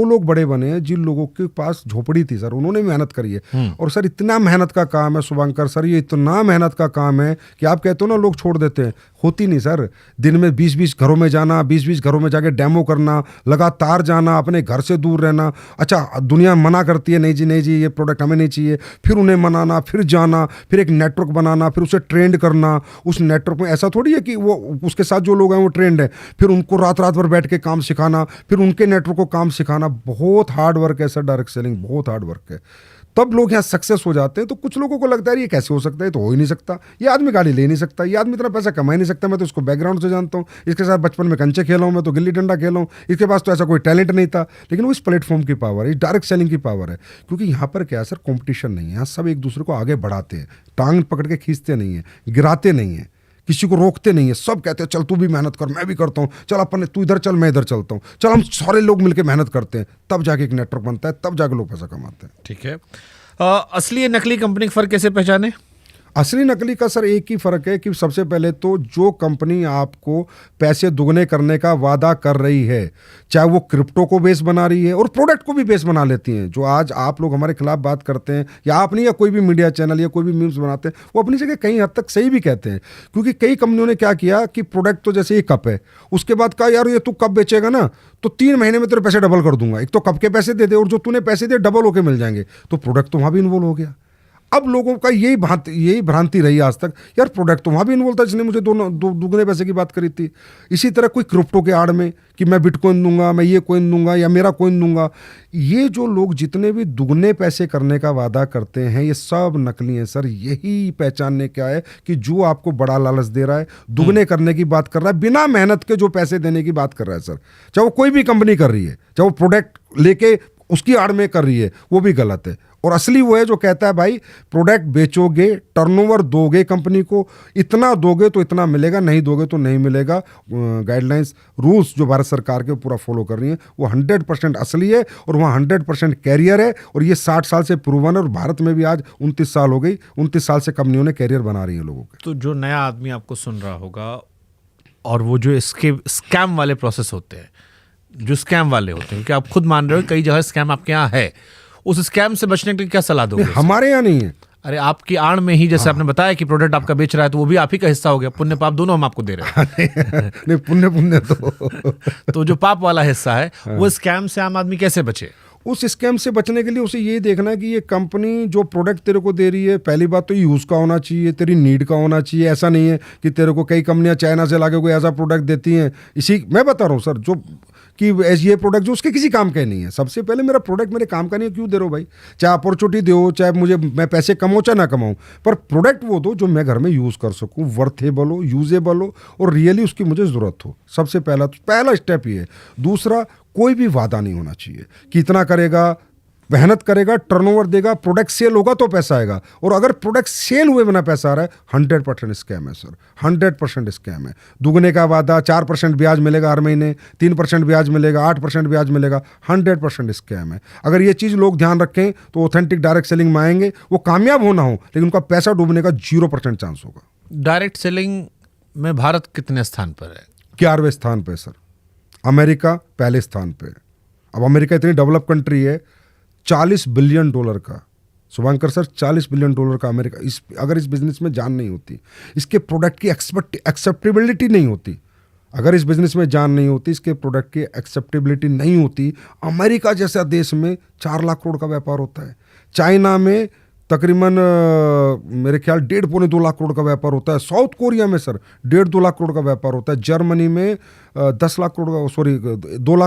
लोग बड़े बने हैं जिन लोगों के पास झोपड़ी थी सर, उन्होंने मेहनत करी है। और सर इतना मेहनत का काम है शुभंकर सर, ये इतना मेहनत का काम है कि आप कहते हो ना लोग छोड़ देते हैं, होती नहीं सर। दिन में 20-20 घरों में जाना, 20-20 घरों में जाके डेमो करना, लगातार जाना, अपने घर से दूर रहना। अच्छा दुनिया मना करती है, नहीं जी ये प्रोडक्ट हमें नहीं चाहिए, फिर उन्हें मनाना, फिर जाना, फिर एक नेटवर्क बनाना, फिर उसे ट्रेंड करना। उस नेटवर्क में ऐसा थोड़ी है कि वो उसके साथ जो लोग हैं वो ट्रेंड है, फिर उनको रात भर बैठ के काम सिखाना, फिर उनके नेटवर्क को काम सिखाना। बहुत हार्ड वर्क है सर, डायरेक्ट सेलिंग बहुत हार्ड वर्क है। तब लोग यहाँ सक्सेस हो जाते हैं। तो कुछ लोगों को लगता है ये कैसे हो सकता है, तो हो ही नहीं सकता, ये आदमी गाड़ी ले नहीं सकता, ये आदमी इतना पैसा कमा ही नहीं सकता, मैं तो इसको बैकग्राउंड से जानता हूँ, इसके साथ बचपन में कंचे खेला हूँ, मैं तो गिल्ली डंडा खेला हूँ, इसके पास तो ऐसा कोई टैलेंट नहीं था। लेकिन वो इस प्लेटफॉर्म की पावर है, इस डायरेक्ट सेलिंग की पावर है, क्योंकि यहाँ पर क्या है सर, कॉम्पिटिशन नहीं है, यहाँ सब एक दूसरे को आगे बढ़ाते हैं, टांग पकड़ के खींचते नहीं है, गिराते नहीं है किसी को रोकते नहीं है, सब कहते हैं चल तू भी मेहनत कर, मैं भी करता हूँ, चल अपन तू इधर चल मैं इधर चलता हूँ, चल हम सारे लोग मिलकर मेहनत करते हैं, तब जाके एक नेटवर्क बनता है, तब जाके लोग पैसा कमाते हैं। ठीक है। असली या नकली कंपनी का फर्क कैसे पहचाने? असली नकली का सर एक ही फ़र्क है कि सबसे पहले तो जो कंपनी आपको पैसे दुगने करने का वादा कर रही है, चाहे वो क्रिप्टो को बेस बना रही है और प्रोडक्ट को भी बेस बना लेती हैं, जो आज आप लोग हमारे खिलाफ बात करते हैं या आप नहीं या कोई भी मीडिया चैनल या कोई भी मीम्स बनाते हैं, वो अपनी जगह कहीं हद तक सही भी कहते हैं। क्योंकि कई कंपनियों ने क्या किया कि प्रोडक्ट तो जैसे ये कप है, उसके बाद कहा यार ये तू कप बेचेगा ना तो 3 महीने में तेरे पैसे डबल कर दूंगा, एक तो कप के पैसे दे दे और जो तूने पैसे दे डबल होके मिल जाएंगे, तो प्रोडक्ट तो वहाँ भी इन्वॉल्व हो गया। अब लोगों का यही भ्रांति रही आज तक, यार प्रोडक्ट तो वहाँ भी इन्वॉल्व था जिसने मुझे दुगने पैसे की बात करी थी। इसी तरह कोई क्रिप्टो के आड़ में कि मैं बिटकॉइन दूंगा, मैं ये कॉइन दूंगा या मेरा कॉइन दूंगा, ये जो लोग जितने भी दुगने पैसे करने का वादा करते हैं ये सब नकली हैं सर। यही पहचानने क्या है कि जो आपको बड़ा लालच दे रहा है, दुगने करने की बात कर रहा है, बिना मेहनत के जो पैसे देने की बात कर रहा है सर, चाहे वो कोई भी कंपनी कर रही है, चाहे वो प्रोडक्ट लेके उसकी आड़ में कर रही है, वो भी गलत है। और असली वो है जो कहता है भाई प्रोडक्ट बेचोगे, टर्नओवर दोगे कंपनी को, इतना दोगे तो इतना मिलेगा, नहीं दोगे तो नहीं मिलेगा। गाइडलाइंस रूल्स जो भारत सरकार के पूरा फॉलो कर रही है वो 100% असली है और वहाँ 100% कैरियर है और ये 60 साल से प्रूवन है। और भारत में भी आज 29 साल हो गई, 29 साल से कंपनियों ने कैरियर बना रही है लोगों के। तो जो नया आदमी आपको सुन रहा होगा और वो जो इसके स्कैम वाले प्रोसेस होते हैं, जो स्कैम वाले होते हैं, क्योंकि आप खुद मान रहे हो कई जगह स्कैम आपके यहाँ है, उस स्कैम से बचने के लिए क्या सलाह दोगे? हमारे यहाँ नहीं है। अरे आपकी आड़ में ही जैसे आपने बताया कि प्रोडक्ट आपका बेच रहा है तो वो भी आप ही का हिस्सा हो गया, पुण्य पाप दोनों हम आपको दे रहे हैं। नहीं, पुण्य तो जो पाप वाला हिस्सा है वो स्कैम से आम आदमी कैसे बचे? उस स्कैम से बचने के लिए उसे ये देखना है कि ये कंपनी जो प्रोडक्ट तेरे को दे रही है, पहली बात तो यूज़ का होना चाहिए, तेरी नीड का होना चाहिए। ऐसा नहीं है कि तेरे को कई कंपनियां चाइना से लाके कोई ऐसा प्रोडक्ट देती हैं, इसी मैं बता रहा हूँ सर, जो कि ये प्रोडक्ट जो उसके किसी काम का ही नहीं है। सबसे पहले मेरा प्रोडक्ट मेरे काम का नहीं है, क्यों दे रहे हो भाई? चाहे अपॉर्चुनिटी दो, चाहे मैं पैसे कमाऊँ चाहे ना कमाऊँ, पर प्रोडक्ट वो दो जो मैं घर में यूज़ कर सकूँ, वर्थेबल हो, यूजेबल हो और रियली उसकी मुझे ज़रूरत हो। सबसे पहला स्टेप ये है। दूसरा, कोई भी वादा नहीं होना चाहिए कि इतना करेगा, मेहनत करेगा, टर्नओवर देगा, प्रोडक्ट सेल होगा तो पैसा आएगा। और अगर प्रोडक्ट सेल हुए बिना पैसा आ रहा है, 100% स्कैम है सर, 100% स्कैम है। दुगने का वादा, 4% ब्याज मिलेगा हर महीने, 3% ब्याज मिलेगा, 8% ब्याज मिलेगा, 100% स्कैम है। अगर ये चीज़ लोग ध्यान रखें तो ऑथेंटिक डायरेक्ट सेलिंग में आएंगे, वो कामयाब होना हो लेकिन उनका पैसा डूबने का 0% चांस होगा। डायरेक्ट सेलिंग में भारत कितने स्थान पर है? 11वें स्थान पर सर। अमेरिका पहले स्थान पे। अब अमेरिका इतनी डेवलप कंट्री है, $40 बिलियन का, शुभंकर सर, $40 बिलियन का अमेरिका। अगर इस बिजनेस में जान नहीं होती, इसके प्रोडक्ट की एक्सेप्टेबिलिटी नहीं होती, अगर इस बिजनेस में जान नहीं होती, इसके प्रोडक्ट की एक्सेप्टेबिलिटी नहीं होती, अमेरिका जैसा देश में 4 लाख करोड़ का व्यापार होता है। चाइना में तकरीबन मेरे ख्याल 1.5-2 लाख करोड़ का व्यापार होता है। साउथ कोरिया में सर 1.5-2 लाख करोड़ का व्यापार होता है। जर्मनी में 2 लाख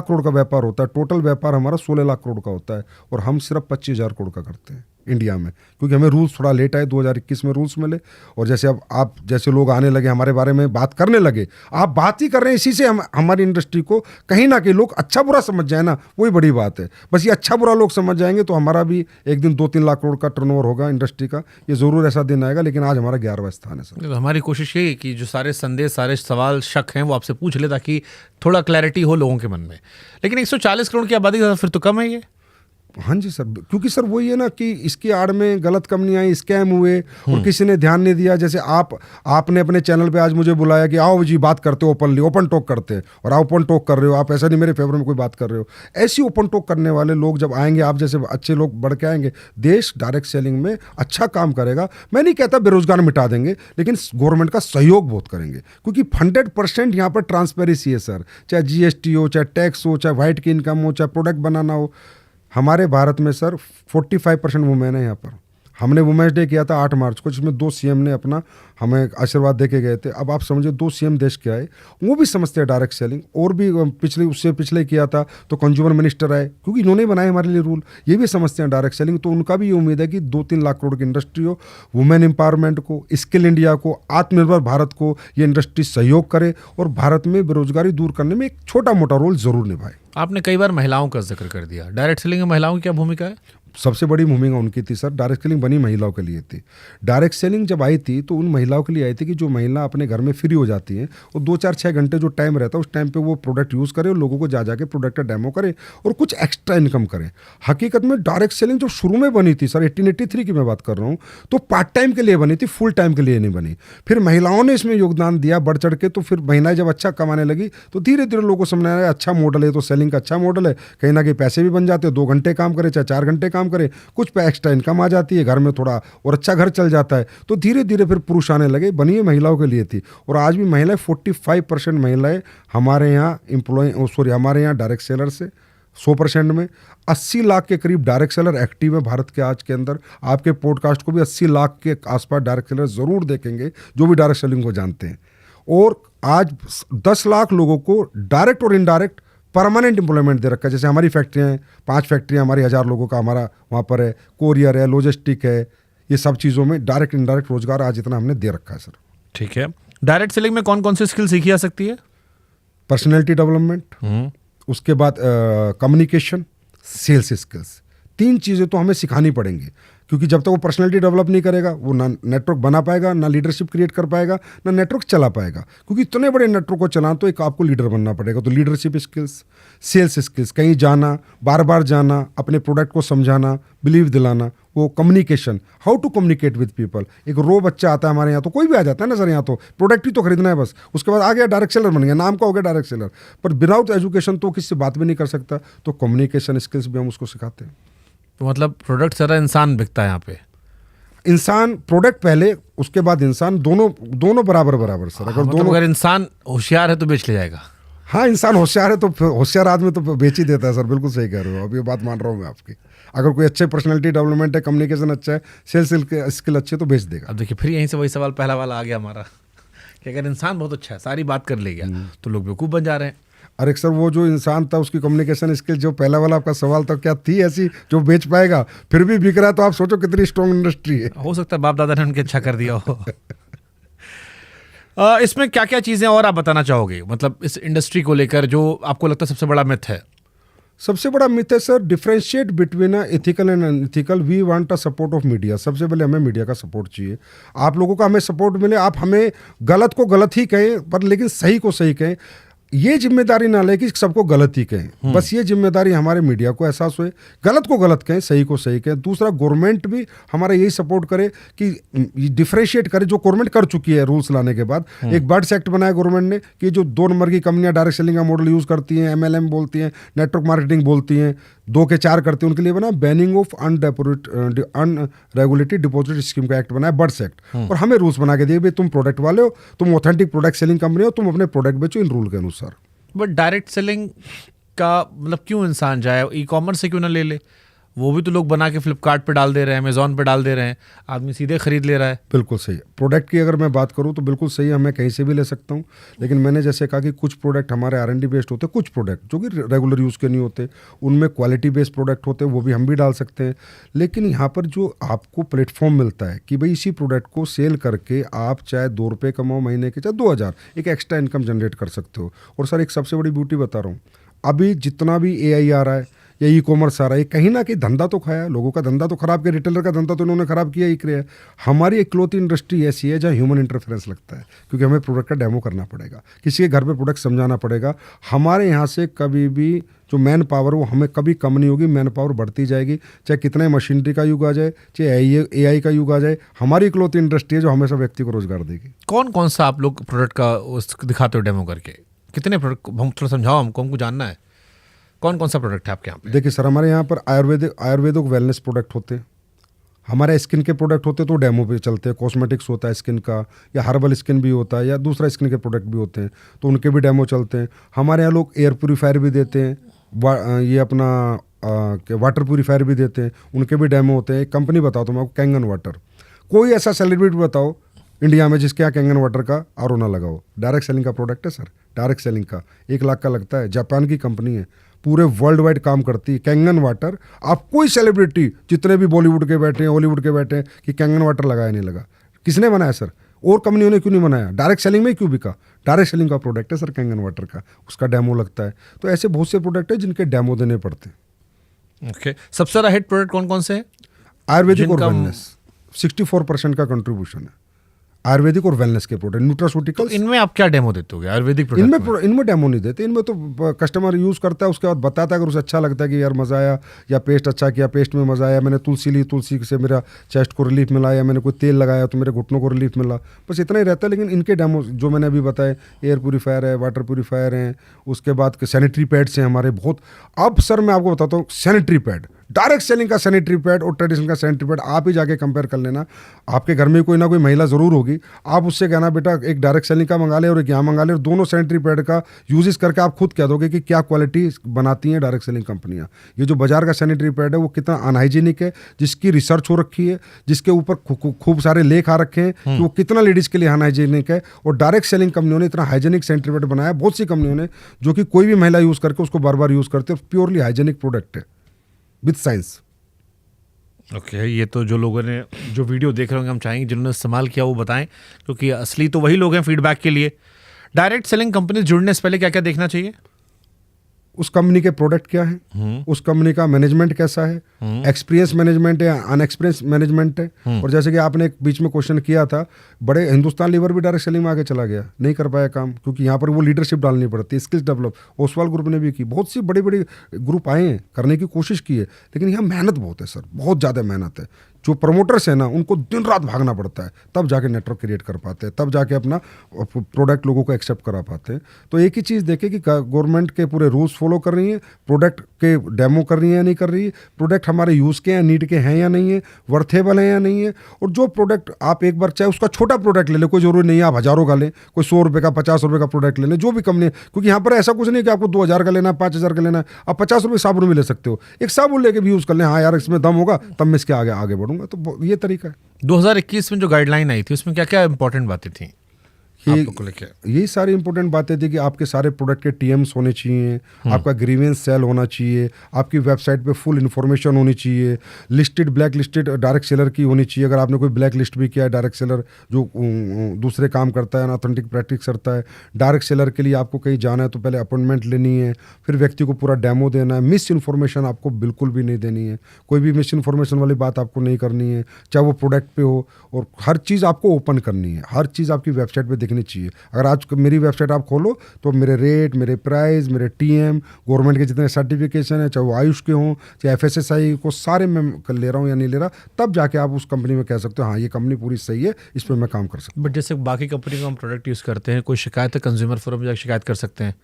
करोड़ का व्यापार होता है। टोटल व्यापार हमारा 16 लाख करोड़ का होता है और हम सिर्फ 25,000 करोड़ का करते हैं इंडिया में, क्योंकि हमें रूल्स थोड़ा लेट आए, 2021 में रूल्स मिले। और जैसे अब आप जैसे लोग आने लगे, हमारे बारे में बात करने लगे, आप बात ही कर रहे हैं, इसी से हमारी इंडस्ट्री को कहीं ना कहीं लोग अच्छा बुरा समझ जाए ना, वही बड़ी बात है। बस ये अच्छा बुरा लोग समझ जाएंगे तो हमारा भी एक दिन 2-3 लाख करोड़ का टर्नओवर होगा इंडस्ट्री का, ये ज़रूर ऐसा दिन आएगा। लेकिन आज हमारा 11वां स्थान है सर। तो हमारी कोशिश यही है कि जो सारे संदेश, सारे सवाल, शक हैं वो आपसे पूछ ले ताकि थोड़ा क्लैरिटी हो लोगों के मन में। लेकिन 140 करोड़ की आबादी फिर तो कम है ये। हाँ जी सर, क्योंकि सर वही है ना कि इसकी आड़ में गलत कंपनियां आई, स्कैम हुए और किसी ने ध्यान नहीं दिया। जैसे आपने अपने चैनल पे आज मुझे बुलाया कि आओ जी बात करते हो, ओपन टॉक करते हैं, और आप ओपन टॉक कर रहे हो, आप ऐसा नहीं मेरे फेवर में कोई बात कर रहे हो। ऐसी ओपन टॉक करने वाले लोग जब आएंगे, आप जैसे अच्छे लोग बढ़ के आएंगे, देश डायरेक्ट सेलिंग में अच्छा काम करेगा। मैं नहीं कहता बेरोजगार मिटा देंगे, लेकिन गवर्नमेंट का सहयोग बहुत करेंगे, क्योंकि 100% यहाँ पर ट्रांसपेरेंसी है सर। चाहे GST हो, चाहे टैक्स हो, चाहे वाइट की इनकम हो, चाहे प्रोडक्ट बनाना हो। हमारे भारत में सर 45% वुमेन है यहाँ पर। हमने वुमेन्स डे किया था 8 मार्च को, जिसमें 2 CM ने अपना हमें आशीर्वाद दे के गए थे। अब आप समझिए 2 CM देश के आए, वो भी समझते हैं डायरेक्ट सेलिंग। और भी उससे पिछले किया था तो कंज्यूमर मिनिस्टर आए, क्योंकि इन्होंने बनाए हमारे लिए रूल, ये भी समझते हैं डायरेक्ट सेलिंग। तो उनका भी ये उम्मीद है कि 2-3 लाख करोड़ की इंडस्ट्री हो, वुमेन एम्पावरमेंट को, स्किल इंडिया को, आत्मनिर्भर भारत को ये इंडस्ट्री सहयोग करे और भारत में बेरोजगारी दूर करने में एक छोटा मोटा रोल जरूर निभाए। आपने कई बार महिलाओं का जिक्र कर दिया, डायरेक्ट सेलिंग में महिलाओं की क्या भूमिका है? सबसे बड़ी भूमिका उनकी थी सर। डायरेक्ट सेलिंग बनी महिलाओं के लिए थी। डायरेक्ट सेलिंग जब आई थी तो उन महिलाओं के लिए आई थी कि जो महिला अपने घर में फ्री हो जाती हैं और 2-4-6 घंटे जो टाइम रहता है उस टाइम पे वो प्रोडक्ट यूज़ करे और लोगों को जा जाके प्रोडक्ट का डेमो करे और कुछ एक्स्ट्रा इनकम करे। हकीकत में डायरेक्ट सेलिंग जो शुरू में बनी थी सर, 1883 की मैं बात कर रहा हूँ, तो पार्ट टाइम के लिए बनी थी, फुल टाइम के लिए नहीं बनी। फिर महिलाओं ने इसमें योगदान दिया बढ़ चढ़ के, तो फिर महिलाएं जब अच्छा कमाने लगी तो धीरे धीरे लोगों को समझ आया अच्छा मॉडल है, तो सेलिंग का अच्छा मॉडल है, कहीं ना कहीं पैसे भी बन जाते हैं, 2 घंटे काम करे चाहे 4 घंटे काम करे, कुछ पे एक्स्ट्रा इनकम आ जाती है, घर में थोड़ा और अच्छा घर चल जाता है। तो धीरे धीरे फिर पुरुष आने लगे, बनी है महिलाओं के लिए थी। और आज भी महिलाएं 45% महिलाएं हमारे यहाँ हमारे यहाँ डायरेक्ट सेलर से 100% में 80 लाख के करीब डायरेक्ट सेलर एक्टिव है भारत के आज के अंदर। आपके पॉडकास्ट को भी 80 लाख के आसपास डायरेक्ट सेलर जरूर देखेंगे जो भी डायरेक्ट सेलिंग को जानते हैं। और आज 10 लाख लोगों को डायरेक्ट और इनडायरेक्ट परमानेंट एम्प्लॉयमेंट दे रखा है। जैसे हमारी फैक्ट्रियाँ हैं, 5 फैक्ट्रियाँ हमारी 1000 लोगों का हमारा वहाँ पर है, कोरियर है, लॉजिस्टिक है, ये सब चीज़ों में डायरेक्ट इनडायरेक्ट रोजगार आज इतना हमने दे रखा है सर। ठीक है, डायरेक्ट सेलिंग में कौन कौन सी स्किल सीखी जा सकती है? पर्सनैलिटी डेवलपमेंट, उसके बाद कम्युनिकेशन, सेल्स स्किल्स, 3 चीज़ें तो हमें सिखानी पड़ेंगी, क्योंकि जब तक वो पर्सनैलिटी डेवलप नहीं करेगा वो ना नेटवर्क बना पाएगा, ना लीडरशिप क्रिएट कर पाएगा, ना नेटवर्क चला पाएगा। क्योंकि इतने बड़े नेटवर्क को चलाना तो एक आपको लीडर बनना पड़ेगा। तो लीडरशिप स्किल्स, सेल्स स्किल्स, कहीं जाना, बार बार जाना, अपने प्रोडक्ट को समझाना, बिलीव दिलाना, वो communication, how to communicate with people. एक रो बच्चा आता है हमारे यहाँ, तो कोई भी आ जाता है ना सर, यहाँ तो प्रोडक्ट ही तो खरीदना है बस, उसके बाद आ गया डायरेक्ट सेलर बन गया, नाम का हो गया डायरेक्ट सेलर। पर विदाउट एजुकेशन तो किसी से बात भी नहीं कर सकता। तो कम्युनिकेशन स्किल्स भी हम उसको सिखाते हैं। तो मतलब प्रोडक्ट सारा इंसान बिकता है यहाँ पे? इंसान प्रोडक्ट पहले, उसके बाद इंसान, दोनों बराबर सर। अगर मतलब दोनों, अगर इंसान होशियार है तो बेच ले जाएगा। हाँ, इंसान होशियार है तो होशियार आदमी तो बेच ही देता है सर। बिल्कुल सही कह रहे हो, अब ये बात मान रहा हूँ मैं आपकी। अगर कोई अच्छे पर्सनैलिटी डेवलपमेंट है, कम्युनिकेशन अच्छा है, सेल्स स्किल अच्छे, तो बेच देगा। अब देखिए फिर यहीं से वही सवाल पहला वाला आ गया हमारा कि अगर इंसान बहुत अच्छा है, सारी बात कर ले गया, तो लोग बेवकूफ़ बन जा रहे हैं। अरे सर, वो जो इंसान था उसकी कम्युनिकेशन स्किल, जो पहला वाला आपका सवाल था, क्या थी ऐसी जो बेच पाएगा, फिर भी बिक रहा है, तो आप सोचो कितनी स्ट्रॉन्ग इंडस्ट्री है। हो सकता है बाप दादा ने उनके अच्छा कर दिया हो। इसमें क्या क्या चीज़ें और आप बताना चाहोगे, मतलब इस इंडस्ट्री को लेकर जो आपको लगता है सबसे बड़ा मिथ है? सबसे बड़ा मिथ है sir, differentiate between ethical and unethical. We want a support of media. सबसे पहले हमें मीडिया का सपोर्ट चाहिए। आप लोगों का हमें सपोर्ट मिले, आप हमें गलत को गलत ही कहें, पर लेकिन सही को सही कहें। ये जिम्मेदारी ना ले कि सबको गलत ही कहें, बस ये जिम्मेदारी हमारे मीडिया को एहसास हुए, गलत को गलत कहें, सही को सही कहें। दूसरा, गवर्नमेंट भी हमारा यही सपोर्ट करे कि डिफरेंशिएट करे, जो गवर्नमेंट कर चुकी है रूल्स लाने के बाद। एक बर्ड्स एक्ट बनाया गवर्नमेंट ने कि जो 2 नंबर की कंपनियां डायरेक्ट सेलिंग का मॉडल यूज करती हैं, MLM बोलती हैं, नेटवर्क मार्केटिंग बोलती हैं, 2 के 4 करती हैं, उनके लिए बना banning of unregulated deposit scheme का एक्ट बनाया, बर्ड्स एक्ट। और हमें रूल्स बना के दिए, भाई तुम प्रोडक्ट वाले हो, तुम ऑथेंटिक प्रोडक्ट सेलिंग कंपनी हो, तुम अपने प्रोडक्ट बेचो इन रूल के अनुसार। बट डायरेक्ट सेलिंग का मतलब क्यों इंसान जाए, ई कॉमर्स से क्यों ना ले ले? वो भी तो लोग बना के फ्लिपकार्ट पे डाल दे रहे हैं, अमेजोन पे डाल दे रहे हैं, आदमी सीधे खरीद ले रहा है। बिल्कुल सही। प्रोडक्ट की अगर मैं बात करूं तो बिल्कुल सही है, मैं कहीं से भी ले सकता हूं। लेकिन मैंने जैसे कहा कि कुछ प्रोडक्ट हमारे R&D बेस्ड होते हैं, कुछ प्रोडक्ट जो कि रेगुलर यूज़ के नहीं होते, उनमें क्वालिटी बेस्ड प्रोडक्ट होते हैं, वो भी हम भी डाल सकते हैं। लेकिन यहाँ पर जो आपको प्लेटफॉर्म मिलता है कि भाई इसी प्रोडक्ट को सेल करके आप चाहे 2 रुपये कमाओ महीने के, चाहे 2000, एक एक्स्ट्रा इनकम जनरेट कर सकते हो। और सर एक सबसे बड़ी ब्यूटी बता रहा हूँ, अभी जितना भी AI आ रहा है या ई कॉमर्स आ रहा है, कहीं ना कहीं धंधा तो खाया, लोगों का धंधा तो खराब किया, रिटेलर का धंधा तो इन्होंने खराब किया ही किया। हमारी एक इकलौती इंडस्ट्री ऐसी है जहाँ ह्यूमन इंटरफेरेंस लगता है, क्योंकि हमें प्रोडक्ट का डेमो करना पड़ेगा, किसी के घर पे प्रोडक्ट समझाना पड़ेगा। हमारे यहाँ से कभी भी जो मैन पावर वो हमें कभी कम नहीं होगी, मैन पावर बढ़ती जाएगी, चाहे कितना मशीनरी का युग आ जाए, चाहे AI का युग आ जाए। हमारी इकलौती इंडस्ट्री है जो हमेशा व्यक्ति को रोजगार देगी। कौन कौन सा आप लोग प्रोडक्ट का दिखाते हो डेमो करके? कितने प्रोडक्ट, हम थोड़ा समझाओ, हमको जानना है कौन कौन सा प्रोडक्ट है आपके यहाँ पे? देखिए सर, हमारे यहाँ पर आयुर्वेदिक वेलनेस प्रोडक्ट होते हैं, हमारे स्किन के प्रोडक्ट होते हैं तो डेमो पे चलते हैं। कॉस्मेटिक्स होता है स्किन का, या हर्बल स्किन भी होता है, या दूसरा स्किन के प्रोडक्ट भी होते हैं, तो उनके भी डेमो चलते हैं। हमारे यहाँ लोग एयर प्योरीफायर भी देते हैं, ये अपना वाटर प्योरीफायर भी देते हैं, उनके भी डेमो होते हैं। एक कंपनी बताओ तो मैं आपको, कैंगन वाटर। कोई ऐसा सेलिब्रिटी बताओ इंडिया में जिसके यहाँ कैंगन वाटर का RO ना लगाओ। डायरेक्ट सेलिंग का प्रोडक्ट है सर, डायरेक्ट सेलिंग का 1 लाख का लगता है। जापान की कंपनी है, पूरे वर्ल्ड वाइड काम करती है। कैंगन वाटर, आप कोई सेलिब्रिटी जितने भी बॉलीवुड के बैठे हैं, हॉलीवुड के बैठे हैं, कि कैंगन वाटर लगाया नहीं लगा। किसने बनाया सर? और कंपनियों ने क्यों नहीं बनाया? डायरेक्ट सेलिंग में क्यों बिका? डायरेक्ट सेलिंग का प्रोडक्ट है सर कैंगन वाटर का, उसका डेमो लगता है। तो ऐसे बहुत से प्रोडक्ट है जिनके डेमो देने पड़ते हैं। ओके, सबसे ज्यादा हिट प्रोडक्ट कौन कौन से हैं? आयुर्वेदिक और जिनका- वेलनेस 64% का कंट्रीब्यूशन है, आयुर्वेदिक और वेलनेस के प्रोडक्ट, तो न्यूट्रास्यूटिकल्स। इनमें आप क्या डेमो देते हो आयुर्वेदिक प्रोडक्ट में? इनमें डेमो नहीं देते, इनमें तो कस्टमर यूज करता है, उसके बाद बताता है, अगर उसे अच्छा लगता है कि यार मजा आया, या पेस्ट अच्छा किया, पेस्ट में मजा आया, मैंने तुलसी ली, तुलसी से मेरा चेस्ट को रिलीफ मिला, या मैंने कोई तेल लगाया तो मेरे घुटनों को रिलीफ मिला, बस इतना ही रहता है। लेकिन इनके डेमो जो मैंने अभी बताए, एयर प्यूरीफायर है, वाटर प्यूरीफायर है, उसके बाद सैनिटरी पैड्स हैं हमारे बहुत। अब सर मैं आपको बताता हूँ, सैनिटरी पैड, डायरेक्ट सेलिंग का सैनिटरी पैड और ट्रेडिशनल का सैनिटरी पैड आप ही जाके कंपेयर कर लेना। आपके घर में कोई ना कोई महिला ज़रूर होगी, आप उससे कहना बेटा एक डायरेक्ट सेलिंग का मंगा ले और एक यहाँ मंगा ले, और दोनों सैनिटरी पैड का यूजेस करके आप खुद कह दोगे कि क्या क्वालिटी बनाती हैं डायरेक्ट सेलिंग कंपनियाँ। ये जो बाजार का सैनिटरी पैड है वो कितना अनहाइजीनिक है, जिसकी रिसर्च हो रखी है, जिसके ऊपर खूब सारे लेख आ रखे हैं कि वो कितना लेडीज़ के लिए अनहाइजीनिक है, और डायरेक्ट सेलिंग कंपनियों ने इतना हाइजीनिक सैनिटरी पैड बनाया, बहुत सी कंपनियों ने, जो कि कोई भी महिला यूज़ करके उसको बार बार यूज़ करते हैं, प्योरली हाइजीनिक प्रोडक्ट है विथ साइंस। ओके, ये तो जो लोगों ने जो वीडियो देख रहे होंगे, हम चाहेंगे जिन्होंने इस्तेमाल किया वो बताएं, क्योंकि असली तो वही लोग हैं फीडबैक के लिए। डायरेक्ट सेलिंग कंपनी जुड़ने से पहले क्या क्या देखना चाहिए? उस कंपनी के प्रोडक्ट क्या है, उस कंपनी का मैनेजमेंट कैसा है, एक्सपीरियंस मैनेजमेंट है, अनएक्सपीरियंस मैनेजमेंट है। और जैसे कि आपने एक बीच में क्वेश्चन किया था, बड़े हिंदुस्तान लीवर भी डायरेक्ट सेलिंग में आगे चला गया, नहीं कर पाया काम, क्योंकि यहाँ पर वो लीडरशिप डालनी पड़ती है, स्किल्स डेवलप। ओसवाल ग्रुप ने भी की, बहुत सी बड़ी बड़ी ग्रुप आए हैं, करने की कोशिश की है, लेकिन यहाँ मेहनत बहुत है सर, बहुत ज़्यादा मेहनत है। जो प्रमोटर्स हैं ना, उनको दिन रात भागना पड़ता है, तब जाके नेटवर्क क्रिएट कर पाते हैं, तब जाके अपना प्रोडक्ट लोगों को एक्सेप्ट करा पाते हैं। तो एक ही चीज़ देखें कि गवर्नमेंट के पूरे रूल्स फॉलो कर रही है, प्रोडक्ट के डेमो कर रही है या नहीं कर रही है, प्रोडक्ट हमारे यूज़ के हैं, नीड के हैं या नहीं है, वर्थेबल हैं या नहीं है। और जो प्रोडक्ट आप एक बार, चाहे उसका छोटा प्रोडक्ट ले लें, कोई जरूरी नहीं है आप हज़ारों का लें, कोई 100 रुपये का 50 रुपये का प्रोडक्ट ले लें, जो भी कंपनी है, क्योंकि यहाँ पर ऐसा कुछ नहीं कि आपको 2000 का लेना है, 5000 का लेना है, आप 50 रुपये साबुन भी ले सकते हो, एक साबुन लेके भी यूज़ कर लें, हाँ यार इसमें दम होगा तब मैं इसके आगे बढ़ूंगा। तो ये तरीका है। 2021 में जो गाइडलाइन आई थी उसमें क्या क्या इंपॉर्टेंट बातें थी आप लोग को लेके? यही सारी इंपॉर्टेंट बातें थी कि आपके सारे प्रोडक्ट के टीएम्स होने चाहिए, आपका ग्रीवेंस सेल होना चाहिए, आपकी वेबसाइट पे फुल इन्फॉर्मेशन होनी चाहिए, listed black listed direct seller की होनी चाहिए। अगर आपने कोई ब्लैक लिस्ट भी किया है डायरेक्ट सेलर जो दूसरे काम करता है, अनऑथेंटिक प्रैक्टिस करता है, डायरेक्ट सेलर के लिए आपको कहीं जाना है तो पहले अपॉइंटमेंट लेनी है, फिर व्यक्ति को पूरा डेमो देना है। मिस इन्फॉर्मेशन आपको बिल्कुल भी नहीं देनी है, कोई भी मिस इन्फॉर्मेशन वाली बात आपको नहीं करनी है, चाहे वो प्रोडक्ट पे हो, और हर चीज़ आपको ओपन करनी है, हर चीज़ आपकी वेबसाइट पे दिखनी चाहिए। अगर आज मेरी वेबसाइट आप खोलो तो मेरे रेट, मेरे प्राइस, मेरे टीएम, गवर्नमेंट के जितने सर्टिफिकेशन है, चाहे वो आयुष के हों, चाहे एफएसएसआई को, सारे मैं ले रहा हूँ या नहीं ले रहा, तब जाके आप उस कंपनी में कह सकते हो हाँ ये कंपनी पूरी सही है, इस पर मैं काम कर सकता हूँ। बट जैसे बाकी कंपनी को हम प्रोडक्ट यूज़ करते हैं, कोई शिकायत है कंज्यूमर फोरम में जाकर शिकायत कर सकते हैं।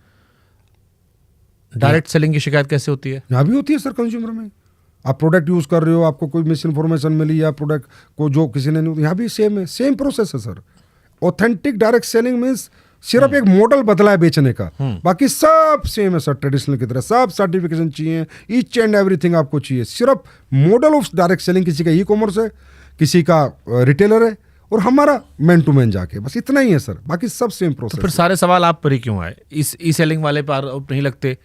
डायरेक्ट सेलिंग की शिकायत कैसे होती है? यहाँ भी होती है सर कंज्यूमर में। आप प्रोडक्ट यूज़ कर रहे हो, आपको कोई मिस इन्फॉर्मेशन मिली या प्रोडक्ट को जो किसी ने नहीं, यहाँ भी सेम है, सेम प्रोसेस है sir. Authentic direct selling means सिर्फ एक मॉडल बदला है बेचने का, बाकी सब सेम है सर, ट्रेडिशनल की तरह सब सर्टिफिकेशन चाहिए, ईच एंड एवरीथिंग आपको चाहिए। सिर्फ मॉडल ऑफ डायरेक्ट सेलिंग किसी का ई कॉमर्स है, किसी का रिटेलर है, और हमारा मैन टू मैन जाके, बस इतना ही है सर, बाकी सब सेम तो प्रोसेस। फिर सारे सवाल आप पर ही क्यों आए? इस ई सेलिंग वाले पर आरोप नहीं लगते,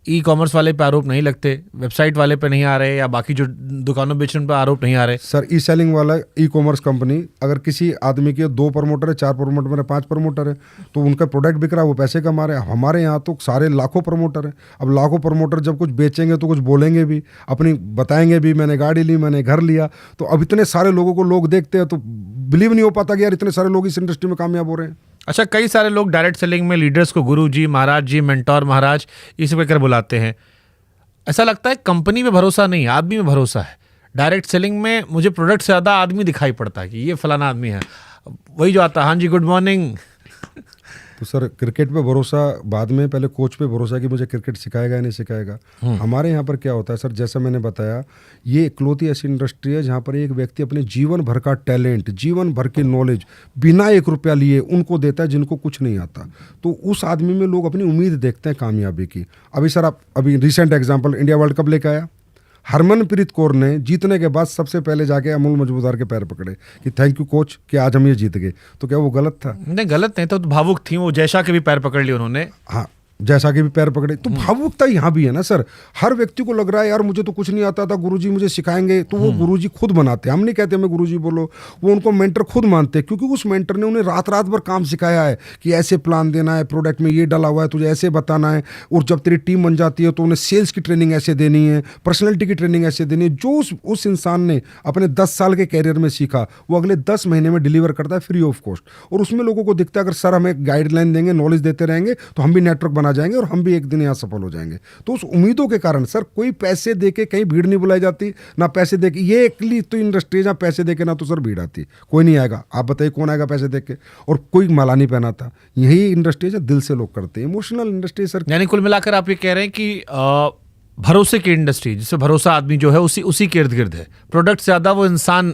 ई कॉमर्स वाले पे आरोप नहीं लगते, वेबसाइट वाले पे नहीं आ रहे, या बाकी जो दुकानों बेचने पर आरोप नहीं आ रहे? सर ई सेलिंग वाला ई कॉमर्स कंपनी, अगर किसी आदमी के 2 प्रमोटर है, 4 प्रमोटर है, 5 प्रमोटर है, तो उनका प्रोडक्ट बिक रहा है, वो पैसे कमा रहे हैं। हमारे यहाँ तो सारे लाखों प्रमोटर हैं। अब लाखों प्रमोटर जब कुछ बेचेंगे तो कुछ बोलेंगे भी, अपनी बताएंगे भी, मैंने गाड़ी ली, मैंने घर लिया। तो अब इतने सारे लोगों को लोग देखते हैं तो बिलीव नहीं हो पाता कि यार इतने सारे लोग इस इंडस्ट्री में कामयाब हो रहे हैं। अच्छा, कई सारे लोग डायरेक्ट सेलिंग में लीडर्स को गुरु जी, महाराज जी, मेंटोर महाराज ये सब कहकर बुलाते हैं। ऐसा लगता है कंपनी में भरोसा नहीं, आदमी में भरोसा है। डायरेक्ट सेलिंग में मुझे प्रोडक्ट से ज़्यादा आदमी दिखाई पड़ता है कि ये फलाना आदमी है, वही जो आता है, हाँ जी गुड मॉर्निंग। तो सर क्रिकेट पे भरोसा बाद में, पहले कोच पे भरोसा कि मुझे क्रिकेट सिखाएगा या नहीं सिखाएगा। हमारे यहाँ पर क्या होता है सर, जैसा मैंने बताया, ये इकलौती ऐसी इंडस्ट्री है जहाँ पर एक व्यक्ति अपने जीवन भर का टैलेंट, जीवन भर की नॉलेज बिना 1 रुपया लिए उनको देता है जिनको कुछ नहीं आता। तो उस आदमी में लोग अपनी उम्मीद देखते हैं कामयाबी की। अभी सर आप अभी recent example, India world cup लेकर आया, हरमनप्रीत कौर ने जीतने के बाद सबसे पहले जाके अमूल मजमूदार के पैर पकड़े कि थैंक यू कोच कि आज हम ये जीत गए। तो क्या वो गलत था? नहीं, गलत नहीं, तो भावुक थी वो, जयशा के भी पैर पकड़ लिए उन्होंने। हाँ, जैसा कि भी पैर पकड़े, तो भावुकता यहाँ भी है ना सर। हर व्यक्ति को लग रहा है यार मुझे तो कुछ नहीं आता था, गुरुजी मुझे सिखाएंगे, तो वो गुरुजी खुद बनाते हैं। हम नहीं कहते हमें गुरुजी बोलो, वो उनको मेंटर खुद मानते हैं, क्योंकि उस मेंटर ने उन्हें रात रात भर काम सिखाया है कि ऐसे प्लान देना है, प्रोडक्ट में ये डाला हुआ है, तुझे ऐसे बताना है, और जब तेरी टीम बन जाती है तो उन्हें सेल्स की ट्रेनिंग ऐसे देनी है, पर्सनैलिटी की ट्रेनिंग ऐसे देनी है। जो उस इंसान ने अपने 10 साल के कैरियर में सीखा, वो अगले 10 महीने में डिलीवर करता है फ्री ऑफ कॉस्ट। और उसमें लोगों को दिखता है अगर सर हमें गाइडलाइन देंगे, नॉलेज देते रहेंगे, तो हम भी नेटवर्क बना जाएंगे और हम भी एक दिन यहाँ सफल हो जाएंगे। तो उस उम्मीदों के कारण सर कोई पैसे देके कहीं भीड़ नहीं बुलाई जाती, ना पैसे देके, ये एकली तो इंडस्ट्री जहाँ पैसे देके ना तो सर भीड़ आती, कोई नहीं आएगा। आप बताइए कौन आएगा पैसे देके, और कोई माला नहीं पहनाता। यही इंडस्ट्री है दिल से लोग करते हैं, इमोशनल इंडस्ट्री सर। यानी कुल मिलाकर आप ये कह रहे हैं कि भरोसे की इंडस्ट्री, जिससे भरोसा आदमी जो है उसी के इर्द गिर्द है। प्रोडक्ट से ज्यादा वो इंसान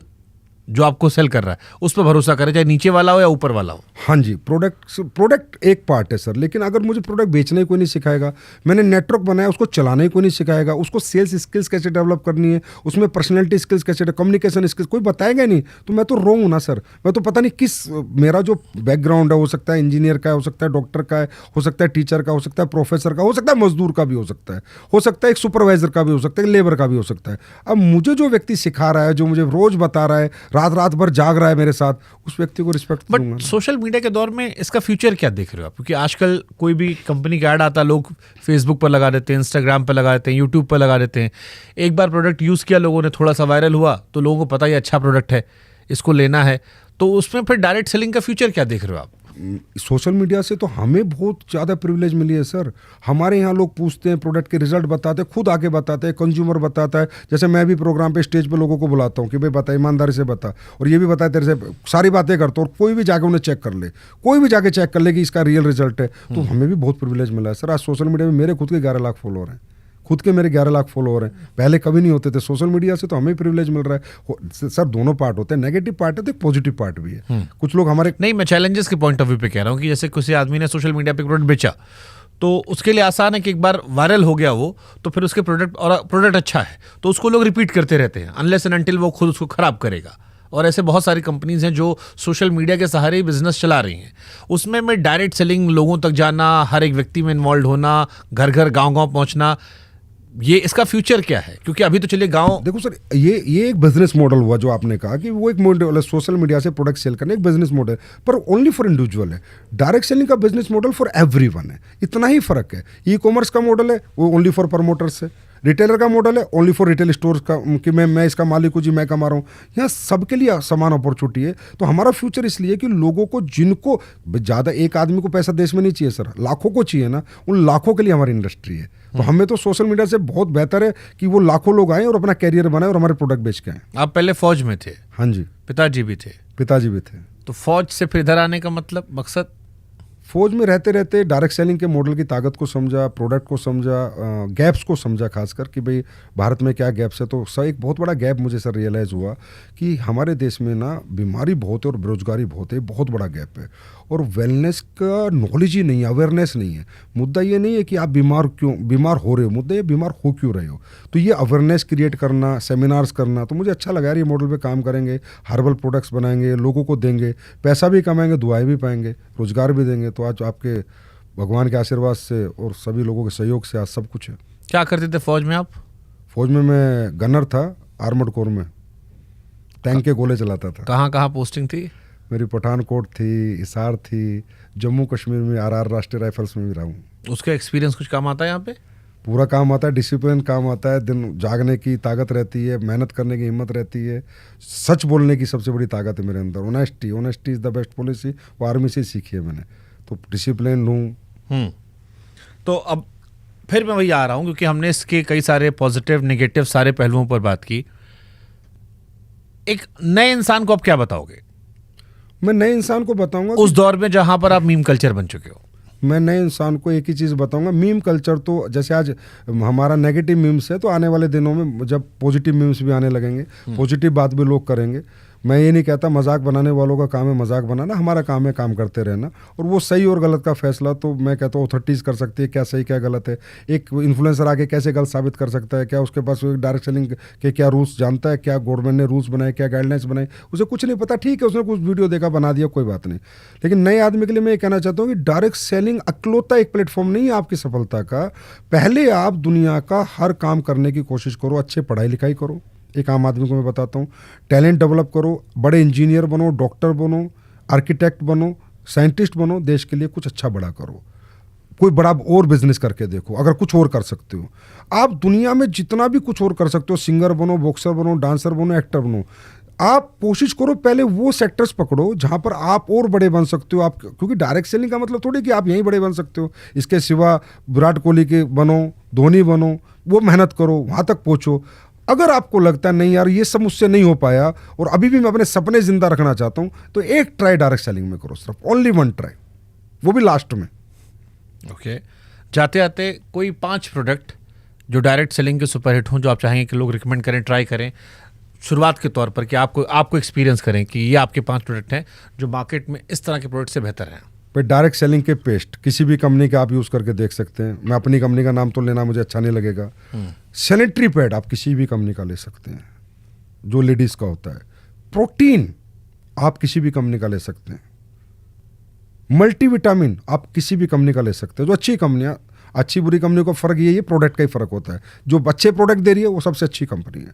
जो आपको सेल कर रहा है उस पर भरोसा करे, चाहे नीचे वाला हो या ऊपर वाला हो। हाँ जी, प्रोडक्ट एक पार्ट है सर, लेकिन अगर मुझे प्रोडक्ट बेचने ही कोई नहीं सिखाएगा, मैंने नेटवर्क बनाया उसको चलाने ही कोई नहीं सिखाएगा, उसको सेल्स स्किल्स कैसे डेवलप करनी है, उसमें पर्सनैलिटी स्किल्स कैसे, कम्युनिकेशन स्किल्स कोई बताएगा नहीं, तो मैं तो रोंग हूँ ना सर। मैं तो पता नहीं किस, मेरा जो बैकग्राउंड है, हो सकता है इंजीनियर का है, हो सकता है डॉक्टर का है, हो सकता है टीचर का, हो सकता है प्रोफेसर का, हो सकता है मजदूर का भी हो सकता है एक सुपरवाइजर का भी हो सकता है, लेबर का भी हो सकता है। अब मुझे जो व्यक्ति सिखा रहा है, जो मुझे रोज बता रहा है, रात रात भर जाग रहा है मेरे साथ, उस व्यक्ति को रिस्पेक्ट दूंगा। बट सोशल मीडिया के दौर में इसका फ्यूचर क्या देख रहे हो आप? क्योंकि आजकल कोई भी कंपनी का ऐड आता, लोग फेसबुक पर लगा देते हैं, इंस्टाग्राम पर लगा देते हैं, यूट्यूब पर लगा देते हैं। एक बार प्रोडक्ट यूज़ किया लोगों ने, थोड़ा सा वायरल हुआ तो लोगों को पता ही अच्छा प्रोडक्ट है, इसको लेना है, तो उसमें फिर डायरेक्ट सेलिंग का फ्यूचर क्या देख रहे हो आप? सोशल मीडिया से तो हमें बहुत ज़्यादा प्रिविलेज मिली है सर। हमारे यहाँ लोग पूछते हैं, प्रोडक्ट के रिजल्ट बताते हैं, खुद आके बताते हैं, कंज्यूमर बताता है। जैसे मैं भी प्रोग्राम पे स्टेज पे लोगों को बुलाता हूँ कि भाई बता, ईमानदारी से बता, और ये भी बता, तेरे से सारी बातें करता हूँ, और कोई भी जाके उन्हें चेक कर ले, कोई भी जाके चेक कर ले कि इसका रियल रिजल्ट है। तो हमें भी बहुत प्रिविलेज मिला है सर। आज सोशल मीडिया में मेरे खुद के 11 लाख फॉलोअर हैं, खुद के मेरे 11 लाख फॉलोअर हैं, पहले कभी नहीं होते थे। सोशल मीडिया से तो हमें प्रिविलेज मिल रहा है सर। दोनों पार्ट होते हैं, नेगेटिव पार्ट है तो पॉजिटिव पार्ट भी है। कुछ लोग हमारे, नहीं, मैं चैलेंजेस के पॉइंट ऑफ व्यू पे कह रहा हूँ कि जैसे किसी आदमी ने सोशल मीडिया पे प्रोडक्ट बेचा, तो उसके लिए आसान है कि एक बार वायरल हो गया वो, तो फिर उसके प्रोडक्ट अच्छा है तो उसको लोग रिपीट करते रहते हैं, अनलेस एंड अनटिल वो खुद उसको खराब करेगा। और ऐसे बहुत सारी कंपनीज हैं जो सोशल मीडिया के सहारे ही बिजनेस चला रही हैं। उसमें मैं डायरेक्ट सेलिंग, लोगों तक जाना, हर एक व्यक्ति में इन्वॉल्व होना, घर घर गांव-गांव पहुंचना, ये इसका फ्यूचर क्या है? क्योंकि अभी तो चलिए गांव, देखो सर, ये एक बिजनेस मॉडल हुआ जो आपने कहा कि वो एक मॉडल है, सोशल मीडिया से प्रोडक्ट सेल करने, एक बिजनेस मॉडल, पर ओनली फॉर इंडिविजुअल है। डायरेक्ट सेलिंग का बिजनेस मॉडल फॉर एवरीवन है, इतना ही फर्क है। ई कॉमर्स का मॉडल है वो ओनली फॉर प्रमोटर्स है, रिटेलर का मॉडल है ओनली फॉर रिटेल स्टोर्स का, कि मैं इसका मालिक हूँ जी, मैं कमा रहा हूँ। यहाँ सबके लिए समान अपॉर्चुनिटी है। तो हमारा फ्यूचर इसलिए कि लोगों को, जिनको ज़्यादा, एक आदमी को पैसा देश में नहीं चाहिए सर, लाखों को चाहिए ना, उन लाखों के लिए हमारी इंडस्ट्री है। तो हमें तो सोशल मीडिया से बहुत बेहतर है कि वो लाखों लोग आए और अपना कैरियर बनाए और हमारे प्रोडक्ट बेच के आए। आप पहले फौज में थे? हाँ जी, पिताजी भी थे? पिताजी भी थे। तो फौज से फिर इधर आने का मतलब, मकसद? फौज में रहते रहते डायरेक्ट सेलिंग के मॉडल की ताकत को समझा, प्रोडक्ट को समझा, गैप्स को समझा, खासकर कि भाई भारत में क्या गैप्स है। तो सर एक बहुत बड़ा गैप मुझे सर रियलाइज़ हुआ कि हमारे देश में ना बीमारी बहुत है और बेरोजगारी बहुत है, बहुत बड़ा गैप है। और वेलनेस का नॉलेज ही नहीं है, अवेयरनेस नहीं है। मुद्दा ये नहीं है कि आप बीमार हो रहे हो, मुद्दा ये बीमार हो क्यों रहे हो। तो ये अवेयरनेस क्रिएट करना, सेमिनार्स करना, तो मुझे अच्छा लगा यार, ये मॉडल पे काम करेंगे, हर्बल प्रोडक्ट्स बनाएंगे, लोगों को देंगे, पैसा भी कमाएंगे, दुआएं भी पाएंगे, रोजगार भी देंगे। तो आज आपके भगवान के आशीर्वाद से और सभी लोगों के सहयोग से आज सब कुछ है। क्या करते थे फौज में आप? फौज में मैं गनर था, आर्मर्ड कोर में, टैंक के गोले चलाता था। कहाँ कहाँ पोस्टिंग थी? मेरी पठानकोट थी, हिसार थी, जम्मू कश्मीर में RR राष्ट्रीय राइफल्स में भी रहा हूँ। उसका एक्सपीरियंस कुछ काम आता है यहाँ पे? पूरा काम आता है, डिसिप्लिन काम आता है, दिन जागने की ताकत रहती है, मेहनत करने की हिम्मत रहती है, सच बोलने की सबसे बड़ी ताकत है मेरे अंदर। Honesty is the best policy, वो आर्मी से सीखी है मैंने। तो डिसिप्लिन हूँ। तो अब फिर मैं वही आ रहा हूँ, क्योंकि हमने इसके कई सारे पॉजिटिव नेगेटिव सारे पहलुओं पर बात की। एक नए इंसान को आप क्या बताओगे? मैं नए इंसान को बताऊंगा उस दौर में जहां पर आप मीम कल्चर बन चुके हो, मैं नए इंसान को एक ही चीज़ बताऊंगा। मीम कल्चर तो जैसे आज हमारा नेगेटिव मीम्स है, तो आने वाले दिनों में जब पॉजिटिव मीम्स भी आने लगेंगे, पॉजिटिव बात भी लोग करेंगे। मैं ये नहीं कहता मजाक बनाने वालों का काम है मजाक बनाना, हमारा काम है काम करते रहना, और वो सही और गलत का फैसला तो मैं कहता हूँ अथॉरिटीज़ कर सकती है, क्या सही क्या गलत है। एक इन्फ्लुएंसर आके कैसे गलत साबित कर सकता है, क्या उसके पास डायरेक्ट सेलिंग के क्या रूल्स जानता है, क्या गवर्नमेंट ने रूल्स बनाए, क्या गाइडलाइंस बनाए, उसे कुछ नहीं पता। ठीक है, उसने कुछ वीडियो देखा बना दिया, कोई बात नहीं। लेकिन नए आदमी के लिए मैं ये कहना चाहता हूँ कि डायरेक्ट सेलिंग अकलौता एक प्लेटफॉर्म नहीं है आपकी सफलता का। पहले आप दुनिया का हर काम करने की कोशिश करो, अच्छे पढ़ाई लिखाई करो। एक आम आदमी को मैं बताता हूँ, टैलेंट डेवलप करो, बड़े इंजीनियर बनो, डॉक्टर बनो, आर्किटेक्ट बनो, साइंटिस्ट बनो, देश के लिए कुछ अच्छा बड़ा करो। कोई बड़ा और बिजनेस करके देखो, अगर कुछ और कर सकते हो। आप दुनिया में जितना भी कुछ और कर सकते हो, सिंगर बनो, बॉक्सर बनो, डांसर बनो, एक्टर बनो, आप कोशिश करो पहले वो सेक्टर्स पकड़ो जहां पर आप और बड़े बन सकते हो। आप क्योंकि डायरेक्ट सेलिंग का मतलब थोड़ी कि आप यहीं बड़े बन सकते हो। इसके सिवा विराट कोहली के बनो, धोनी बनो, वो मेहनत करो, वहां तक पहुंचो। अगर आपको लगता है नहीं यार ये सब मुझसे नहीं हो पाया और अभी भी मैं अपने सपने जिंदा रखना चाहता हूं, तो एक ट्राई डायरेक्ट सेलिंग में करो, सिर्फ ओनली वन ट्राई, वो भी लास्ट में। ओके, जाते जाते कोई 5 प्रोडक्ट जो डायरेक्ट सेलिंग के सुपरहिट हों, जो आप चाहेंगे कि लोग रिकमेंड करें, ट्राई करें शुरुआत के तौर पर, कि आपको एक्सपीरियंस करें कि ये आपके 5 प्रोडक्ट हैं जो मार्केट में इस तरह के प्रोडक्ट से बेहतर हैं। पर डायरेक्ट सेलिंग के पेस्ट किसी भी कंपनी के आप यूज़ करके देख सकते हैं। मैं अपनी कंपनी का नाम तो लेना मुझे अच्छा नहीं लगेगा। सैनिटरी पैड आप किसी भी कंपनी का ले सकते हैं जो लेडीज़ का होता है। प्रोटीन आप किसी भी कंपनी का ले सकते हैं। मल्टीविटामिन आप किसी भी कंपनी का ले सकते हैं। जो अच्छी कंपनियां, अच्छी बुरी कंपनियों का फ़र्क ये प्रोडक्ट का ही फ़र्क होता है। जो अच्छे प्रोडक्ट दे रही है वो सबसे अच्छी कंपनी है,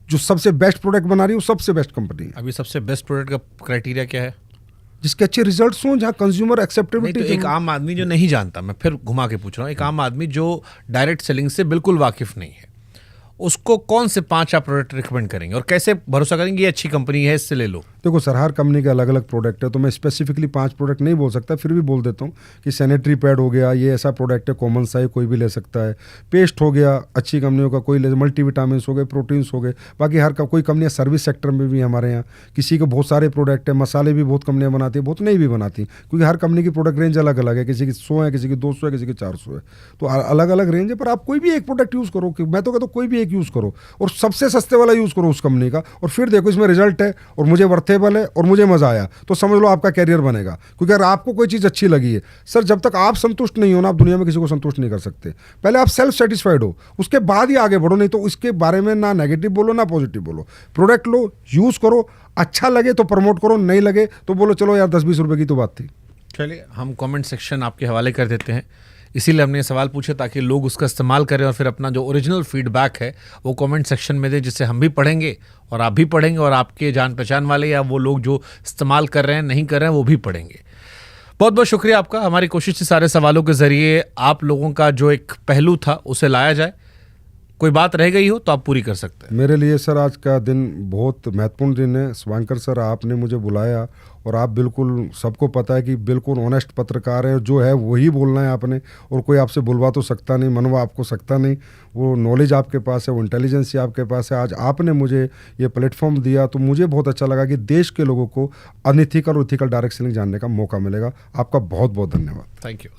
जो सबसे बेस्ट प्रोडक्ट बना रही है वो सबसे बेस्ट कंपनी है। अभी सबसे बेस्ट प्रोडक्ट का क्राइटेरिया क्या है? जिसके अच्छे रिजल्ट्स हों, जहाँ कंज्यूमर एक्सेप्टेबिलिटी। तो एक आम आदमी जो नहीं जानता, मैं फिर घुमा के पूछ रहा हूँ, एक आम आदमी जो डायरेक्ट सेलिंग से बिल्कुल वाकिफ नहीं है, उसको कौन से 5 आप प्रोडक्ट रिकमेंड करेंगे और कैसे भरोसा करेंगे ये अच्छी कंपनी है इससे ले लो? देखो सर, हर कंपनी के अलग अलग प्रोडक्ट है, तो मैं स्पेसिफिकली 5 प्रोडक्ट नहीं बोल सकता, फिर भी बोल देता हूँ कि सैनिटरी पैड हो गया, ये ऐसा प्रोडक्ट है, कॉमन सा है, कोई भी ले सकता है। पेस्ट हो गया अच्छी कंपनियों का, कोई ले, मल्टीविटामिन्स हो गए, प्रोटीन्स हो गए। बाकी हर कोई कंपनियाँ सर्विस सेक्टर में भी हमारे यहाँ, किसी के बहुत सारे प्रोडक्ट है। मसाले भी बहुत कंपनियाँ बनाती है, बहुत नहीं भी बनाती, क्योंकि हर कंपनी की प्रोडक्ट रेंज अलग अलग है। किसी की 100 है, किसी की 200 है, किसी की 400 है, तो अलग अलग रेंज है। पर आप कोई भी एक प्रोडक्ट यूज़ करो, मैं तो कहता हूँ कोई भी एक यूज़ करो और सबसे सस्ते वाला यूज़ करो उस कंपनी का, और फिर देखो इसमें रिजल्ट है और मुझे वर्थेबल है और मुझे मजा आया, तो समझ लो आपका कैरियर बनेगा। क्योंकि अगर आपको कोई चीज़ अच्छी लगी है सर, जब तक आप संतुष्ट नहीं हो ना, आप दुनिया में किसी को संतुष्ट नहीं कर सकते। पहले आप सेल्फ सेटिस्फाइड हो, उसके बाद ही आगे बढ़ो, नहीं तो इसके बारे में ना नेगेटिव बोलो ना पॉजिटिव बोलो। प्रोडक्ट लो, यूज़ करो, अच्छा लगे तो प्रमोट करो, नहीं लगे तो बोलो चलो यार 10-20 रुपए की तो बात थी। चलिए, हम कमेंट सेक्शन आपके हवाले कर देते हैं, इसीलिए हमने ये सवाल पूछे ताकि लोग उसका इस्तेमाल करें और फिर अपना जो ओरिजिनल फीडबैक है वो कमेंट सेक्शन में दें, जिससे हम भी पढ़ेंगे और आप भी पढ़ेंगे और आपके जान पहचान वाले या वो लोग जो इस्तेमाल कर रहे हैं नहीं कर रहे हैं वो भी पढ़ेंगे। बहुत बहुत शुक्रिया आपका। हमारी कोशिश थी सारे सवालों के ज़रिए आप लोगों का जो एक पहलू था उसे लाया जाए। कोई बात रह गई हो तो आप पूरी कर सकते हैं। मेरे लिए सर आज का दिन बहुत महत्वपूर्ण दिन है। शुभंकर सर, आपने मुझे बुलाया और आप बिल्कुल, सबको पता है कि बिल्कुल ऑनेस्ट पत्रकार हैं, जो है वही बोलना है आपने, और कोई आपसे बुलवा तो सकता नहीं, मनवा आपको सकता नहीं। वो नॉलेज आपके पास है, वो इंटेलिजेंस आपके पास है। आज आपने मुझे ये प्लेटफॉर्म दिया तो मुझे बहुत अच्छा लगा कि देश के लोगों को अनइथिकल और इथिकल डायरेक्ट सेलिंग जानने का मौका मिलेगा। आपका बहुत बहुत धन्यवाद। Thank you.